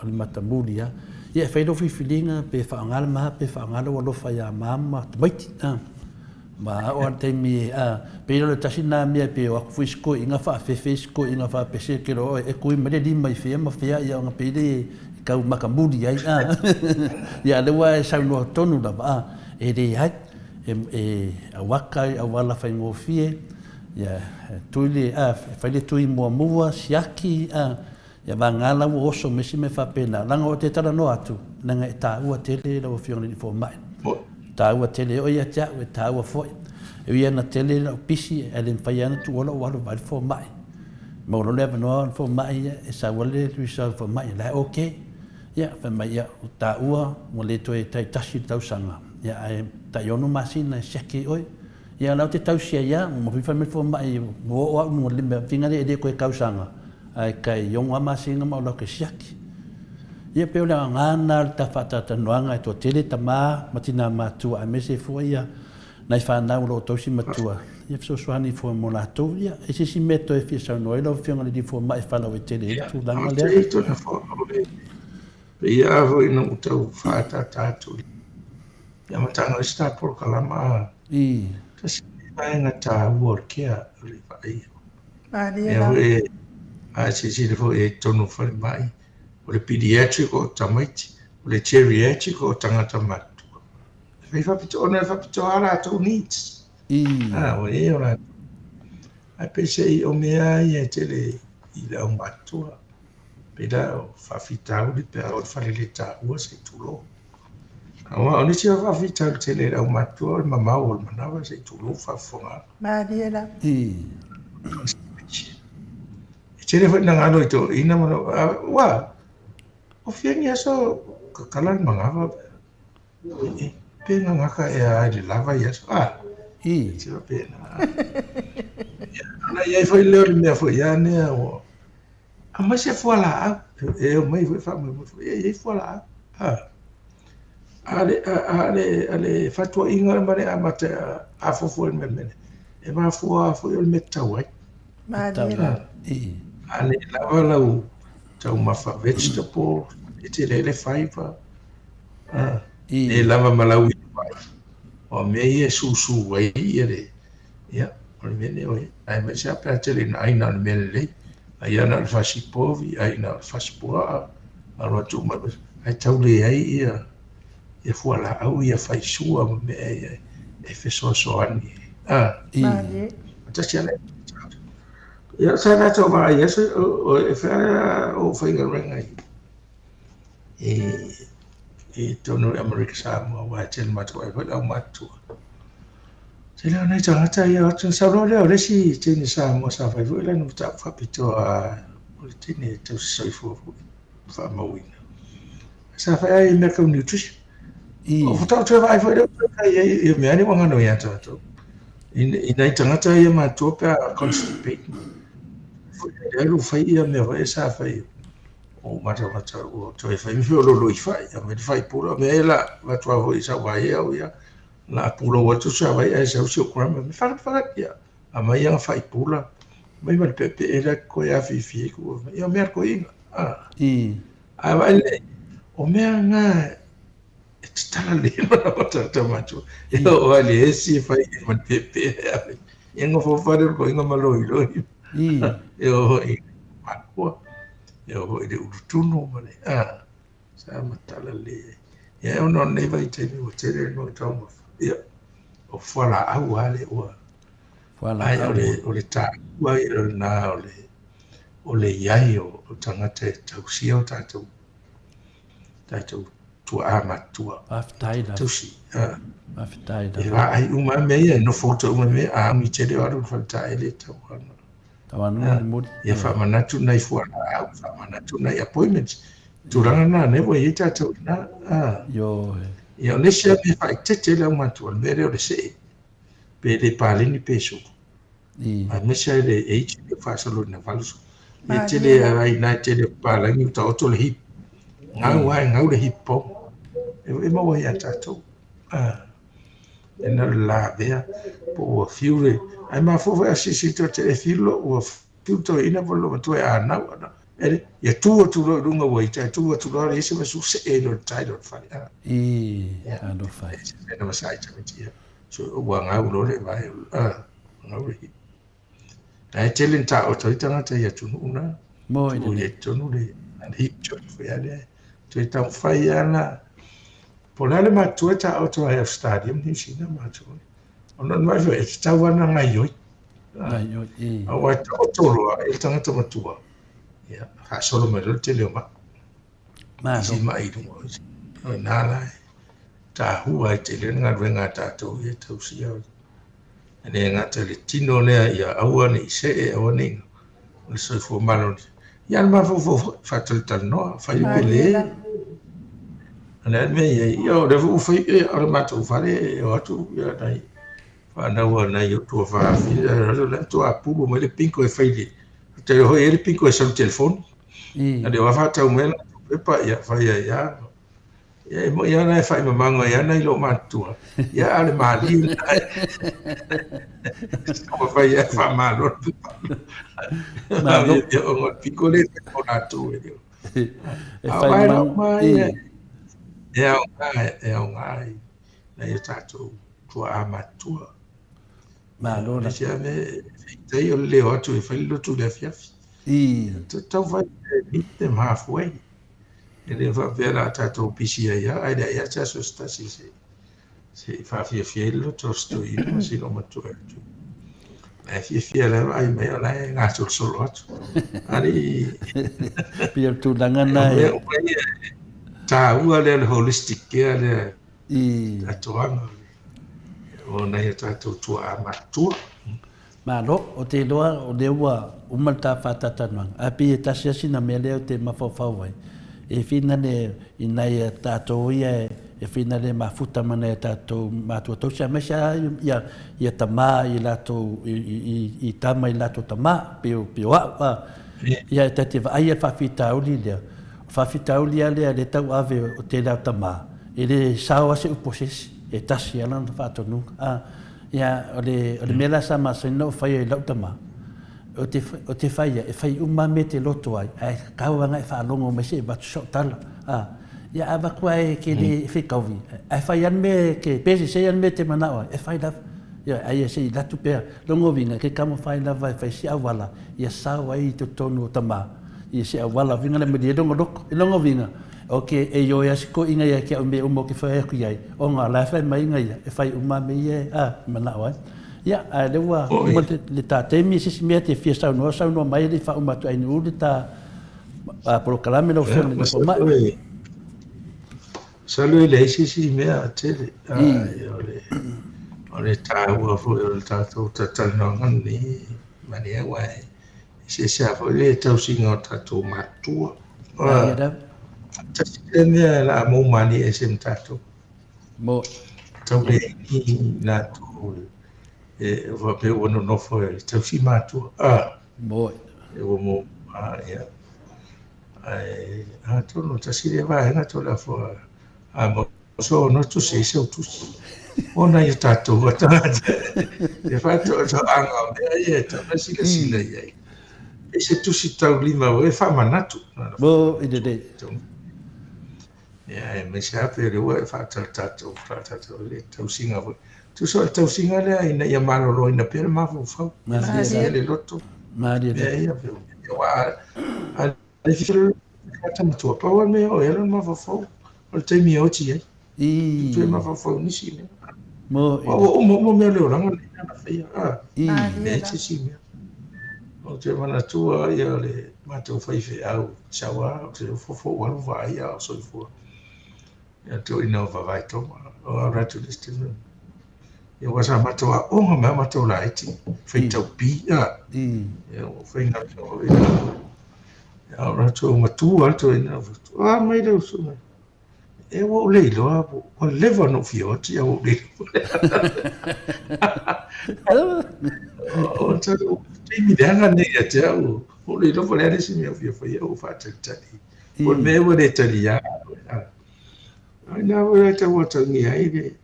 o le matamuli ia fai do filinga pe fa ngal ma pe fa ngal o lo fa ia mama mai ma o te mi pe lo tasi na mi pe o fu sko inga fa fe sko inga fa pe se ke ro e ku me di mai fe ma fe ia nga pe de ka makamudi ai ya le wa sa no tonu da ba e de ai a waka a wala whai ngofie, tuile whaile tui mua siaki, ia wangala ua oso mesi me whapena. Langa o te tara no atu, nanga e tā ua tele la o whionga ni fo mai. Tā ua tele o ia tia, e tā ua foi. E ia na tele la o pisi, e le mwhai ana tu ola o walo wale fo mai. Mauro le wanoa fo mai, e sa wale lui sa fo mai, la ok. Ia, whamai ia, o tā ua, mo le toi tai tasi tau sanga. Ia, e tai ono masina e seke oi. Ia, lau te tau sia ia, mo whiwha me fo mai, mo o au mo le mea whingare e de koe kausanga. Ai kai yonga masinga ma lau ke siaki. Ia peo le ngana ta whatata noanga e to tele ta maa, matina matua, a mese fua ia, nai whanau lo tausi matua. Ia fiso suhani fua mo lato, ia, e sisi meto e fisa noe lau whionga le di fua mai whalau e tele, tu langa lea. Ia, tona fua, ia avo ina utau whata tātu. Ia matanga i sta por kalama. Tasi vaenga tā uor kia riva ia. Ia a sisi le fo e tonu whare mai. O le pediatric o tamaiti, o le geriatric o tangata matu. Whai whapito, ona whapito ara tau needs. O e o la. Ai pese i o mea i e tele i la o matua. Peda o whawhitau li pea o whare le tā ua se tulo. O ni si o whawhitau tele la o matua o le mamau o le manawa se tulo whawhonga. Mariela. Tele foi na ngalo ito ina mo wa o fiengi aso kakalan mangava pe nga ngaka e ai lava yes tira pena ana ia foi le me foi ya ne o ama se foi lá e o mai foi fa mo e foi lá ale fatwa inga mane amata afo me e ma foi o metawai Mariela. Ale lava lau tau mafa vegetable, e te lele faiva. E lava malau i vai. O mea ia susu wai ia re. Ia, o le mene oi. Ai me se apea tele na aina o le mene lei. Ai ana le fasi povi, aina le fasi poa. Alo atu ma, ai tau le ai ia. Ia fua la au ia fai sua ma mea ia. E fesoa soani. Tasi ale. Ia sa na tau mai ia se o e whara o whainga renga i. E tono Amerika Samoa wa tēn matua e whalau matua. Te leo nei tangata ia atu sauro leo resi tēne Samoa sa whai fui lanu ta whapito a o le tēne tau soifua whamauina. Sa whai ai medical nutrition. O whatau tue whai fui leo ia mea ni wangano ia tātou. I nei tangata ia matua pia constipating. Elu fai ia mea vai sa fai o mata o toi fai mi fio lo fai a me fai pura me ela va tua voi sa vai au ia la pura o tu sa vai ai sa o krama me fa ia a mai ia fai pura mai mal pepe ela ko ia fi ko ia me ko inga a vai le o me nga tala le no ta macho ia o ali esi fai mal pepe ia ngo fo fa ko inga maloi eu makua eu ele utuno mane sa matala le eu non ne vai te o tere no tamo ia o fala au ale o fala o le ta vai na o le iai o tangata tausia tatu tu amatua aftaida tusi aftaida ai uma me no foto uma me a mi tere o falta ele tawano ia whamanatu nei fuana, whamanatu nei appointments. Turanga nā nevo i tātou nā. Ia o nesia me whai tete leo matua, mere o le se. Pe le pālini peso. A nesia le eichi le whasalo na valusu. Ia tele ai nā tele pālangi uta oto le hip. Ngau ai ngau le hip po. E maua ia tātou. E na la vea po ua fiure. Ai ma fo asisi to te filo o tuto ina volo to e ana e ia tu runga wo ita tu lo ese ma su se e lo tai lo fai ando fai e no sai ta metia so wa nga lo le vai nga ri ai telen ta o to tanga ta ia tu una mo e to no le and hip chop foi ale to ta fai ana po le matua ta auto have stadium ni sina matua ona mai ve ta wana ngai yo a wa to ro e tanga to matua ya ha solo me lo te le ma si mai do na la ta hua te le nga renga ta to e to si au ane nga te le tino le ya aua ni se e aua ni le so fo malo ya ma fo fa te tal no fa yu le ane me ye yo de fu fa e ala ma to fa le o tu ya dai fa na wa na yo to fa fi le to a pu mo le pinko e fa le te ho e le pinko e son telefone ane wa fa ta mo e pa ya fa ya mo ya na fa ma mango ya na lo ma tu ya ale ma li ko fa ya fa ma lo ma lo yo ngo piccole ko na tu e fa ma ya ngai na ya ta tu a ma tu ma lo na ya me te yo le o tu fa lo tu le fiaf to fa meet them halfway ele va vera tato pisia ya ai da ya cha so sta si se fa fielo to sto ino si no mato tu ma fiela ai me la nga so solo ali pia tu dangana ta ua le holistic care le tato anga o na ya tato tu a matua ma lo o te loa o le ua umata fatatanuanga a pia tasiasi na mele o te mafawhau ai e fina le inai tātou ia e fina le mafuta mana e tātou mātua tau sia mesa ia tamā i lātou i tama i lātou tamā pio a ia e tati ai e whawhitauli lea whawhitauli lea le tau ave o te lau tamā e le sao ase uposesi e tasi ala na whātonunga ia o le mela sa masina o whaia i lau tamā o te whaia, e whai umame te loto ai, ai kauanga e whaalongo me se batu sok tala. Ia awa kua e ke le whikauwi, ai whai an me ke pesi se an me te manawa, e whai lava. Ia ai e se i latu pēr, longo vinga, ke kamo whai lava e whai si awala, ia sawa i te tonu o tamā, ia si awala vinga le midi e longo loko, e longo vinga. O ke e yo ia siko inga ia ke au me umo ke whai aku iai, o ngā lai whai mai inga ia, e whai umame ia, manawa ai. Ia, le ua, le tā teimi sisi mea te fia saunua mai le wha umatu aini u le tā prokalame lau whione le pomai. Salui le sisi mea tele, o le tā ua fui o le tātou tatanonga ni mani e wai. Se sea fui le tau singa o tātou matua. Tasile mea la mou mani e sem tātou. Mo. Tau le i nā tū. E va pe o no fo te si matua boy e o mo ya ai to no ta si le va na to la fo mo so no tu se tu ona ia tato ta e fa to anga e ta si le si le e se tu si tau lima e fa manatu bo i de ya me sa pe le o fa tato le tau singa tu so tau singa le ina ia malolo ina pere mafufau le loto maria ia wa a fil kata matua pa wa me o ela mafufau o te mi oti ai tu mafufau ni sile mo me le oranga na fia ne te si me o te mana tua ia le matou fai fe au chawa o te fofo wa va ia so fo ia tu ina va vai to o ratu destino e wasa matoa onga me matoa la iti fai tau pi e o fai na so e a rato matua alto ina mai dau so e o le lo o leva no fioti o le o ta te mi danga ne ya te o le lo fole si mi fai o fa tali o me o le tali ya ai na o le ta o ngi ai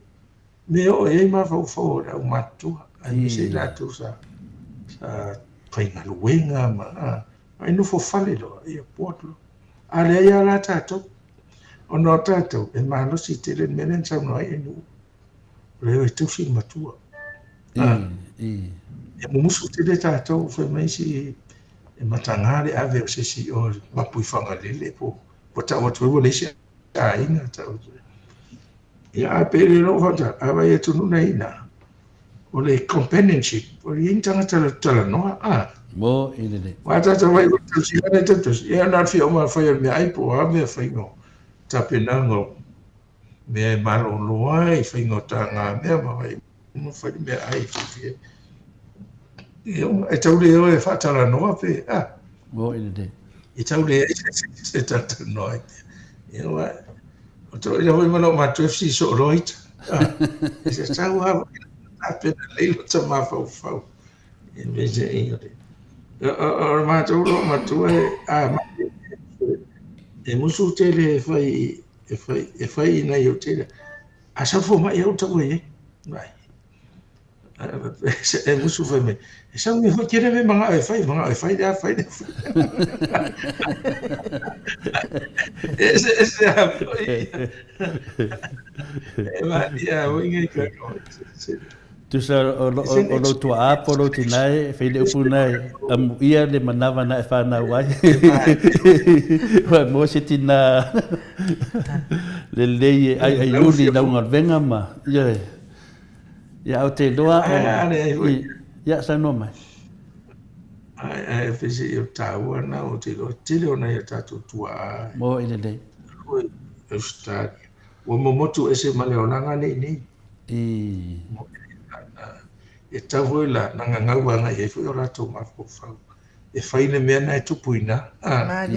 me o e ma fo da matua ai se la tu sa fai na luenga ma ai no fo fale lo e potlo ale ya la tato o no tato e ma no si te le menen sa no ai no le tu si matua e mo musu te le tato fo mai si e matangale ave o se si o ma pui fanga le po ta o tu le si ai na ta Ia pere no fata ava ia tunu na ina. O le companionship. O le intanga tala noa. Mo ine le. Wata vai o tu si ana tu. Ia na fi o ma foi me ai po a me foi no. Tapena ngo me malo lo ai foi no tanga me ma vai. Mo foi me ai fi. E tau le o e fatala noa pe. Mo ine le. E tau le e tata noa. Ia wa. O to ia voi malo ma tu si so roit. E se tau ha apena leilo ta ma fau. E me se ingo. O mātou lo mātou e musu tele e whai nei o tele. A sa fo mai au tau e. Vai. E musu whai me. E sa mi hoi kere me mga e whai dea whai. E se a whai. E ma ia wingi ka no. Tu sa o lo tua apo lo tinai fele upu nai am ia le manawa na fa na wai wa mo se tina le ai uli na unga venga ma ya o te loa ya sa no mai ai fisi o taua na o te lo tile ona ia tatu tua mo ile dei o stadi o momotu ese male onanga nei e tau la nanga ngaua nga e fu ora to ma fo e faina me na tupuina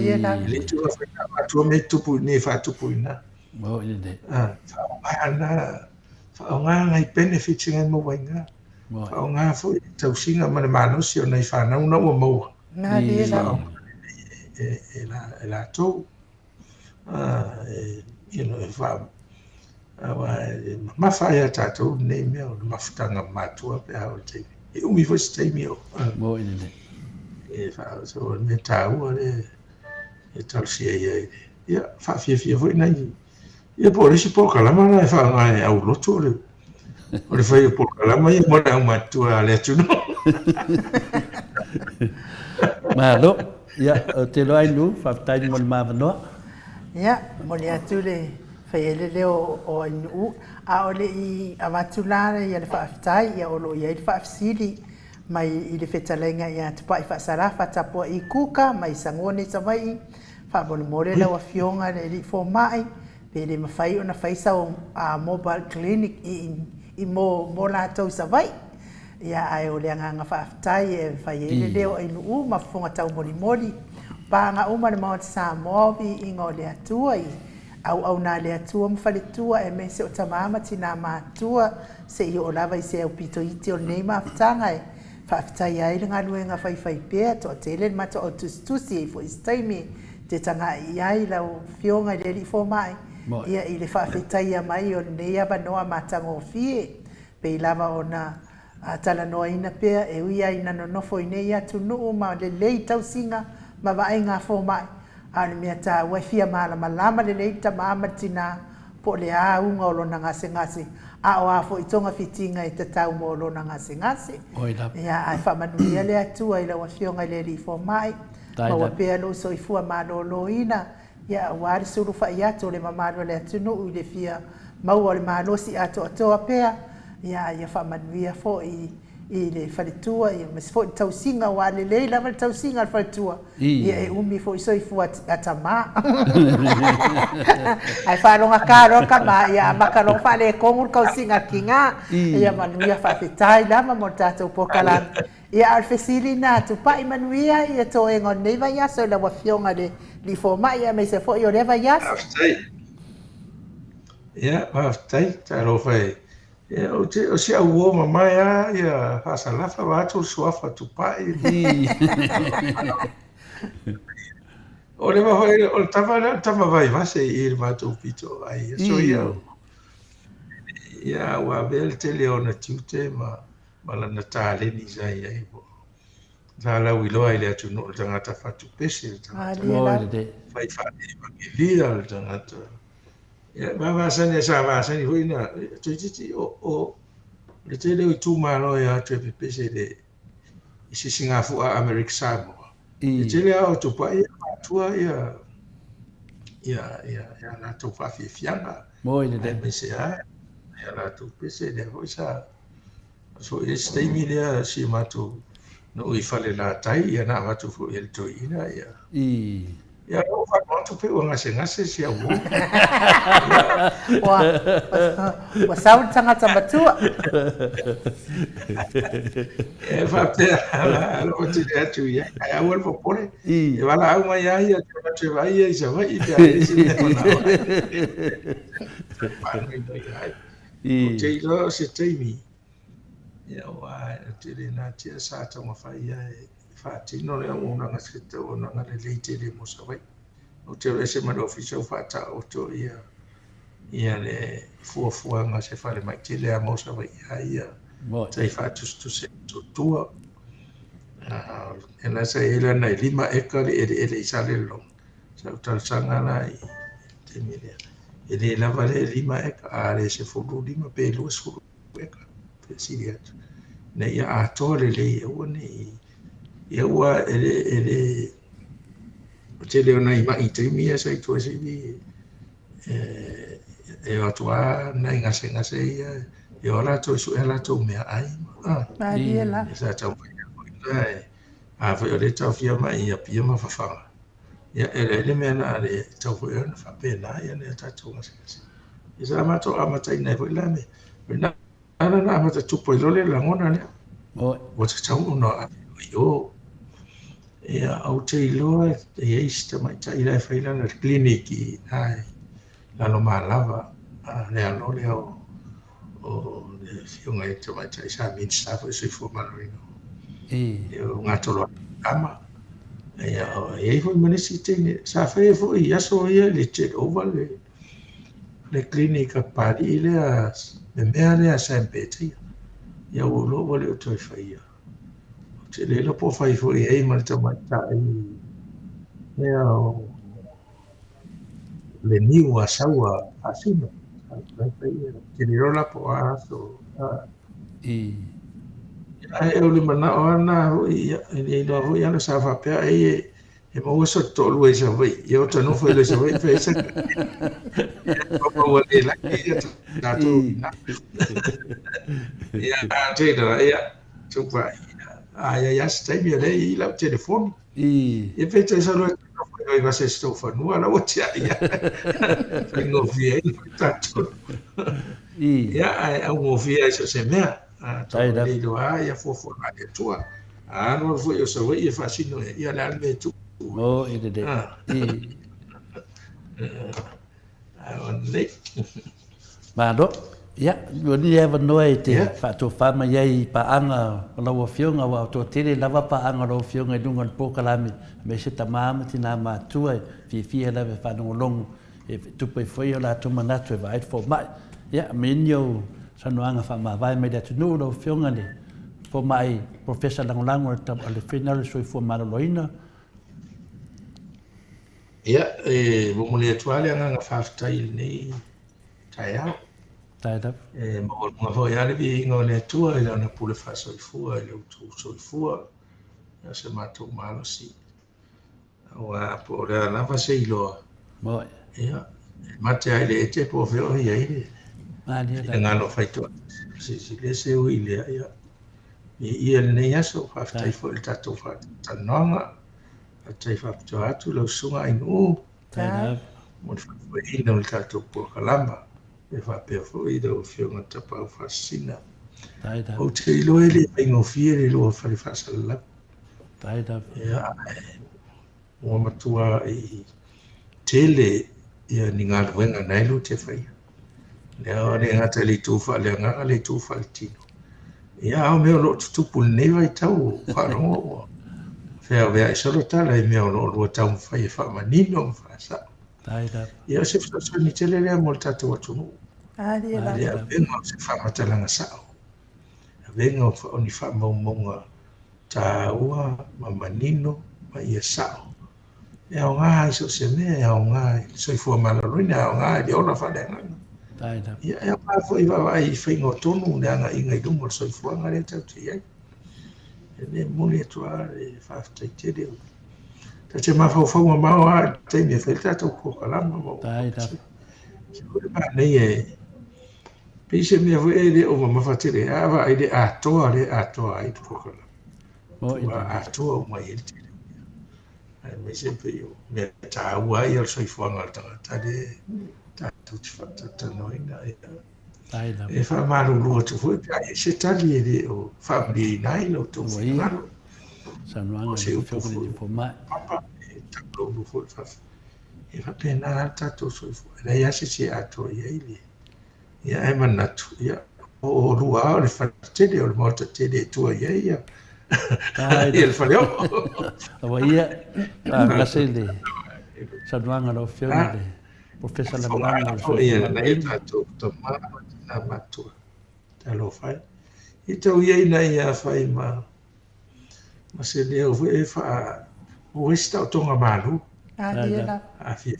le tu fa tu me tupuina fa tupuina mo ile dei ana fa nga ngai benefits ngai mo wanga fa nga fo tau singa ma no si ona fa na una mo na le la to you know fa ma fa ya tato nei me o mafutanga matua pe au te e umi fo stay me o mo ile dei e fa so me tau e tal si ya fa fie foi nai e por esse por calama na fa ngai au loto le o le fai por calama e mo na matua le tu no malo ya te lo ai lu fa tai mo ma no ya mo le atu le fai leo o inu a ole I amatulare ia le whaafitai ia olo ia I le whaafisili mai I le whetalenga ia te pai whaasarafa tapua I kuka mai sangone tawai whaabole more lau a fionga le li fo mai pe le mawhai o na whaisa o mobile clinic I mo lātou sawai ia ai ole anga whaafitai e whai leo inu mafunga tau moli pa nga uma le maot Samoa ingo le atua au na le atua mawhaletua e me se o tamama tina mātua se I o lava I se au pito iti o nei mawhtanga e whaafitai ai le ngaluenga whai pēa to tele mata o tustusi e fo istaimi te tanga I ai lau fionga le li fo mai ia I le whaafitai a mai o nei ava noa matango fie pe I lava o na tala noa ina pēa e uia ina no nofo I nei atu nuu ma le lei tau singa ma vae ngā fo mai ale mea ta wafia malama le nei ta mama tina po le unga o lona ngase a o afo I tonga fitinga I te tau mo o lona ngase ia ai whamanuia le atua I la wafionga le li fo mai ma wapea lo so I fua malo ina ia wari suru whai ato le mamalo le atunu I le fia maua le malo si ato atoa pea ia whamanuia fo I le whaletua, I mas fo I tausinga wa le lei lava le tausinga le whaletua. Ia umi fo I soifua atama. Ai whalonga kāro kama, ia makarong whale kongur kausinga kinga. Ia manuia whawhetai lama mo tātou pokalan. Ia alfesili nā tupai manuia, ia tō e ngon neiva yaso la wafionga le li fo mai, ia me se fo I o leva yaso. Whawhetai. Ia, whawhetai, tā ro whai. O se au o mamai ia hasalafa watu suafa tupai. O le mahoi o tama vai vase I le matou pito ai. So ia ua vel tele ona tiute ma lana tāle ni zai ai po. Tā lau iloa I le atu no tangata whatu pese. Fai whane mangilia le tangata. Ya vasani sa vasani huina titi o le tele o tu malo ya trepe pese de isi singafu a America Samoa le tele o tu pa tua ya na tu fa fianga mo ile de me se ya la tu pese de ho sa so e stay mi le si matu no I fale la tai ya na matu fo el to ina ya ya no fa matu pe o ngase si au wa saul tanga matua e fa pe ala o te atu ya ai awal fo pore e wala au mai ya ya te vai ya sa vai ya si ne ona o te lo se te mi ya wa te na te sa ta ma fa ya fa te no le o na ngase te o na le le te le mo sa vai o te se ma do official fa ta o to ya ia le fuafuaga se falemaitele a mo sa vai ia tai faatustu se tutua e la sa e lana i 5 eka le ele i sa le loga sautalasaga la i temi lea e lē lava le 5 eka a le se 15 pe 2 eka pesili atu na ia atoa lelei e ua nei ia ua ele o te leo na i maʻitaimi ia sa i tuasili e Atua na ngase ia e ora to su ela to me ai Mariela e sa tau a foi ore tau fia mai ia pia ma fa ia ele me na ale tau foi na fa pena ia ne tatu ngase e sa ma to amata ina foi la me na ana amata tu poi lole la ngona ne o te tau no yo ia au te ilo e ista mai ta ila fa ila na kliniki ai la no malava le ano le o le fionga e te mai tai sa min staff e sui fumarino e o ngatolo ama e foi manesi te sa fe foi ia so ia le che over le clinica pari le a me mea le a sempre te ia o lo vole o toi fai te le lo po fai foi e mal te mai tai o le niu a saua asino ke ni rola po aso ai o le mana ona i no ho ia na sa fa pe ai e mo so to lu e sa vai e o tano foi le sa vai pe sa como o le la que ta tu na ia te da ia tu vai ai ia stai mi le i la telefone e pe te sa lo noi va se sto fa nu ala o tia ia no vie tanto ia ai o vie se mea tai da do ia fo na de tua no foi eu só ia fascino ia la me tu e de ma do ia ni eva noi te fa to fa ma ia pa anga la wo fionga wa to tele lava pa anga lo fionga dunga po kalami me se tamama tina ma tua fi la fa no long e tu pe foi la to manatu vai for mai ia menio sanuanga fa ma vai me da tu no lo fionga ni for mai professor lang ta le final so for ma loina ia e mo le tuale anga fa tai ni tai da ma foi ale vi ngone tua ila na pule fa soifua ile tu soifua ya se mato malo si wa po le na fa se ilo ya mate ile ete po fe o ia ile nga no fai to si le se o ile ya ia ne ya so fa tai fo il tato fa tanonga tai fa to atu lo sunga inu mo fa ino il tato po kalamba e fa pe foi do fionga tapa fascina o te ilo ele pengo fiere lo fa fa sala ya o matua i tele ia ninga wenga nai lo te fai le ore ngata le tu fa le ngata le tu fa tino ia o me lo tu pu ne vai tau fa no fe ave solo tala e me lo tau fai fa manino fa sa ia se fa so ni tele le molta tu tu Ariela venga se fa matalanga sao venga o ni fa monga ta ua mamanino ma ia sao e o nga so se me e o nga so fu mala ruina o nga de ona fa de nga ia pa fo i va vai fa ngo tonu ne nga inga i dumo so fu nga le tatu ia e ne muli tua e fa te de ta che ma fa ma wa te me fa ta to ko kala ma mo ne Pise mea fu ele o mafatele ava ele atoa ai tukala. Atoa o mai ele. Ai me se pe yo me ta ua ia so ifuanga ta de ta tu ta no ina ia. E fa malu lu tu fu ai se tali ele o family nai no tu fu. Sanuanga se fu mai. Papa ta lu fu fa. E fa pena ta to so ifu. La ia se atoa ia ile. Ia e manatu ia o lua o le fatele o le mota tele tua ia ia le faleo awa ia ngase le sanuanga lo fiona le professor Lamanga o ia na ia tatu na matua talo fai i tau ia fai ma se leo e fa o esta o tonga malu a fia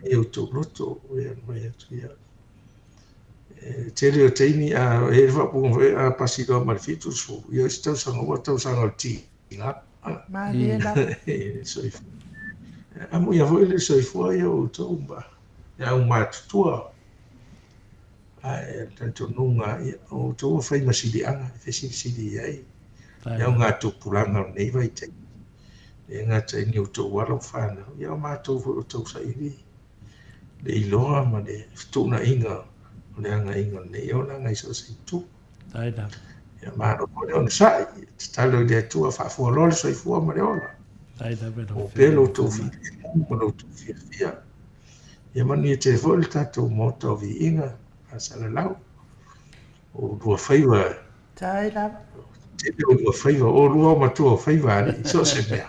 ia tu roto ia tu ia tele o teini a e fa pu a pasito mal fitu su io sto sono al ti na Mariela so amo ia voi so fu io tomba ya un tua ai tanto nunga o to fai masidi anga sidi ai ya un atu pulanga nei vai te e ngata ni o to walo fana ya ma to sai le iloa ma le ftuna inga le anga inga ne o na ngai so si tu tai da ya ma no ko on sai talo de tu fa fo lo so fu ma le ona tai da o pelo tu fi mo tu fi ya ma ni te fo il tato moto Viiga a sala lau o do faiva tai da te do faiva o do ma tu faiva ni so se me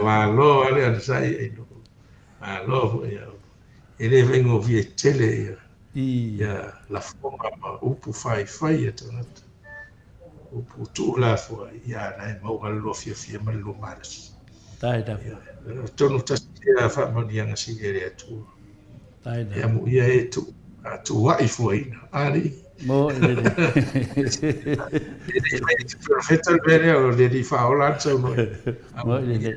ma lo ale sai ma lo ya ele vengo via tele ya la forma upu fai ya tanata upu tu la fo ya na mo lo fia malu malas tai da tonu tasia fa mania si ele tu tai da ya mu ya tu wa ifo ina ali mo ele perfetto bene o le di fa ola so mo ele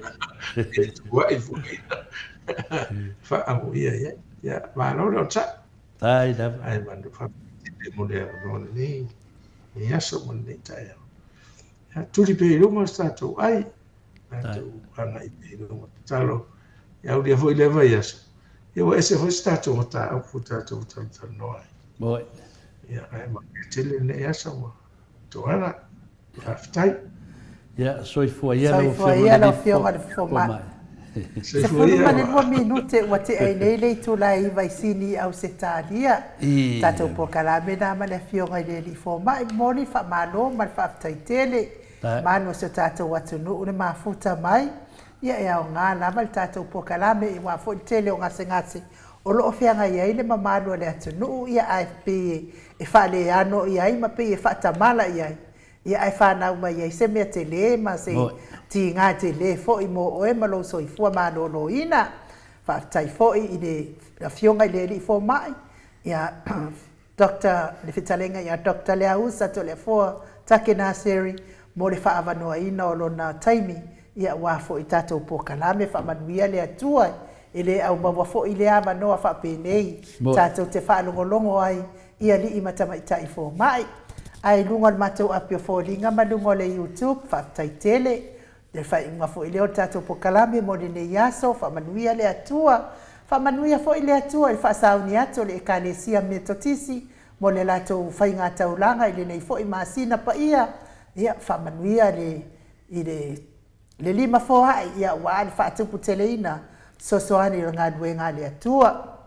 wa ifo ina fa amu ya ma lo cha tai da ai man fa de modelo non ni ya so mon ni ta ya tu li pe lo mo stato ai tu ana i pe lo talo ya u dia foi leva ya eu esse foi stato ta o putato ta no ai mo ya ai ma tele ne ya so to ana ya ftai ya soifua ia lo fio de forma se foi mane 2 minute wa te ai lele tu lai vai sini au se talia tato po kala me na mane fio ga le forma mo ni fa malo ma fa tai tele mano se tato watu no une mafuta mai ia nga la mal tato po kala me wa fo tele o ngase o lo fianga ia ile mamalo le atu no ia AFP e fa le ano ia ma pe e fa tamala ia ai fa na ma ia se me tele ma se ti nga tele fo i mo o e malo so i fu ma lo ina fa tai fo i de la fionga le li fo mai ia Dr. le fitalenga ia Dr. le ausa to le fo takena seri mo le fa avano ina o lo na taimi ia wa fo i tato po kalame fa manuia le atua ele au mawa fo ile ava no fa penei tato te fa longo ai ia li i mata mai tai fo mai ai lungo mato apio fo linga malungo le YouTube fa tai tele de fa inga fo ile o tato po kalame mo le yaso fa manuia le atua fa manuia fo ile atua fa sauni ato le kalesia metotisi mo le lato fa inga taulanga ile nei fo i masina pa ia fa manuia le ile le lima fo ai ia wa fa tu puteleina sosoani nga duenga le atua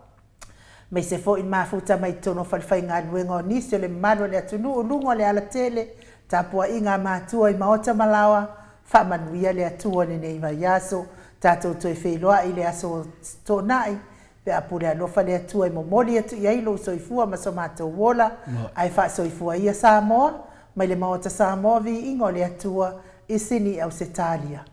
me se fo in mafuta mai tono falfai nga duenga ni se le mano le atunu lungo le ala tele tapua inga matua i maota malawa fa manuia le atua ni nei yaso tato to feloa ile aso tonai pe apure alofa le atua i momoli atu ia ilo soifua masomato wola ai fa soifua ia Samoa mai le maota Samoa Viiga le atua isini au setalia